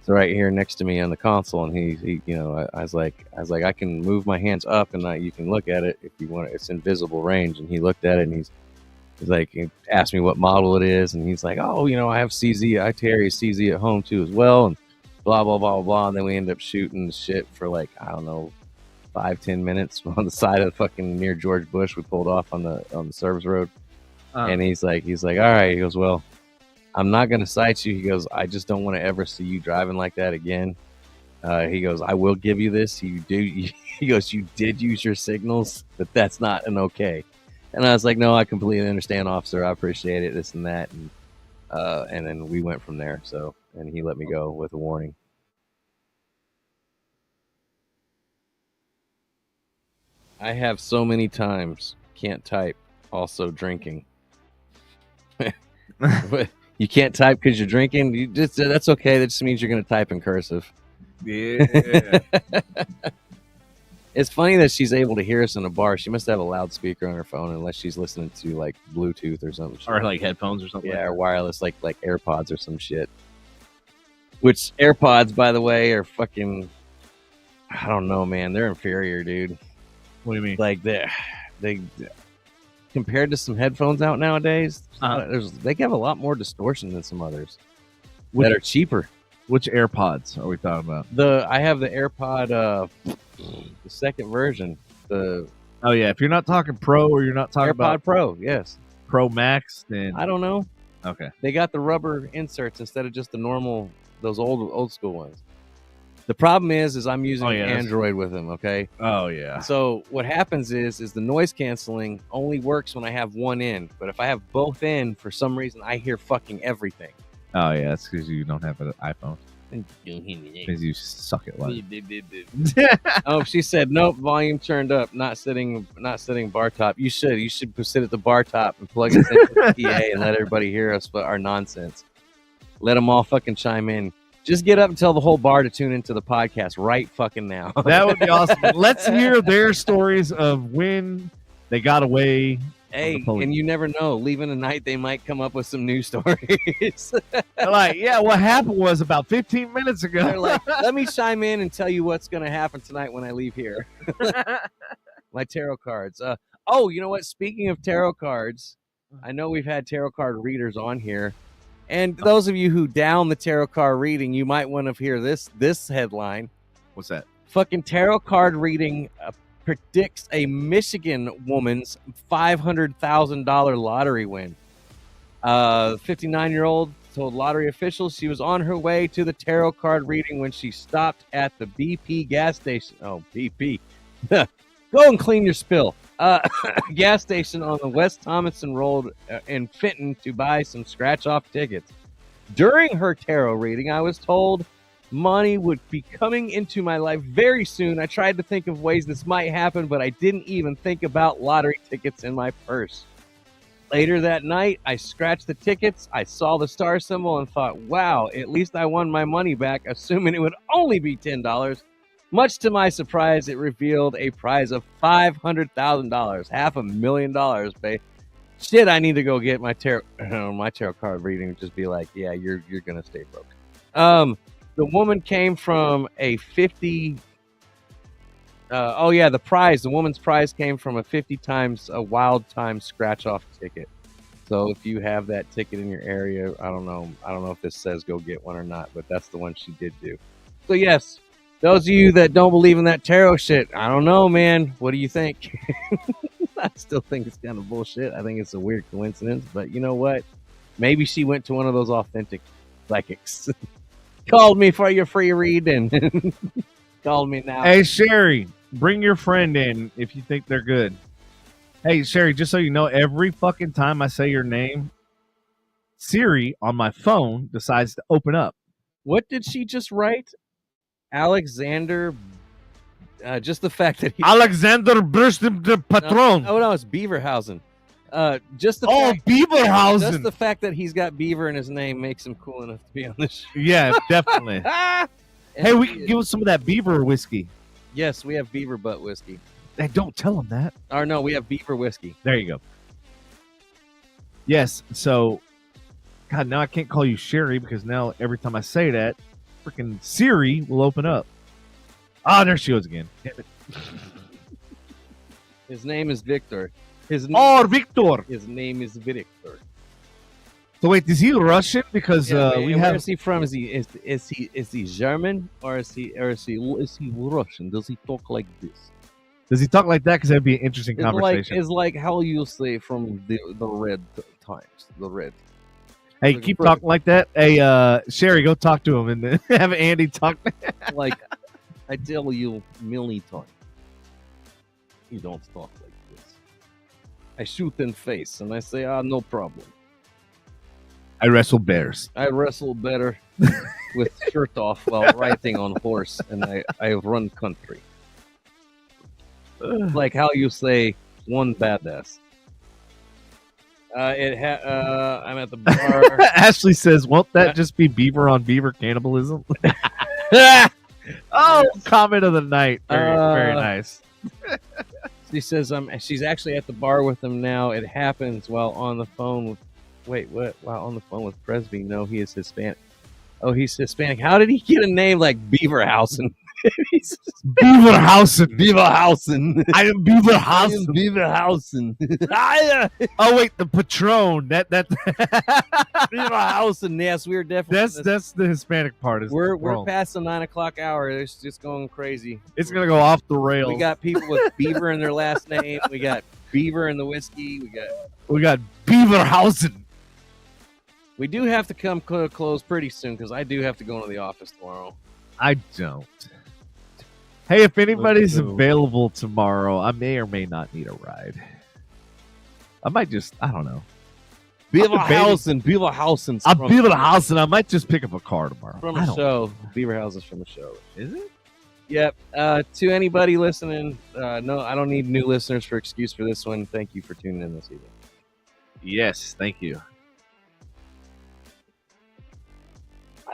right here next to me on the console." And he you know, I was like, I can move my hands up, and you can look at it if you want. It's in visible range. And he looked at it, and he's like, he asked me what model it is, and he's like, "Oh, you know, I have CZ. I carry a CZ at home too as well." And blah, blah, blah, blah. And then we end up shooting shit for like, I don't know, 5-10 minutes on the side of fucking near George Bush. We pulled off on the service road. And he's like, all right. He goes, well, I'm not gonna cite you. He goes, I just don't want to ever see you driving like that again. He goes, I will give you this. You do. He goes, you did use your signals, but that's not an okay. And I was like, no, I completely understand, officer. I appreciate it. This and that, and then we went from there. So, and he let me go with a warning. I have so many times can't type. Also drinking. But you can't type because you're drinking. You just that's okay. That just means you're going to type in cursive. Yeah. It's funny that she's able to hear us in a bar. She must have a loudspeaker on her phone, unless she's listening to like Bluetooth or something, or like headphones or something. Yeah, like or wireless, like AirPods or some shit. Which AirPods, by the way, are fucking. I don't know, man. They're inferior, dude. What do you mean? Like they compared to some headphones out nowadays, they have a lot more distortion than some others that are cheaper. Which AirPods are we talking about? I have the AirPod, the second version. Oh yeah, if you're not talking Pro or you're not talking AirPod about Pro, yes, Pro Max, then I don't know. Okay, they got the rubber inserts instead of just the normal, those old school ones. The problem is I'm using Android with them. Okay. Oh yeah. So what happens is the noise canceling only works when I have one in, but if I have both in, for some reason I hear fucking everything. Oh yeah, that's because you don't have an iPhone. Because you suck at life. Oh, she said nope. Volume turned up. Not sitting bar top. You should sit at the bar top and plug it into the PA and let everybody hear us. But our nonsense. Let them all fucking chime in. Just get up and tell the whole bar to tune into the podcast right fucking now. That would be awesome. Let's hear their stories of when they got away. Hey, and you never know. Leaving tonight, they might come up with some new stories. They're like, yeah, what happened was about 15 minutes ago. They're like, let me chime in and tell you what's going to happen tonight when I leave here. My tarot cards. Oh, you know what? Speaking of tarot cards, I know we've had tarot card readers on here. And those of you who down the tarot card reading, you might want to hear this headline. What's that? Fucking tarot card reading predicts a Michigan woman's $500,000 lottery win. 59-year-old told lottery officials she was on her way to the tarot card reading when she stopped at the BP gas station. Oh, BP. Go and clean your spill. Gas station on the West Thomason Road in Fenton to buy some scratch-off tickets. During her tarot reading, I was told money would be coming into my life very soon. I tried to think of ways this might happen, but I didn't even think about lottery tickets in my purse. Later that night, I scratched the tickets. I saw the star symbol and thought, wow, at least I won my money back, assuming it would only be $10. Much to my surprise, it revealed a prize of $500,000, $500,000, babe. Shit, I need to go get my tarot card reading and just be like, yeah, you're gonna stay broke. The woman came from a 50. The woman's prize came from a 50 times a wild time scratch off ticket. So if you have that ticket in your area, I don't know if this says go get one or not, but that's the one she did do. So yes. Those of you that don't believe in that tarot shit, I don't know, man. What do you think? I still think it's kind of bullshit. I think it's a weird coincidence, but you know what? Maybe she went to one of those authentic psychics. Called me for your free reading. Called me now. Hey, Sherry, bring your friend in if you think they're good. Hey, Sherry, just so you know, every fucking time I say your name, Siri on my phone decides to open up. What did she just write? Alexander, just the fact that Alexander the Patron. No, it's Beaverhausen. Beaverhausen. Just the fact that he's got Beaver in his name makes him cool enough to be on this show. Yeah, definitely. Hey, we can give us some of that Beaver whiskey. Yes, we have Beaver butt whiskey. Hey, don't tell him that. Or no, we have Beaver whiskey. There you go. Yes, so, God, now I can't call you Sherry because now every time I say that, freaking Siri will open up. Ah, there she goes again. His name is Victor. Victor. His name is Victor. So wait, is he Russian? Because where is he from? Is he German or is he Russian? Does he talk like this? Does he talk like that? Because that'd be an interesting It's conversation. like how you say from the red times, the red. Hey, Like keep a talking like that. Hey, Sherry, go talk to him and then have Andy talk. Like I tell you, Millie time. You don't talk like this. I shoot in face and I say, no problem. I wrestle bears. I wrestle better with shirt off while riding on horse, and I run country. Like how you say one badass. I'm at the bar. Ashley says, "Won't that just be beaver on beaver cannibalism?" Oh, comment of the night. Very nice. She says, she's actually at the bar with him now. It happens while on the phone with. Wait, what? While on the phone with Presby? No, he is Hispanic. Oh, he's Hispanic. How did he get a name like Beaverhausen? Beaverhausen. Beaverhausen. I am Beaverhausen. Beaverhausen. Oh wait, the Patron. That Beaverhausen. Yes, we're definitely. that's the Hispanic part. Is We're past the 9 o'clock hour. It's just going crazy. It's gonna go off the rails. We got people with Beaver in their last name. We got Beaver in the whiskey. We got Beaverhausen. We do have to come close pretty soon because I do have to go into the office tomorrow. I don't. Hey, if anybody's available tomorrow, I may or may not need a ride. I might just, I don't know. Beaverhausen. I'm Beaverhausen. I might just pick up a car tomorrow. From a show. Beaverhausen's from a show. Is it? Yep. To anybody listening, no, I don't need new listeners for excuse for this one. Thank you for tuning in this evening. Yes, thank you.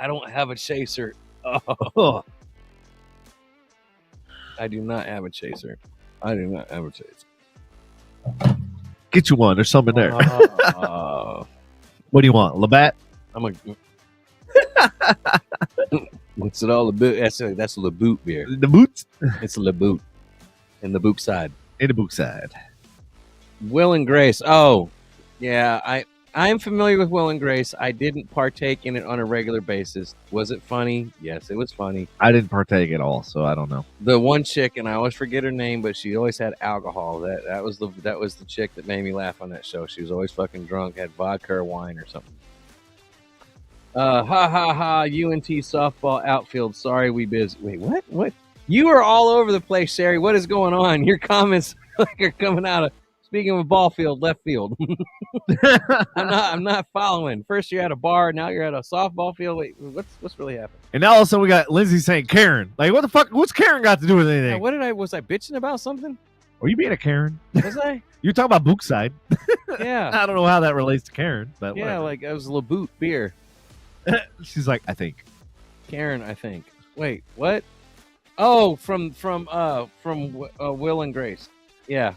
I don't have a chaser. Oh. I do not have a chaser. Get you one. There's some in there. What do you want? Labatt? What's it all about? That's a Laboot beer. The boots? It's a Laboot. In the boot side. In the boot side. Will and Grace. Oh, yeah. I'm familiar with Will and Grace. I didn't partake in it on a regular basis. Was it funny? Yes, it was funny. I didn't partake at all, so I don't know. The one chick, and I always forget her name, but she always had alcohol. That was the chick that made me laugh on that show. She was always fucking drunk, had vodka or wine or something. UNT softball outfield. Sorry, we busy. Wait, what? What? You are all over the place, Sherry. What is going on? Your comments are coming out of. Speaking of ball field, left field. I'm not following. First you're at a bar, now you're at a softball field. Wait, what's really happening? And now all of a sudden we got Lindsay saying Karen. Like, what the fuck? What's Karen got to do with anything? Was I bitching about something? Are you being a Karen? Was I? You're talking about Bookside. Yeah. I don't know how that relates to Karen, but yeah, whatever. like it was Laboot beer. She's like, I think. Karen, I think. Wait, what? Oh, from Will and Grace. Yeah.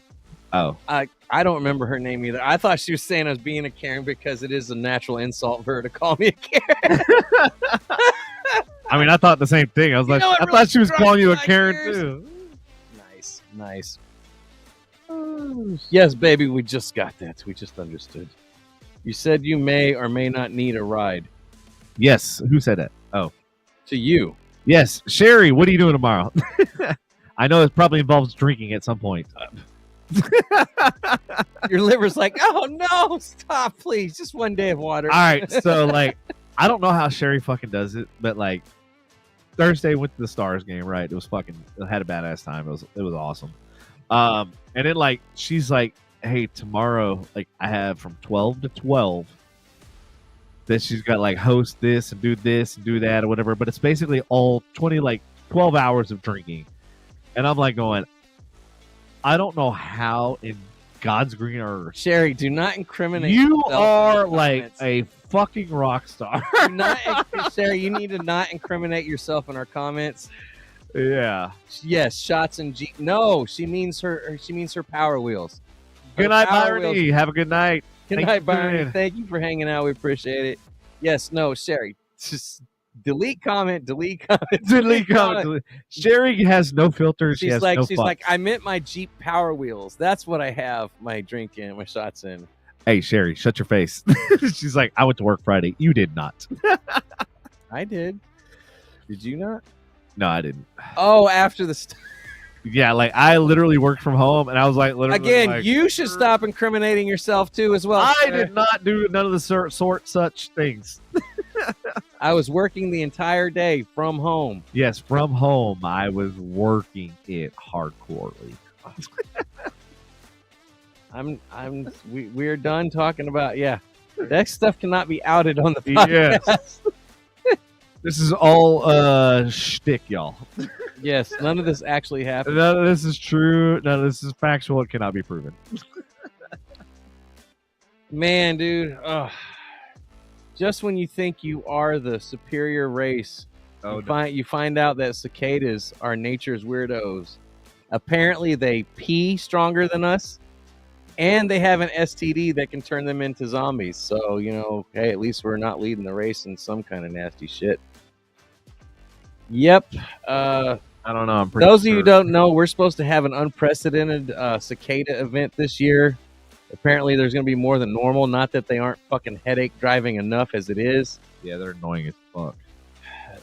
Oh. I don't remember her name either. I thought she was saying I was being a Karen because it is a natural insult for her to call me a Karen. I mean, I thought the same thing. I was I thought she was calling you a Karen too. Nice. Yes, baby, we just got that. We just understood. You said you may or may not need a ride. Yes. Who said that? Oh. To you. Yes. Sherry, what are you doing tomorrow? I know it probably involves drinking at some point. Your liver's like, oh no, stop, please. Just one day of water. All right. So, like, I don't know how Sherry fucking does it, but, like, Thursday went to the Stars game, right? It was fucking, it had a badass time. It was awesome. And then, like, she's like, hey, tomorrow, like, I have from 12 to 12 that she's got, like, host this and do that or whatever. But it's basically all 12 hours of drinking. And I'm like going, I don't know how in God's green earth. Sherry, do not incriminate you yourself are like a fucking rock star. Sherry, you need to not incriminate yourself in our comments. Yeah. Yes, shots and Jeep. No, she means her Power Wheels. Good night, Byron. Have a good night. Good night, Byron. Thank you for hanging out. We appreciate it. Yes, no, Sherry. Just delete comment. Sherry has no filters. She's like, I meant my Jeep Power Wheels. That's what I have my drink in, my shots in. Hey, Sherry, shut your face. She's like, I went to work Friday. You did not. I did. Did you not? No, I didn't. Oh, after the Yeah, like I literally worked from home, and I was like, literally, Again, like, you should stop incriminating yourself too, as well. I did not do none of the sort such things. I was working the entire day from home. Yes, from home, I was working it hardcorely. We're done talking about that stuff cannot be outed on the podcast. Yes. This is all shtick, y'all. Yes, none of this actually happened. None of this is true. None of this is factual. It cannot be proven. Man, dude. Just when you think you are the superior race, you find out that cicadas are nature's weirdos. Apparently, they pee stronger than us, and they have an STD that can turn them into zombies. So, hey, at least we're not leading the race in some kind of nasty shit. Yep. I don't know. I'm pretty Those sure. of you who don't know, we're supposed to have an unprecedented cicada event this year. Apparently, there's going to be more than normal. Not that they aren't fucking headache driving enough as it is. Yeah, they're annoying as fuck.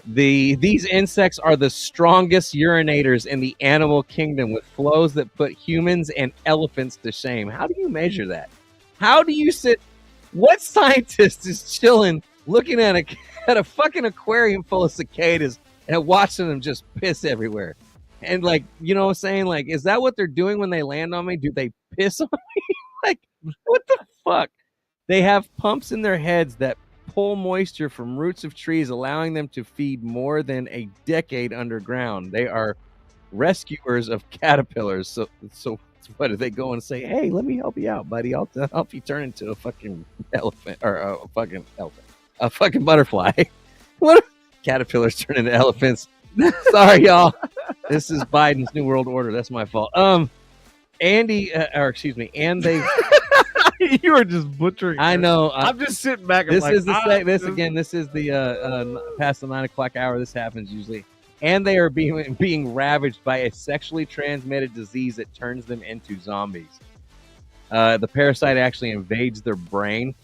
These insects are the strongest urinators in the animal kingdom, with flows that put humans and elephants to shame. How do you measure that? How do you sit? What scientist is chilling, looking at a fucking aquarium full of cicadas and watching them just piss everywhere? And like, you know what I'm saying? Like, is that what they're doing when they land on me? Do they piss on me? Like, what the fuck? They have pumps in their heads that pull moisture from roots of trees, allowing them to feed more than a decade underground. They are rescuers of caterpillars. So what do they go and say? Hey, let me help you out, buddy. I'll help you turn into a fucking elephant, or a fucking butterfly. What? Caterpillars turn into elephants. Sorry, y'all. This is Biden's New World Order. That's my fault. And they. You are just butchering. I know. I'm just sitting back. And This like, is the past the 9 o'clock hour. This happens usually, and they are being ravaged by a sexually transmitted disease that turns them into zombies. The parasite actually invades their brain,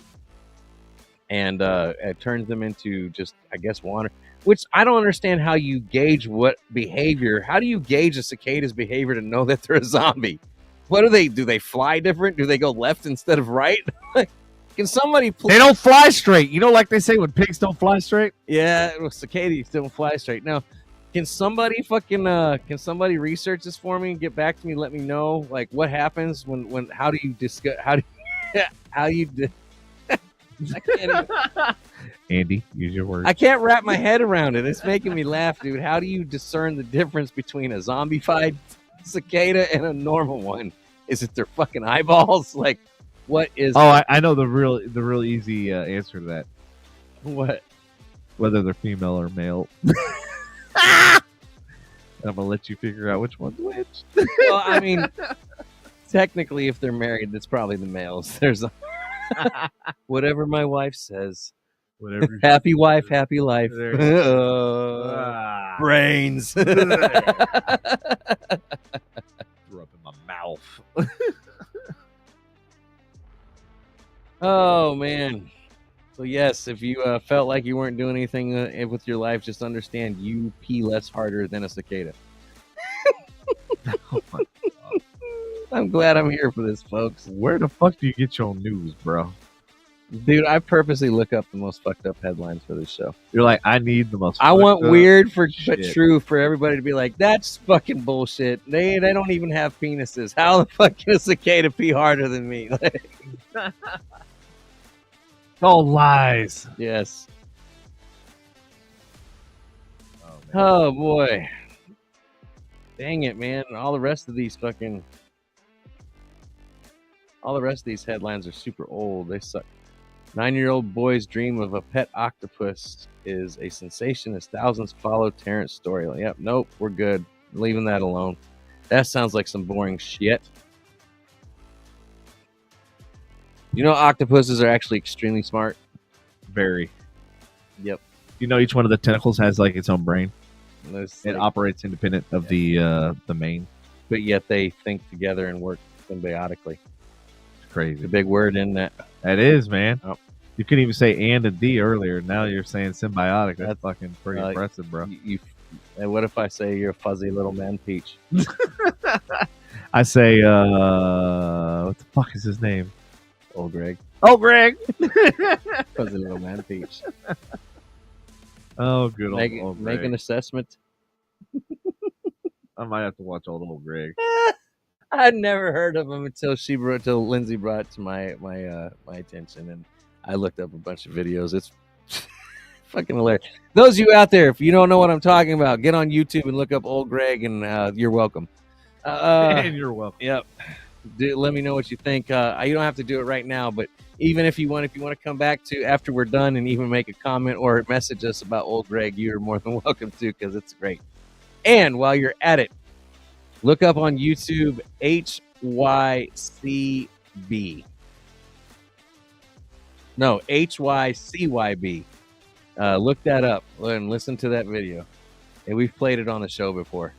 and it turns them into just, I guess, water. Which I don't understand how you gauge what behavior. How do you gauge a cicada's behavior to know that they're a zombie? What do they do? They fly different? Do they go left instead of right? Can somebody please? They don't fly straight. You know, like they say when pigs don't fly straight. Yeah, well, cicadas don't fly straight. Now, can somebody research this for me and get back to me? Let me know, like, what happens when how do you discuss I can't even, Andy, use your words. I can't wrap my head around it. It's making me laugh, dude. How do you discern the difference between a zombified cicada and a normal one? Is it their fucking eyeballs? Like, what is? Oh, I know the real easy answer to that. What? Whether they're female or male. I'm gonna let you figure out which one's which. Well, I mean, technically, if they're married, it's probably the males. There's whatever my wife says. Whatever. Happy wife, happy life. Brains. Threw up in my mouth. Oh man. So yes, if you felt like you weren't doing anything with your life, just understand you pee less harder than a cicada. Oh my God. I'm glad I'm here for this, folks. Where the fuck do you get your news, bro? Dude, I purposely look up the most fucked up headlines for this show. You're like, I need the most. I want weird but shit. true for everybody to be like, that's fucking bullshit. They don't even have penises. How the fuck can a cicada pee harder than me? It's all lies. Yes. Oh, man. Oh boy. Dang it, man. All the rest of these headlines are super old. They suck. 9-year-old boy's dream of a pet octopus is a sensation as thousands follow Terrence's story. Yep, nope, we're good. Leaving that alone. That sounds like some boring shit. You know, octopuses are actually extremely smart. Very. Yep. You know, each one of the tentacles has like its own brain. It operates independent of the main. But yet they think together and work symbiotically. It's crazy. The big word in that. That is, man. Oh. You couldn't even say and a D earlier. Now you're saying symbiotic. That's fucking pretty impressive, bro. And what if I say you're a fuzzy little man peach? I say, what the fuck is his name? Old Greg. Oh, Greg. Fuzzy little man peach. Oh, good old Make Greg. an assessment. I might have to watch old Greg. I'd never heard of him until Lindsay brought it to my attention, and I looked up a bunch of videos. It's fucking hilarious. Those of you out there, if you don't know what I'm talking about, get on YouTube and look up old Greg, and you're welcome. And you're welcome. Yep. Let me know what you think. You don't have to do it right now, but even if you want to come back to after we're done and even make a comment or message us about old Greg, you're more than welcome to, because it's great. And while you're at it, look up on YouTube HYCB. No, HYCYB. Look that up and listen to that video. And we've played it on the show before.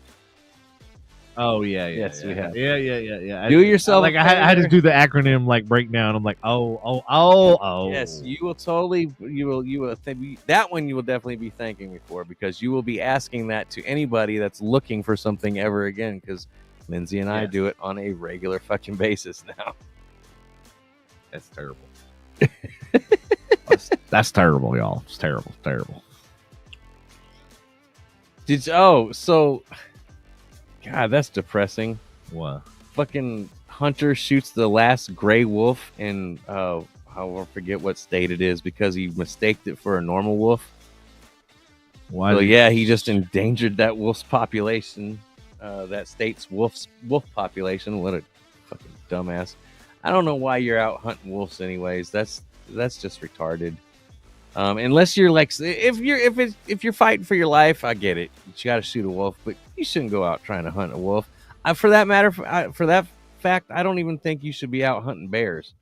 Oh yeah, Yes, we have. Yeah. Do yourself like a I had to favor. do the acronym like breakdown. I'm like, oh. Yes, you will totally. You will. That one you will definitely be thanking me for, because you will be asking that to anybody that's looking for something ever again. Because Lindsay and I do it on a regular fucking basis now. That's terrible. That's terrible, y'all. It's terrible. So, God, that's depressing. What? Fucking hunter shoots the last gray wolf in I forget what state it is, because he mistaked it for a normal wolf. Why? So yeah, he just endangered that wolf's population. That state's wolf population. What a fucking dumbass. I don't know why you're out hunting wolves anyways. That's just retarded. Unless you're like, if you're fighting for your life, I get it. You got to shoot a wolf, but you shouldn't go out trying to hunt a wolf. For that matter, for that fact, I don't even think you should be out hunting bears.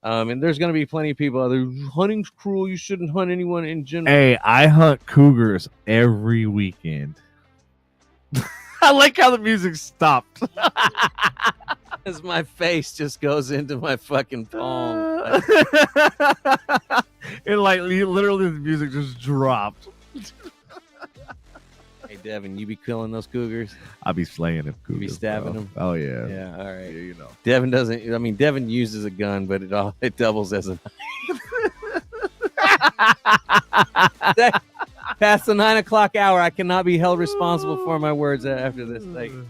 And there's going to be plenty of people out there. Hunting's cruel. You shouldn't hunt anyone in general. Hey, I hunt cougars every weekend. I like how the music stopped. As my face just goes into my fucking palm. And like literally the music just dropped. Hey Devin, you be killing those cougars? I'll be slaying them cougars. You be stabbing them? Oh yeah. Yeah, all right. Yeah, you know. Devin doesn't. I mean, Devin uses a gun, but it doubles as a knife. Past the 9 o'clock hour, I cannot be held responsible for my words after this thing.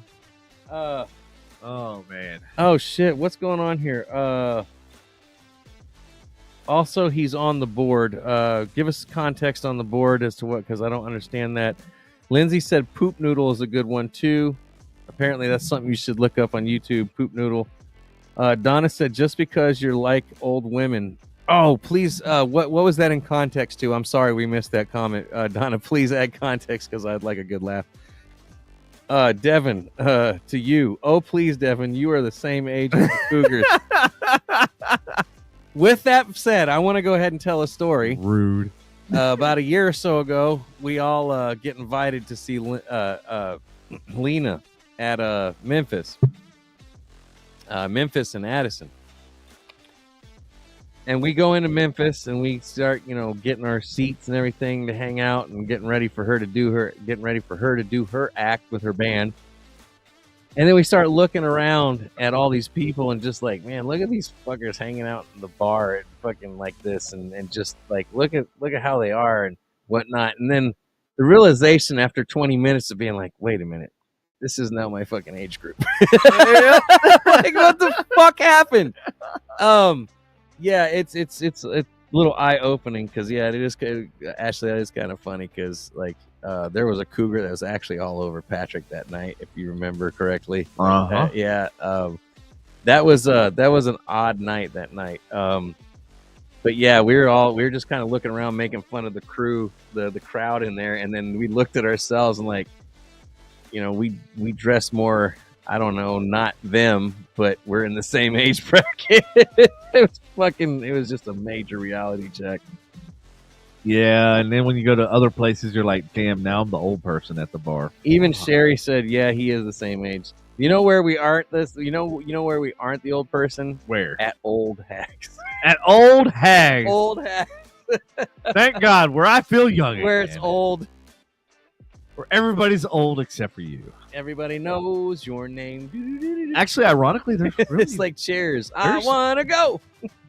Oh man. Oh shit! What's going on here? Also, he's on the board. Give us context on the board as to what, because I don't understand that. Lindsay said poop noodle is a good one too. Apparently, that's something you should look up on YouTube. Poop noodle. Donna said just because you're like old women. Oh, please. What was that in context to? I'm sorry we missed that comment. Donna, please add context, because I'd like a good laugh. Devin, to you. Oh, please, Devin, you are the same age as the Cougars. With that said, I want to go ahead and tell a story. Rude. About a year or so ago, we all get invited to see Lena at Memphis. Memphis and Addison. And we go into Memphis and we start, getting our seats and everything to hang out and getting ready for her to do her act with her band. And then we start looking around at all these people and just like, man, look at these fuckers hanging out in the bar and fucking like this and just like look at how they are and whatnot. And then the realization after 20 minutes of being like, wait a minute, this is now my fucking age group. Like, what the fuck happened? Yeah, it's a little eye opening, because it is, Ashley, that is kind of funny, because like there was a cougar that was actually all over Patrick that night, if you remember correctly. That was an odd night that night. But yeah, we were just kind of looking around, making fun of the crew, the crowd in there, and then we looked at ourselves and like, we dress more. I don't know, not them, but we're in the same age bracket. It was just a major reality check. Yeah, and then when you go to other places, you're like, damn, now I'm the old person at the bar. Even Sherry said, yeah, he is the same age. You know where we aren't you know where we aren't the old person? Where? At Old Hags. At Old Hags. Old Hags. Thank God, where I feel young Where again. it's old. Where everybody's old except for you. Everybody knows your name. Actually, ironically, there's really... It's like Cheers. I want to go.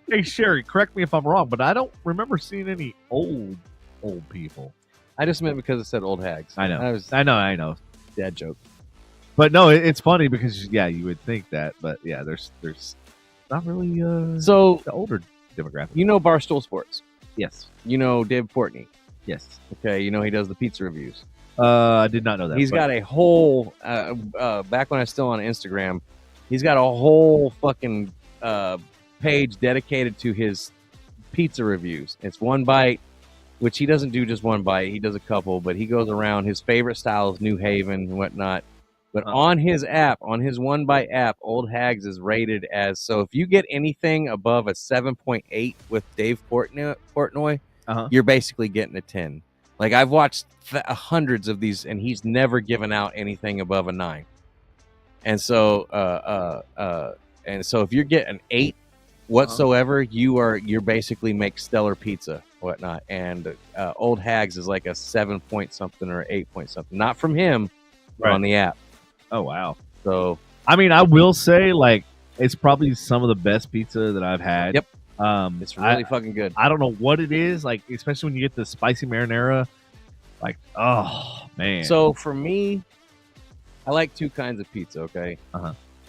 Hey, Sherry, correct me if I'm wrong, but I don't remember seeing any old people. I just meant because it said old hags. I know. I know. Dad joke. But no, it's funny because, yeah, you would think that. But, yeah, there's not really so the older demographic. You know Barstool Sports? Yes. You know Dave Portney? Yes. Okay, you know he does the pizza reviews. I did not know that. He's got a whole, back when I was still on Instagram, he's got a whole fucking page dedicated to his pizza reviews. It's one bite, which he doesn't do just one bite. He does a couple, but he goes around. His favorite style is New Haven and whatnot. But on his app, on his One Bite app, Old Hags is rated as, so if you get anything above a 7.8 with Dave Portnoy, you're basically getting a 10. Like, I've watched hundreds of these, and he's never given out anything above a 9. And so, if you get an 8 whatsoever, you're basically make stellar pizza, whatnot. And Old Hags is like a 7 point something or 8 point something, not from him, but on the app. Oh wow! So, I mean, I will say, like, it's probably some of the best pizza that I've had. Yep. It's really fucking good. I don't know what it is, like, especially when you get the spicy marinara. Like, oh man. So for me, I like two kinds of pizza. Okay.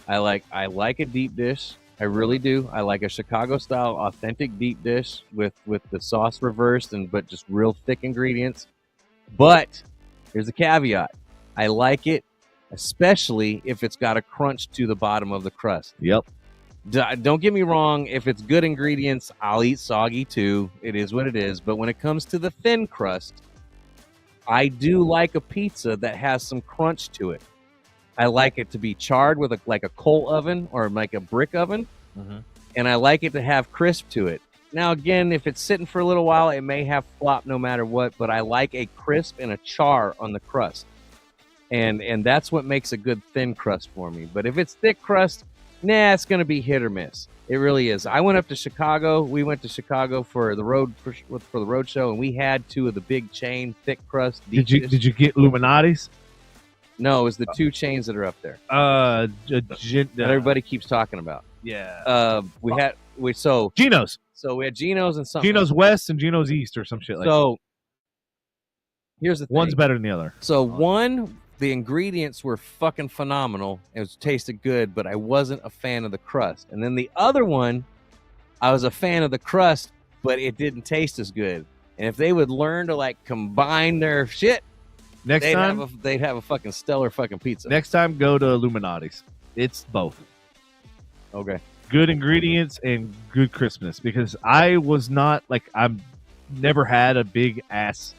I like a deep dish. I really do. I like a Chicago style authentic deep dish with the sauce reversed but just real thick ingredients. But there's a caveat. I like it, especially if it's got a crunch to the bottom of the crust. Yep. Don't get me wrong. If it's good ingredients, I'll eat soggy too. It is what it is. But when it comes to the thin crust, I do like a pizza that has some crunch to it. I like it to be charred with like a coal oven or like a brick oven. And I like it to have crisp to it. Now, again, if it's sitting for a little while, it may have flop no matter what. But I like a crisp and a char on the crust. And that's what makes a good thin crust for me. But if it's thick crust, it's going to be hit or miss. It really is. I went up to Chicago. We went to Chicago for the road show, and we had two of the big chain thick crust. Did you get Illuminati's? No, it was the two chains that are up there. That everybody keeps talking about. Yeah. Geno's. So we had Geno's and something. Geno's West and Geno's East or some shit like that. So here's the thing. One's better than the other. So one, the ingredients were fucking phenomenal. It tasted good, but I wasn't a fan of the crust. And then the other one, I was a fan of the crust, but it didn't taste as good. And if they would learn to like combine their shit, they'd have a fucking stellar fucking pizza. Next time, go to Illuminati's. It's both. Okay. Good ingredients and good crispness, because I was not like, I've never had a big ass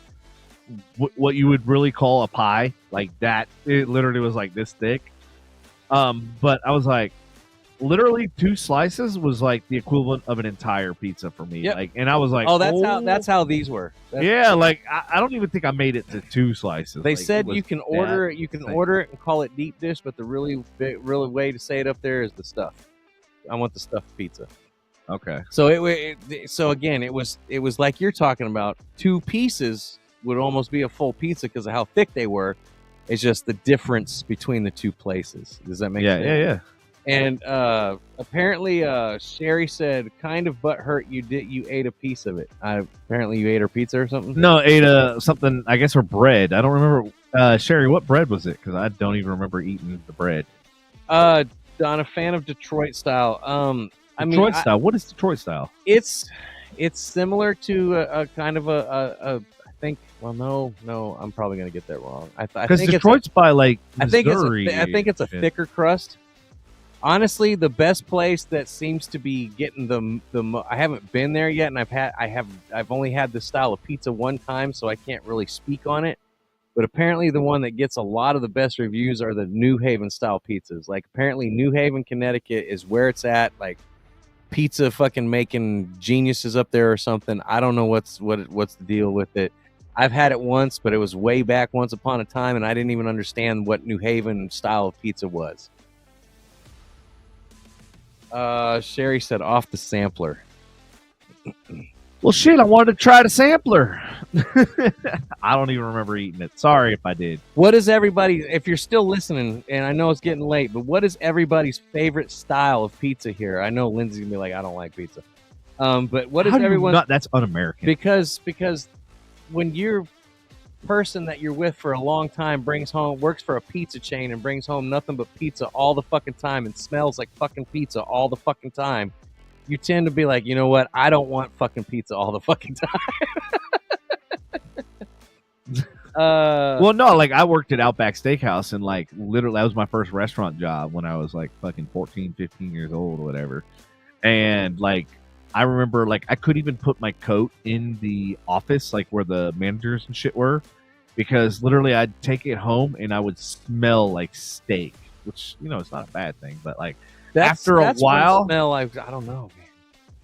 what you would really call a pie like that. It literally was like this thick. But I was like, literally 2 slices was like the equivalent of an entire pizza for me. Yep. Like, and I was like, that's how these were. Like I don't even think I made it to 2 slices. They said you can order it and call it deep dish, but the really way to say it up there is the stuff. I want the stuffed pizza. Okay. So again, it was like you're talking about. 2 pieces would almost be a full pizza because of how thick they were. It's just the difference between the 2 places. Does that make sense? Yeah. And apparently, Sherry said, "Kind of butthurt you ate a piece of it." Apparently, you ate her pizza or something. No, ate something. I guess her bread. I don't remember. Sherry, what bread was it? Because I don't even remember eating the bread. Don, a fan of Detroit style. Detroit style. What is Detroit style? It's similar to a kind of a I think. Well, no, I'm probably gonna get that wrong. Because Detroit's by like Missouri. I think it's a thicker crust. Honestly, the best place that seems to be getting the I haven't been there yet, and I've only had this style of pizza one time, so I can't really speak on it. But apparently, the one that gets a lot of the best reviews are the New Haven style pizzas. Like, apparently, New Haven, Connecticut is where it's at. Like, pizza fucking making geniuses up there or something. I don't know what's the deal with it. I've had it once, but it was way back once upon a time, and I didn't even understand what New Haven style of pizza was. Sherry said off the sampler. Well, shit, I wanted to try the sampler. I don't even remember eating it. Sorry if I did. What is everybody, if you're still listening, and I know it's getting late, but what is everybody's favorite style of pizza here? I know Lindsay's going to be like, I don't like pizza. But what is everyone's... That's un-American. Because when your person that you're with for a long time works for a pizza chain and brings home nothing but pizza all the fucking time and smells like fucking pizza all the fucking time, you tend to be like, you know what? I don't want fucking pizza all the fucking time. Well, no, like I worked at Outback Steakhouse and like literally that was my first restaurant job when I was like fucking 14, 15 years old or whatever. And like, I remember like I couldn't even put my coat in the office, like where the managers and shit were, because literally I'd take it home and I would smell like steak, which, you know, it's not a bad thing, but like after a while, smell, I don't know, man.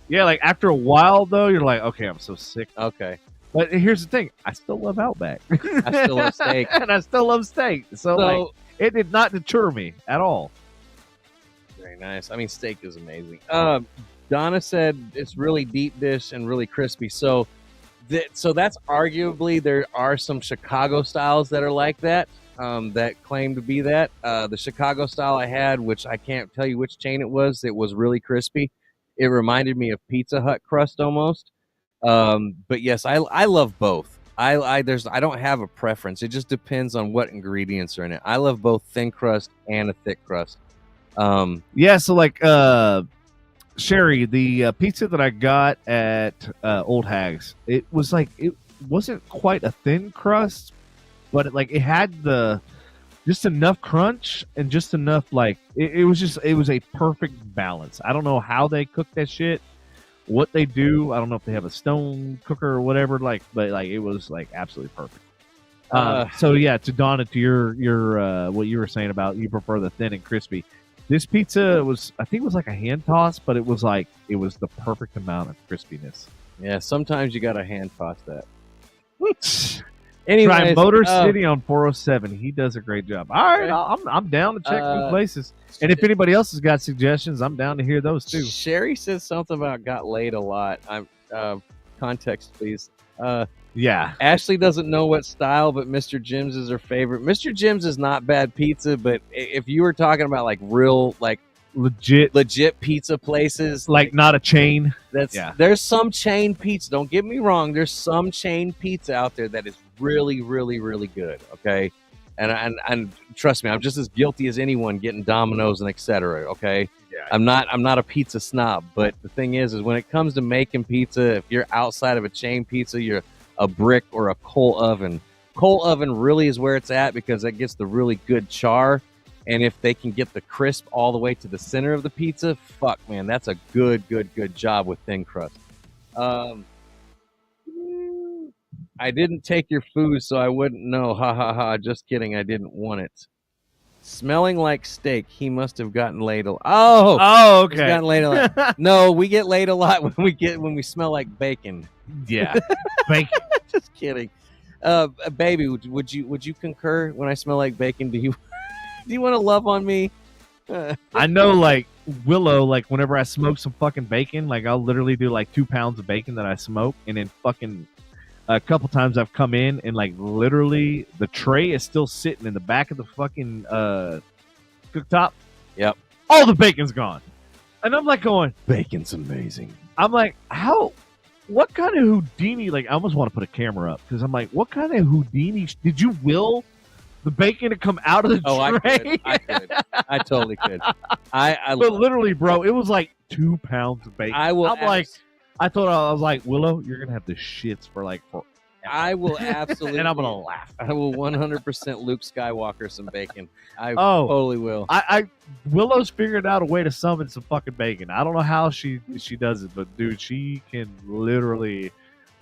Yeah, like after a while though, you're like, okay, I'm so sick. Okay. But here's the thing, I still love Outback. I still love steak. And I still love steak. So like, it did not deter me at all. Very nice. I mean, steak is amazing. Donna said it's really deep dish and really crispy. So that's arguably, there are some Chicago styles that are like that, that claim to be that. The Chicago style I had, which I can't tell you which chain it was really crispy. It reminded me of Pizza Hut crust almost. But yes, I love both. I don't have a preference. It just depends on what ingredients are in it. I love both thin crust and a thick crust. Yeah, so like Sherry, the pizza that I got at Old Hags, it was like, it wasn't quite a thin crust, but it had just enough crunch and just enough, like it was a perfect balance. I don't know how they cook that shit, what they do. I don't know if they have a stone cooker or whatever, but it was like absolutely perfect. So yeah, to Donna, to your what you were saying about you prefer the thin and crispy. This pizza I think it was like a hand toss, but it was the perfect amount of crispiness. Yeah, sometimes you gotta hand toss that. Anyways, try Motor City on 407. He does a great job. All right, I'm down to check new places. And if anybody else has got suggestions, I'm down to hear those too. Sherry says something about got laid a lot. Context, please. Yeah. Ashley doesn't know what style, but Mr. Jim's is her favorite. Mr. Jim's is not bad pizza, but if you were talking about like real, like legit pizza places, like not a chain. There's some chain pizza. Don't get me wrong. There's some chain pizza out there that is really, really, really good. Okay. And trust me, I'm just as guilty as anyone getting Domino's and etc. Okay. Yeah. I'm not a pizza snob, but the thing is when it comes to making pizza, if you're outside of a chain pizza, you're a brick or a coal oven. Coal oven really is where it's at because that gets the really good char. And if they can get the crisp all the way to the center of the pizza, fuck, man, that's a good job with thin crust. I didn't take your food, so I wouldn't know. Ha ha ha. Just kidding. I didn't want it. Smelling like steak. He must have gotten laid a lot. Oh, okay. He's gotten laid a lot. No, we get laid a lot when we smell like bacon. Yeah, bacon. Just kidding. Baby, would you concur when I smell like bacon? Do you want to love on me? I know, like Willow, like whenever I smoke some fucking bacon, like I'll literally do like 2 pounds of bacon that I smoke, and then fucking a couple times I've come in and like literally the tray is still sitting in the back of the fucking cooktop. Yep. All the bacon's gone. And I'm like going, bacon's amazing. I'm like, what kind of Houdini, like I almost want to put a camera up because I'm like, what kind of Houdini did you will the bacon to come out of the tray? I could. I totally could. But literally, bro, it was like 2 pounds of bacon. I was like, Willow, you're going to have the shits for forever. I will absolutely. And I'm going to laugh. I will 100% Luke Skywalker some bacon. I totally will. Willow's figured out a way to summon some fucking bacon. I don't know how she does it, but dude, she can literally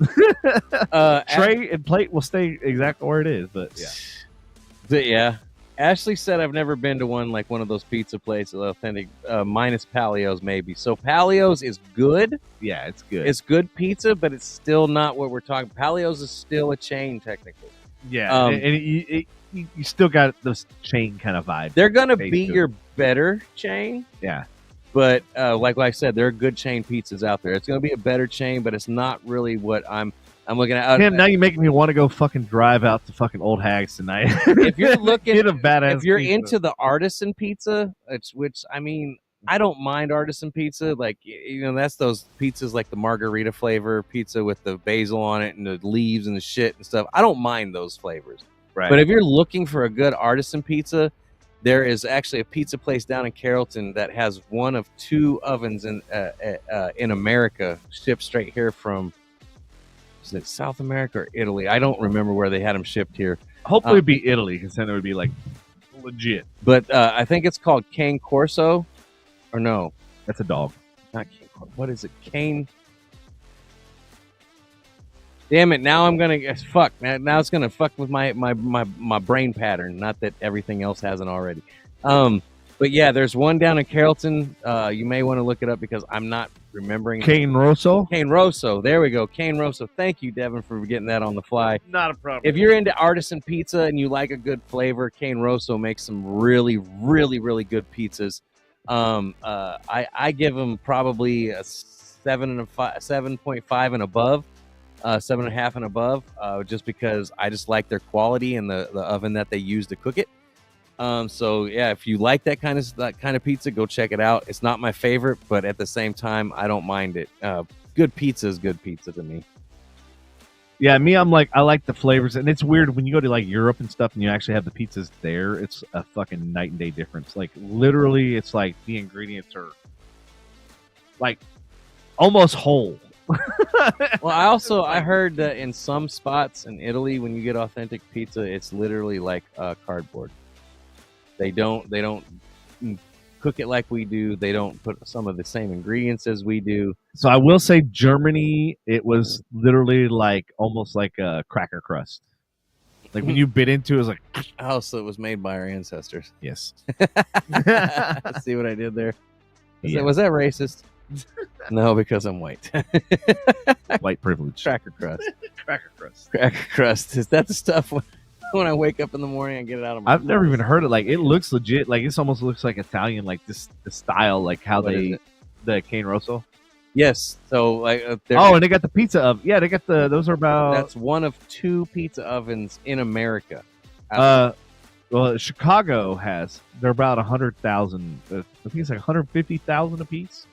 tray and plate will stay exactly where it is. But yeah. Ashley said I've never been to one like one of those pizza places, authentic, minus Palio's maybe. So Palio's is good. Yeah, it's good. It's good pizza, but it's still not what we're talking. Palio's is still a chain technically. Yeah, and you still got this chain kind of vibe. They're gonna be your better chain. Yeah. But like I said, there are good chain pizzas out there. It's going to be a better chain, but it's not really what I'm looking at. Damn, now you're making me want to go fucking drive out to fucking Old Hags tonight. If you're looking, get a badass if you're pizza. into the artisan pizza, which I mean, I don't mind artisan pizza. Like, you know, that's those pizzas like the margarita flavor pizza with the basil on it and the leaves and the shit and stuff. I don't mind those flavors. Right. But if you're looking for a good artisan pizza, there is actually a pizza place down in Carrollton that has one of 2 ovens in America shipped straight here from, is it South America or Italy? I don't remember where they had them shipped here. Hopefully it'd be Italy, because then it would be like legit. But I think it's called Cane Corso, or no, That's a dog. not Cane Corso. What is it? Cane. Damn it! Now I'm gonna fuck. Now it's gonna fuck with my brain pattern. Not that everything else hasn't already. But yeah, there's one down in Carrollton. You may want to look it up because I'm not remembering. Cane Rosso? Cane Rosso. There we go. Cane Rosso. Thank you, Devin, for getting that on the fly. Not a problem. If you're into artisan pizza and you like a good flavor, Cane Rosso makes some really, really, really good pizzas. I give them probably a 7.5 and above. 7.5 and above, just because I just like their quality and the oven that they use to cook it. So yeah, if you like that kind of pizza, go check it out. It's not my favorite, but at the same time, I don't mind it. Good pizza is good pizza to me. Yeah, me, I like the flavors, and it's weird when you go to like Europe and stuff, and you actually have the pizzas there. It's a fucking night and day difference. Like literally, it's like the ingredients are like almost whole. Well, I heard that in some spots in Italy, when you get authentic pizza, it's literally like cardboard. They don't cook it like we do. They don't put some of the same ingredients as we do. So I will say Germany, it was literally like almost like a cracker crust. Like when you bit into it, it was like, oh, so it was made by our ancestors. yes. See what I did there? Yeah. Was that racist? No, because I'm white. White privilege. Cracker crust. Cracker crust. Cracker crust. Is that the stuff when I wake up in the morning and get it out of my I've never mouth? even heard it. Like it looks legit. Like this almost looks like Italian. Like the style, like how What is it? the Cane Rosso. Yes. So like, And they got the pizza oven. Yeah, they got those are about. that's one of 2 pizza ovens in America. Well, Chicago has. They're about 100,000. I think it's like 150,000 a piece.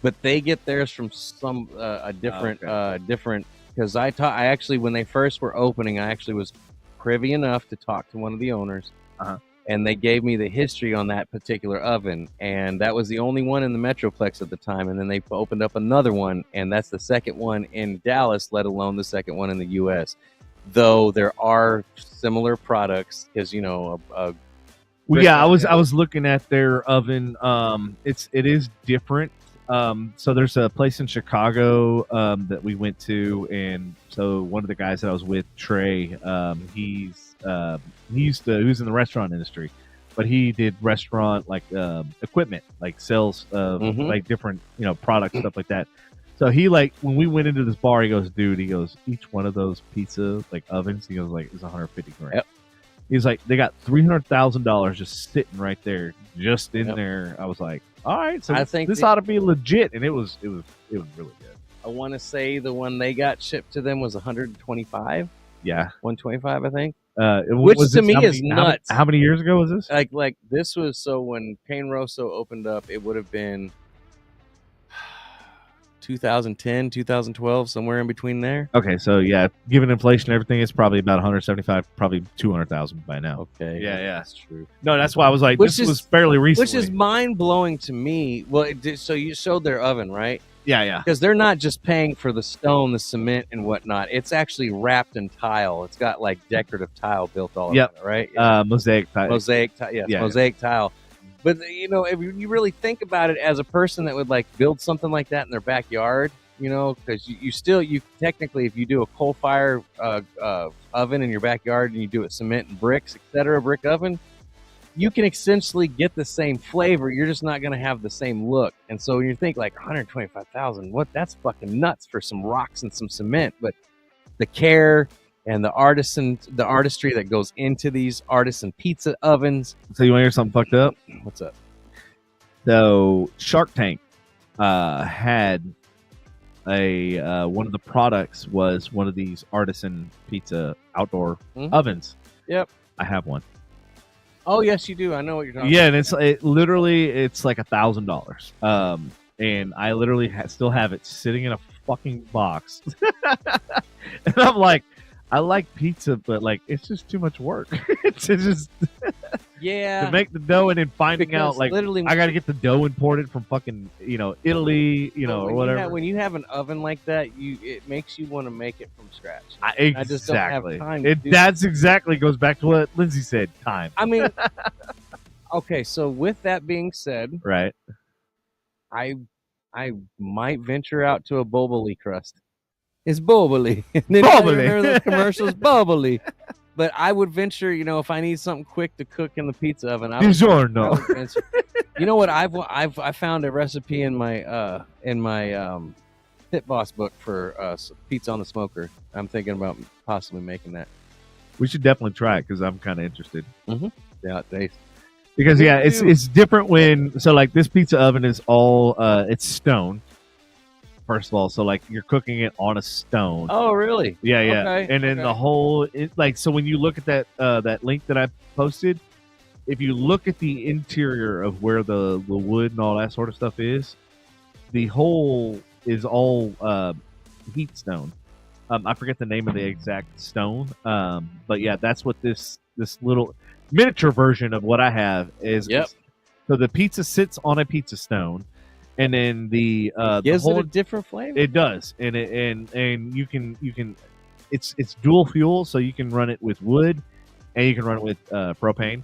But they get theirs from some a different different, because I actually, when they first were opening, I actually was privy enough to talk to one of the owners, and they gave me the history on that particular oven, and that was the only one in the Metroplex at the time. And then they opened up another one, and that's the second one in Dallas, let alone the second one in the U.S. Though there are similar products, because you know, Well, yeah, I was looking at their oven. It is different. So there's a place in Chicago that we went to, and so one of the guys that I was with, Trey, he was in the restaurant industry, but he did restaurant like equipment, like sales of like different products, stuff like that. So he, like, when we went into this bar, he goes, dude, each one of those pizza like ovens, he goes, like, it's 150 grand. Yep. He's like, they got $300,000 just sitting right there, just in there. I was like, all right, so I think this ought to be legit, and it was really good. I want to say the one they got shipped to them was 125. Yeah, 125, I think. Which to me is nuts. How many years ago was this? Like this was, so when Cane Rosso opened up, it would have been 2010, 2012, somewhere in between there. Okay, so yeah, given inflation and everything, it's probably about 175, probably 200,000 by now. Okay, Yeah, that's true. No, that's why I was like, this was fairly recent. Which is mind blowing to me. Well, so you showed their oven, right? Yeah. Because they're not just paying for the stone, the cement, and whatnot. It's actually wrapped in tile. It's got like decorative tile built all over it, right? Mosaic tile. Mosaic tile. Yes, Yeah. mosaic tile. But if you really think about it, as a person that would like build something like that in their backyard, because you technically, if you do a coal fire oven in your backyard and you do it cement and bricks, etc., brick oven, you can essentially get the same flavor. You're just not going to have the same look. And so when you think like 125,000, that's fucking nuts for some rocks and some cement. But the care and the artistry that goes into these artisan pizza ovens. So you want to hear something fucked up? What's up? So Shark Tank had a one of the products was one of these artisan pizza outdoor ovens. Yep. I have one. Oh yes, you do. I know what you're talking Yeah, about. and it's literally it's like $1,000. And I literally still have it sitting in a fucking box. And I'm like, I like pizza, but like it's just too much work. It's just to make the dough and then finding out like literally I got to get the dough imported from fucking Italy, or whatever. When you have an oven like that, it makes you want to make it from scratch. Exactly. I just don't have time. That's exactly goes back to what Lindsay said. Time. I mean, okay. So with that being said, right, I might venture out to a boboli crust. It's boboli. Remember those commercials, boboli. But I would venture, if I need something quick to cook in the pizza oven, I would venture. You know what? I found a recipe in my Pit Boss book for pizza on the smoker. I'm thinking about possibly making that. We should definitely try it because I'm kind of interested. Yeah, it tastes. Because it's different when like this pizza oven is all it's stone. First of all, so like you're cooking it on a stone. Oh, really? Yeah. Okay, and then the whole so when you look at that link that I posted, if you look at the interior of where the wood and all that sort of stuff is, the whole is all heat stone. I forget the name of the exact stone, but yeah, that's what this little miniature version of what I have is. Yep. So the pizza sits on a pizza stone. And then gives it a different flavor. It does, and you can it's dual fuel, so you can run it with wood, and you can run it with propane.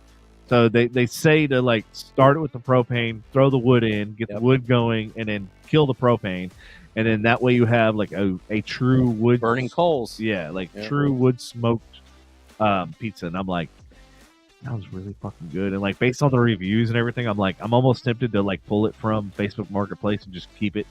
So they say to like start it with the propane, throw the wood in, get the wood going, and then kill the propane, and then that way you have like a true wood burning coals. Yeah, true wood smoked pizza, and I'm like. That was really fucking good, and like based on the reviews and everything, I'm almost tempted to like pull it from Facebook Marketplace and just keep it.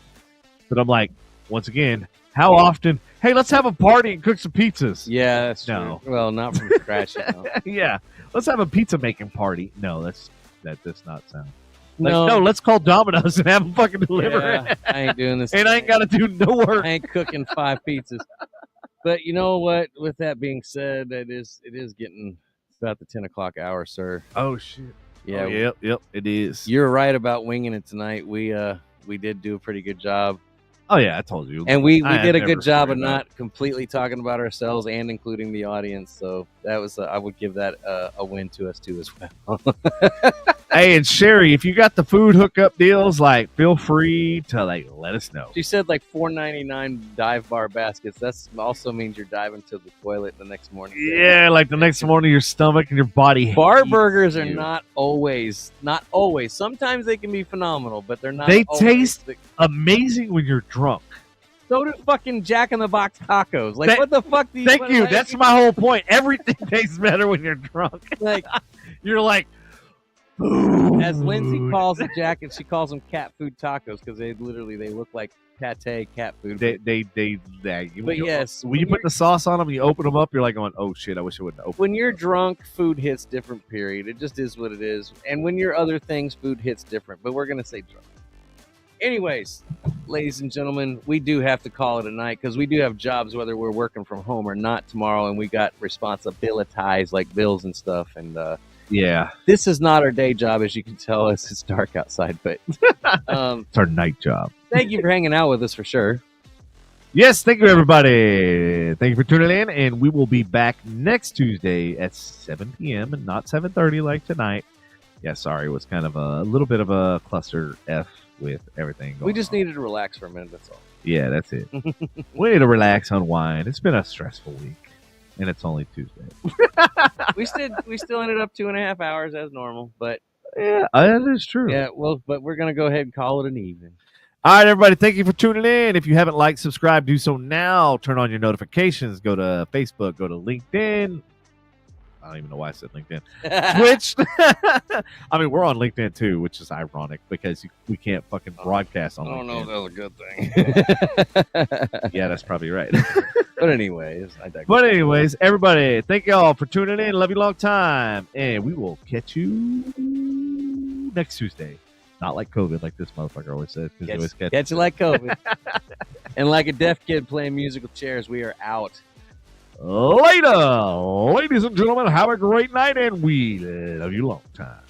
But I'm like, once again, how often? Hey, let's have a party and cook some pizzas. Yeah, that's true. Well, not from scratch. Yeah, let's have a pizza making party. No, that does not sound. No, let's call Domino's and have them fucking deliver it. I ain't doing this. And I ain't got to do no work. I ain't cooking 5 pizzas. But you know what? With that being said, it is getting. About the 10 o'clock hour, sir. Oh shit. Yeah. Yep, it is. You're right about winging it tonight. We did do a pretty good job. Oh yeah, I told you. And we did a good job of not completely talking about ourselves and including the audience. So that was I would give that a win to us too as well. Hey, and Sherry, if you got the food hookup deals, like feel free to like let us know. She said like $4.99 dive bar baskets. That also means you're diving to the toilet the next morning. Yeah, like the next morning, your stomach and your body. Bar burgers are not always. Sometimes they can be phenomenal, but they're not. They taste amazing when you're drunk. So do fucking Jack in the Box tacos. Like, what the fuck do you? Thank you. That's my whole point. Everything tastes better when you're drunk. Like, you're like. As Lindsay calls the jacket, she calls them cat food tacos because they look like pate cat food. But yes, when you put the sauce on them, you open them up, you're like going, "Oh shit, I wish I wouldn't open." When you're drunk, food hits different. Period. It just is what it is. And when you're other things, food hits different. But we're gonna say drunk. Anyways, ladies and gentlemen, we do have to call it a night because we do have jobs, whether we're working from home or not tomorrow, and we got responsibilities like bills and stuff. And yeah, this is not our day job, as you can tell us. It's dark outside, but it's our night job. Thank you for hanging out with us for sure. Yes, thank you, everybody. Thank you for tuning in, and we will be back next Tuesday at 7 p.m. and not 7:30 like tonight. Yeah, sorry, it was kind of a little bit of a cluster F with everything going We just on. needed to relax for a minute, that's all. Yeah, that's it. We need to relax, unwind. It's been a stressful week. And it's only Tuesday. we still ended up 2.5 hours as normal, but yeah, that is true. Yeah, well, but we're gonna go ahead and call it an evening. All right, everybody. Thank you for tuning in. If you haven't liked, subscribe, do so now. Turn on your notifications. Go to Facebook. Go to LinkedIn. I don't even know why I said LinkedIn. Twitch. I mean, we're on LinkedIn too, which is ironic because we can't fucking broadcast on LinkedIn. I don't know if that was a good thing. Yeah, that's probably right. But anyways, everybody, thank y'all for tuning in. Love you long time. And we will catch you next Tuesday. Not like COVID, like this motherfucker always says. 'Cause he always Catch you like COVID. And like a deaf kid playing musical chairs, we are out. Later, ladies and gentlemen. Have a great night, and we love you long time.